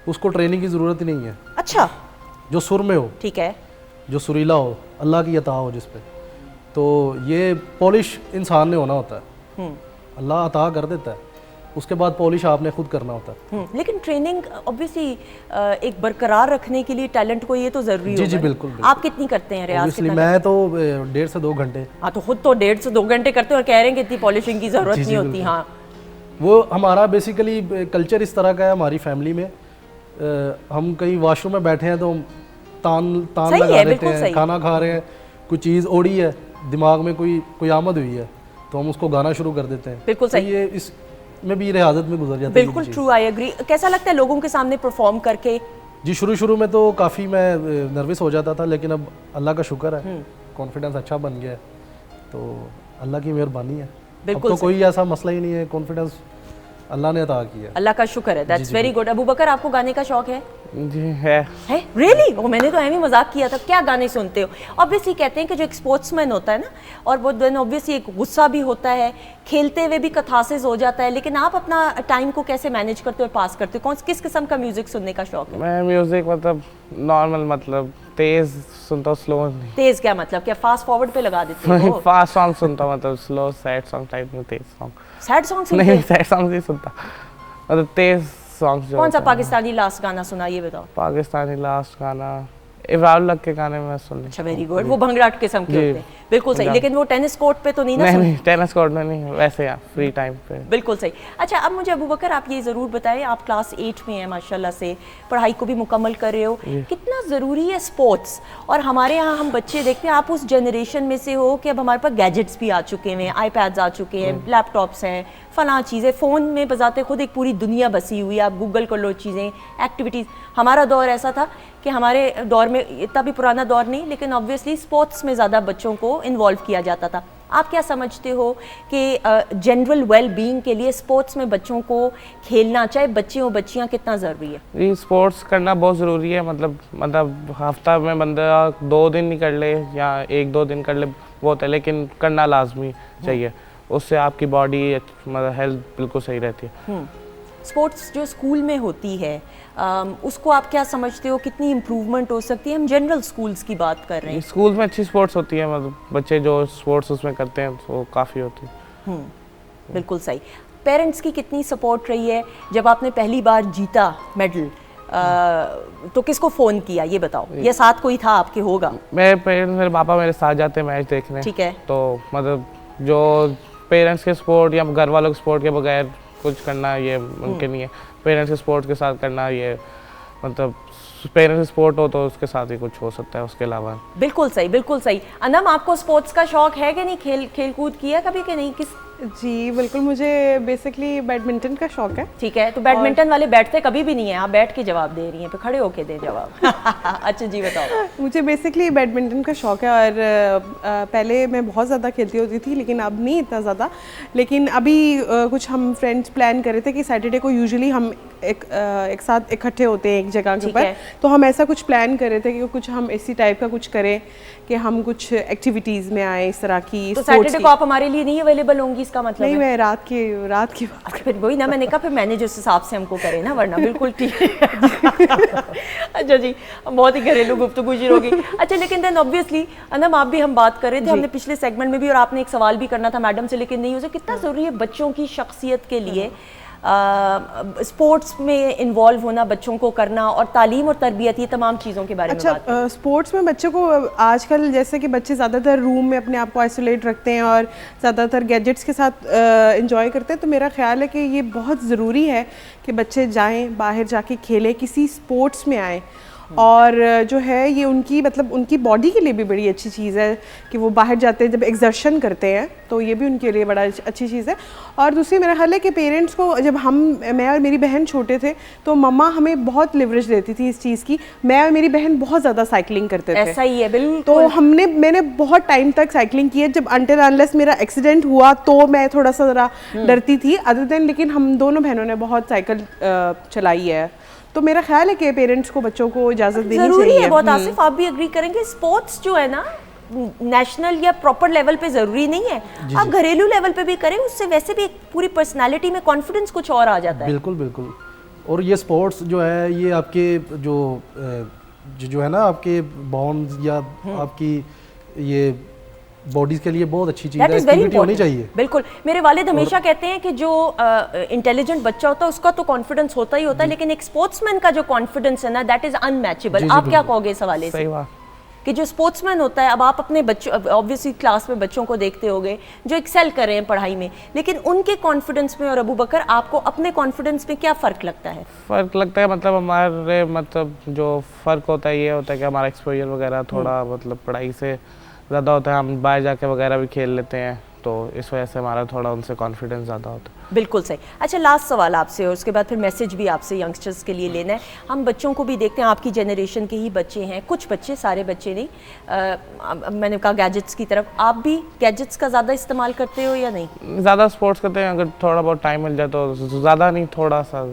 उसको ट्रेनिंग की ज़रूरत ही नहीं है।
अच्छा।
जो सुर में हो,
ठीक है,
जो सुरीला हो, अल्लाह की अता हो जिस पे, तो ये पॉलिश इंसान ने होना होता है। अल्लाह अता कर देता है, उसके बाद पॉलिश आपने खुद करना होता है।
लेकिन ट्रेनिंग ऑब्वियसली एक बरकरार रखने के लिए टैलेंट को ये तो जरूरी है।
जी जी, बिल्कुल।
आप कितनी करते हैं रियाज?
मैं तो 1.5 से 2 घंटे।
हाँ, तो खुद तो 1.5 से 2 घंटे करते हैं और कह रहे हैं कि इतनी पॉलिशिंग की जरूरत नहीं होती। हाँ,
वो हमारा बेसिकली कल्चर इस तरह का है हमारी फैमिली में। हम कहीं वॉशरूम में बैठे हैं तो तान लगा देते हैं, खाना खा रहे हैं, कोई चीज़ ओढ़ी है, दिमाग में कोई आमद हुई है तो हम उसको गाना शुरू कर देते हैं।
बिल्कुल सही।
ये इस में भी रियाजत में गुजर जाता है।
बिल्कुल ट्रू, आई एग्री। कैसा लगता है लोगों के सामने परफॉर्म करके?
जी, शुरू में तो काफ़ी मैं नर्वस हो जाता था, लेकिन अब अल्लाह का शुक्र है, कॉन्फिडेंस अच्छा बन गया है, तो अल्लाह की मेहरबानी है। अब तो कोई ऐसा मसला ही नहीं है, कॉन्फिडेंस अल्लाह ने अता किया।
अल्लाह का शुक्र है। That's very good. Abu Bakar, आपको गाने का शौक है?
जी है।
रियली? वो मैंने तो एमी मजाक किया था। क्या गाने सुनते हो? ऑब्वियसली कहते हैं कि जो एक स्पोर्ट्समैन होता है ना, और वो देन ऑब्वियसली एक गुस्सा भी होता है, खेलते हुए भी कथासिस हो जाता है, लेकिन आप अपना टाइम को कैसे मैनेज करते हो और पास करते हो? किस किस्म का म्यूजिक सुनने का शौक है?
मैं म्यूजिक मतलब नॉर्मल, मतलब तेज सुनता हूँ, स्लो नहीं।
तेज क्या मतलब? क्या फास्ट फॉरवर्ड पे लगा देते हो?
फास्ट सॉन्ग सुनता हूँ, मतलब स्लो सैड सॉन्ग टाइप में। तेज सॉन्ग,
सैड सॉन्ग सुनते?
नहीं, सैड सॉन्ग नहीं सुनता, मतलब तेज सॉन्ग।
कौन सा पाकिस्तानी लास्ट गाना सुना, ये बताओ?
पाकिस्तानी लास्ट गाना इब्राहिम लक के गाने में सुन।
अच्छा, वेरी गुड। वो भंगड़ा किस्म के होते हैं। बिल्कुल सही। लेकिन वो टेनिस कोर्ट पे तो नहीं ना?
नहीं, टेनिस कोर्ट में नहीं, वैसे यार फ्री टाइम पे।
बिल्कुल सही। अच्छा, अब मुझे अबू बकर आप ये ज़रूर बताएं, आप क्लास 8 में हैं माशाल्लाह से, पढ़ाई को भी मुकम्मल कर रहे हो, कितना ज़रूरी है स्पोर्ट्स? और हमारे यहाँ हम बच्चे देखते हैं, आप उस जनरेशन में से हो कि अब हमारे पास गैजेट्स भी आ चुके हैं, आईपैड्स आ चुके हैं, लैपटॉप्स हैं, फ़लाँ चीज़ें, फ़ोन में बजाते खुद एक पूरी दुनिया बसी हुई है, आप गूगल कर लो चीज़ें, एक्टिविटीज़। हमारा दौर ऐसा था कि हमारे दौर में, इतना भी पुराना दौर नहीं, लेकिन ऑब्वियसली स्पोर्ट्स में ज़्यादा बच्चों को इन्वॉल्व किया जाता था। आप क्या समझते हो कि जनरल वेल बीइंग के लिए स्पोर्ट्स में बच्चों को खेलना, चाहे बच्चे हो बच्चियाँ, कितना ज़रूरी है?
जी, स्पोर्ट्स करना बहुत ज़रूरी है। मतलब हफ्ता में बंदा 2 दिन ही कर ले या 1-2 दिन कर ले बहुत है, लेकिन करना लाजमी चाहिए। उससे आपकी बॉडी मतलब हेल्थ बिल्कुल सही रहती है।
स्पोर्ट्स जो स्कूल में होती है उसको आप क्या समझते हो, कितनी इम्प्रूवमेंट हो सकती है? हम जनरल स्कूल्स की बात कर रहे हैं।
स्कूल में अच्छी स्पोर्ट्स होती है, मतलब बच्चे जो स्पोर्ट्स उसमें करते हैं वो काफ़ी होती है।
बिल्कुल सही। पेरेंट्स की कितनी सपोर्ट रही है जब आपने पहली बार जीता मेडल? तो किसको फ़ोन किया ये बताओ, या साथ कोई था आपके? होगा
मेरे पेरेंट्स, मेरे पापा मेरे साथ जाते हैं मैच देखने।
ठीक है।
तो मतलब जो पेरेंट्स के सपोर्ट या घर वालों के सपोर्ट के बगैर कुछ करना ये मुमकिन नहीं है। पेरेंट्स के सपोर्ट के साथ करना ये मतलब पेरेंट्स सपोर्ट हो तो उसके साथ ही कुछ हो सकता है, उसके अलावा।
बिल्कुल सही, बिल्कुल सही। अनम, आपको स्पोर्ट्स का शौक है कि नहीं? खेल कूद किया कभी कि नहीं?
जी बिल्कुल, मुझे बेसिकली बैडमिंटन का शौक है।
ठीक है, तो बैडमिंटन वाले बैठते कभी भी नहीं है, आप बैठ के जवाब दे रही हैं, तो खड़े होके दे जवाब। अच्छा जी बताओ।
मुझे बेसिकली बैडमिंटन का शौक है और पहले मैं बहुत ज़्यादा खेलती होती थी, लेकिन अब नहीं इतना ज़्यादा। लेकिन अभी कुछ हम फ्रेंड्स प्लान कर रहे थे कि सैटरडे को यूजुअली हम एक साथ इकट्ठे होते हैं एक जगह के ऊपर, तो हम ऐसा कुछ प्लान कर रहे थे कि कुछ हम इसी टाइप का कुछ करें कि हम कुछ एक्टिविटीज़ में आए इस तरह की।
तो सैटरडे को आप हमारे लिए नहीं अवेलेबल होंगी, इसका मतलब?
नहीं, मैं रात की बात।
फिर वही ना, मैंने कहा फिर मैनेज उस हिसाब से हमको करे ना, वरना बिल्कुल ठीक है। अच्छा जी, बहुत ही घरेलू गुफ्तगू शुरू होगी। अच्छा, लेकिन देन ऑब्वियसली अनम आप भी हम बात कर रहे थे, हमने पिछले सेगमेंट में भी, और आपने एक सवाल भी करना था मैडम से, लेकिन नहीं हो सका। कितना ज़रूरी है बच्चों की शख्सियत के लिए स्पोर्ट्स में इन्वॉल्व होना, बच्चों को करना, और तालीम और तरबियत, ये तमाम चीज़ों के बारे में बात करें।
स्पोर्ट्स में बच्चों को आजकल जैसे कि बच्चे ज़्यादातर रूम में अपने आप को आइसोलेट रखते हैं और ज़्यादातर गैजेट्स के साथ एंजॉय करते हैं, तो मेरा ख्याल है कि ये बहुत ज़रूरी है कि बच्चे जाएं, बाहर जाके खेलें, किसी स्पोर्ट्स में आएँ। और जो है ये उनकी मतलब उनकी बॉडी के लिए भी बड़ी अच्छी चीज़ है कि वो बाहर जाते हैं, जब एक्सर्शन करते हैं तो ये भी उनके लिए बड़ा अच्छी चीज़ है। और दूसरी मेरा ख्याल है कि पेरेंट्स को, जब मैं और मेरी बहन छोटे थे तो मम्मा हमें बहुत लिवरेज देती थी इस चीज़ की। मैं और मेरी बहन बहुत ज़्यादा साइकिलिंग करते थे।
ऐसा ही है बिल्कुल।
तो मैंने बहुत टाइम तक साइकिलिंग की है। जब अनटिल अनलेस मेरा एक्सीडेंट हुआ तो मैं थोड़ा सा ज़रा डरती थी, अदर देन, लेकिन हम दोनों बहनों ने बहुत साइकिल चलाई है। तो मेरा ख्याल है कि पेरेंट्स को बच्चों को इजाज़त देनी चाहिए।
ज़रूरी है बहुत। आसिफ, आप भी एग्री करेंगे? स्पोर्ट्स जो है ना, नेशनल या प्रॉपर लेवल पे ज़रूरी नहीं है, आप घरेलू लेवल पे भी करें, उससे वैसे भी पूरी पर्सनालिटी में कॉन्फिडेंस कुछ और आ जाता है।
बिल्कुल बिल्कुल। और ये स्पोर्ट्स जो है ये आपके जो है ना, आपके बॉन्ड्स या आपकी ये बॉडीज के लिए बहुत अच्छी चीज़ है, एक्टिविटी होनी चाहिए।
बिल्कुल। मेरे वालिद हमेशा कहते हैं कि जो इंटेलिजेंट बच्चा होता है उसका तो कॉन्फिडेंस होता ही होता है, लेकिन एक स्पोर्ट्समैन का जो कॉन्फिडेंस है ना, दैट इज अनमैचेबल। आप क्या कहोगे इस हवाले से?
सही बात
कि जो स्पोर्ट्समैन होता है, अब आप अपने बच्चों, ऑब्वियसली क्लास में बच्चों को देखते होंगे जो एक्सेल कर रहे हैं पढ़ाई में, लेकिन उनके कॉन्फिडेंस में और अबू बकर आपको अपने कॉन्फिडेंस में क्या फ़र्क लगता है?
फ़र्क लगता है मतलब हमारे मतलब जो फ़र्क होता है ये होता है कि हमारा एक्सपोजर वगैरह थोड़ा मतलब पढ़ाई से ज़्यादा होता है। हम बाहर जाके वगैरह भी खेल लेते हैं, तो इस वजह से हमारा थोड़ा उनसे कॉन्फिडेंस ज़्यादा होता है।
बिल्कुल सही। अच्छा, लास्ट सवाल आपसे और उसके बाद फिर मैसेज भी आपसे यंगस्टर्स के लिए लेना है। हम बच्चों को भी देखते हैं, आपकी जनरेशन के ही बच्चे हैं, कुछ बच्चे, सारे बच्चे नहीं। मैंने कहा गैजेट्स की तरफ, आप भी गैजेट्स का ज़्यादा इस्तेमाल करते हो या नहीं?
ज़्यादा स्पोर्ट्स करते हैं, अगर थोड़ा बहुत टाइम मिल जाए तो, ज़्यादा नहीं, थोड़ा सा।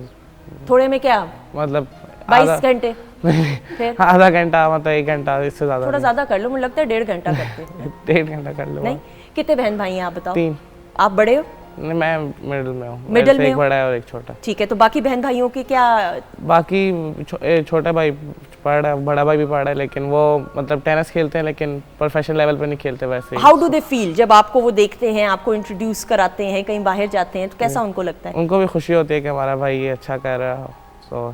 थोड़े में क्या
मतलब
22 घंटे? फिर
आधा घंटा, मतलब 1 घंटा, इससे ज़्यादा।
थोड़ा ज़्यादा कर लो, मुझे लगता है 1.5 घंटा करते।
1.5 घंटा कर लो।
नहीं, कितने बहन भाई हैं आप बताओ?
3।
आप बड़े हो?
नहीं, मैं मिडिल में हूँ।
मिडिल में?
एक बड़ा है और एक छोटा।
ठीक है, तो बाकी बहन भाइयों की क्या?
बाकी छोटा भाई पढ़ रहा है, बड़ा भाई भी पढ़ रहा है, लेकिन वो मतलब टेनिस खेलते हैं, लेकिन प्रोफेशनल लेवल पे नहीं खेलते वैसे।
हाउ डू दे फील जब आपको वो देखते हैं, आपको इंट्रोड्यूस कराते हैं, कहीं बाहर जाते हैं, तो कैसा उनको लगता है?
उनको भी खुशी होती है कि हमारा भाई ये अच्छा कर रहा है। सो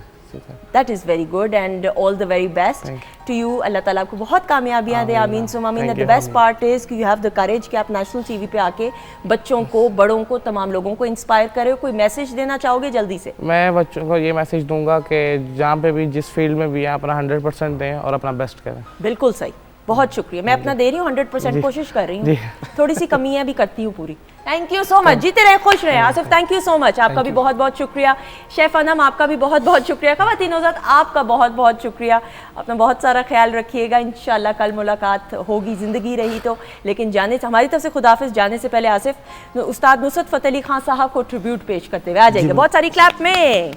That is very good and all the very best to you. अल्लाह ताला आपको बहुत कामयाबियाँ दे, आमीन सुम आमीन। The best part is कि you have the courage कि आप नेशनल टीवी पे आके बच्चों को, बड़ों को, तमाम लोगों को इंस्पायर करे हो। कोई मैसेज देना चाहोगे जल्दी से?
मैं बच्चों को ये मैसेज दूंगा कि जहाँ पे भी, जिस फील्ड में भी हैं, अपना 100% दें और अपना बेस्ट करें।
बिल्कुल सही, बहुत शुक्रिया। मैं अपना दे रही हूँ, 100% कोशिश कर रही हूँ, थोड़ी सी कमियाँ भी करती हूँ पूरी। Thank you so much. जीते रहे, खुश रहे। Asif, thank you so much, आपका भी बहुत बहुत शुक्रिया। शेफ अनम, आपका भी बहुत बहुत शुक्रिया। ख़वातीन हज़रात, आपका बहुत बहुत शुक्रिया। अपना बहुत सारा ख्याल रखिएगा। इंशाल्लाह कल मुलाकात होगी, ज़िंदगी रही तो। लेकिन जाने से, हमारी तरफ से खुदाफिज। जाने से पहले आसिफ, उस्ताद नुसरत फ़तेह अली खान साहब को ट्रिब्यूट पेश करते हुए आ जाएंगे। बहुत सारी क्लैप में।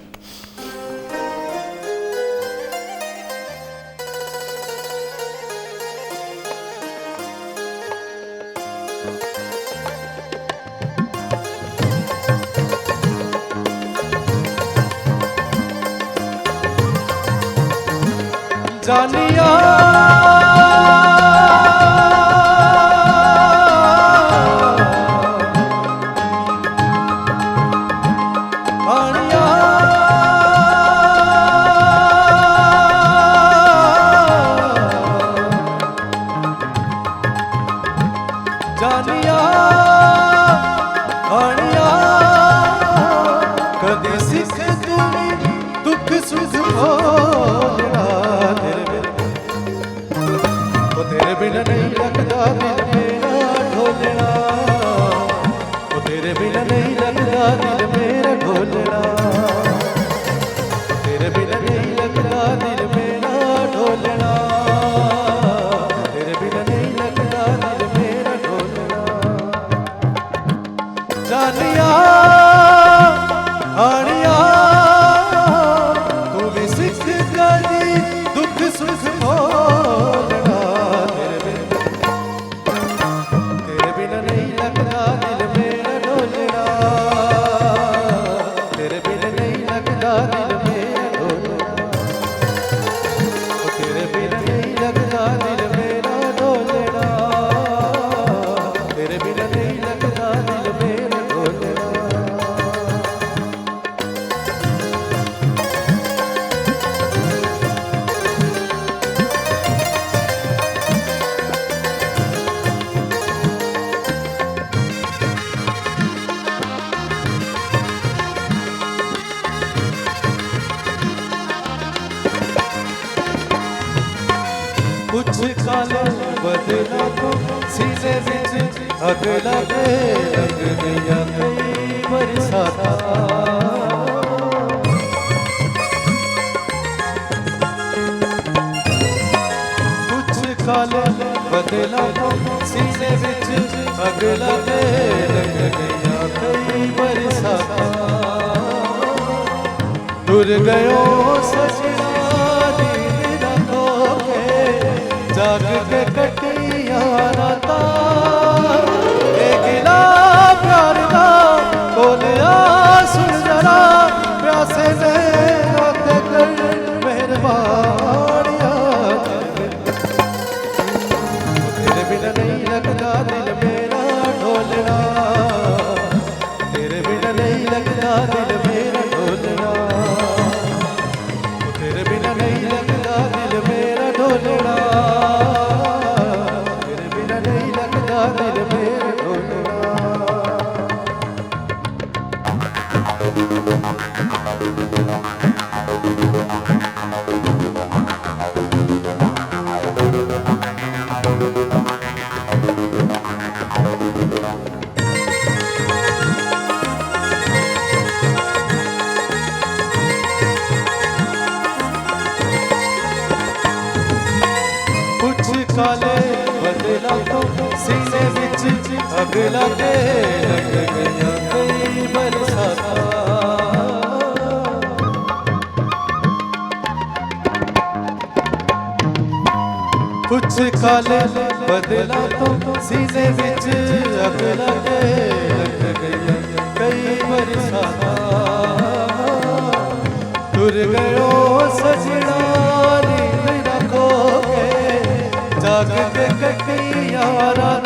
जानिया जानिया आनिया कदी सिख तुनी दुख सुख भोलना तेरे बिना नहीं लगता दिल मेरा ढोलना तेरे बिना नहीं लगता दिल मेरा ढोलना तेरे बिना नहीं लगता दिल मेरा ढोलना तेरे बिना नहीं लगता दिल मेरा ढोलना जानिया आनिया तू भी सिख कदी दुख सुख भोलना तेरे बिना नहीं लगता दिल मेरा ढोलना तेरे बिना नहीं लगता दिल मेरा ढोलना तेरे बिना नहीं लगता दिल मेरा ढोलना तेरे बिना नहीं लगता दिल मेरा ढोलना कुछ काले बदला तो सीने विच अग लगे लग गया कई बरसाता कुछ काले बदला तो सीने विच अग लगे लग गया कई बरसाता दूर गयो सजना जाग के कटिया राता गिला प्यार का बोलिया सुन जरा प्यासे ने रोते कर मेहरबानिया तेरे बिना नहीं लगता दिल मेरा ढोलना तेरे बिना नहीं लगता दिल मेरा ढोलना तेरे बिना नहीं लगता दिल मेरा ढोलना तेरे बिना नहीं लगता दिल मेरा ढोलना कुछ काले बदला तो सीने विच अग लगे लग गया कई बरसाता कुछ काले बदला तो सीने विच अग लगे लग गया कई बरसाता तुर गयो सजना नींद न खोके जाग के कटिया राता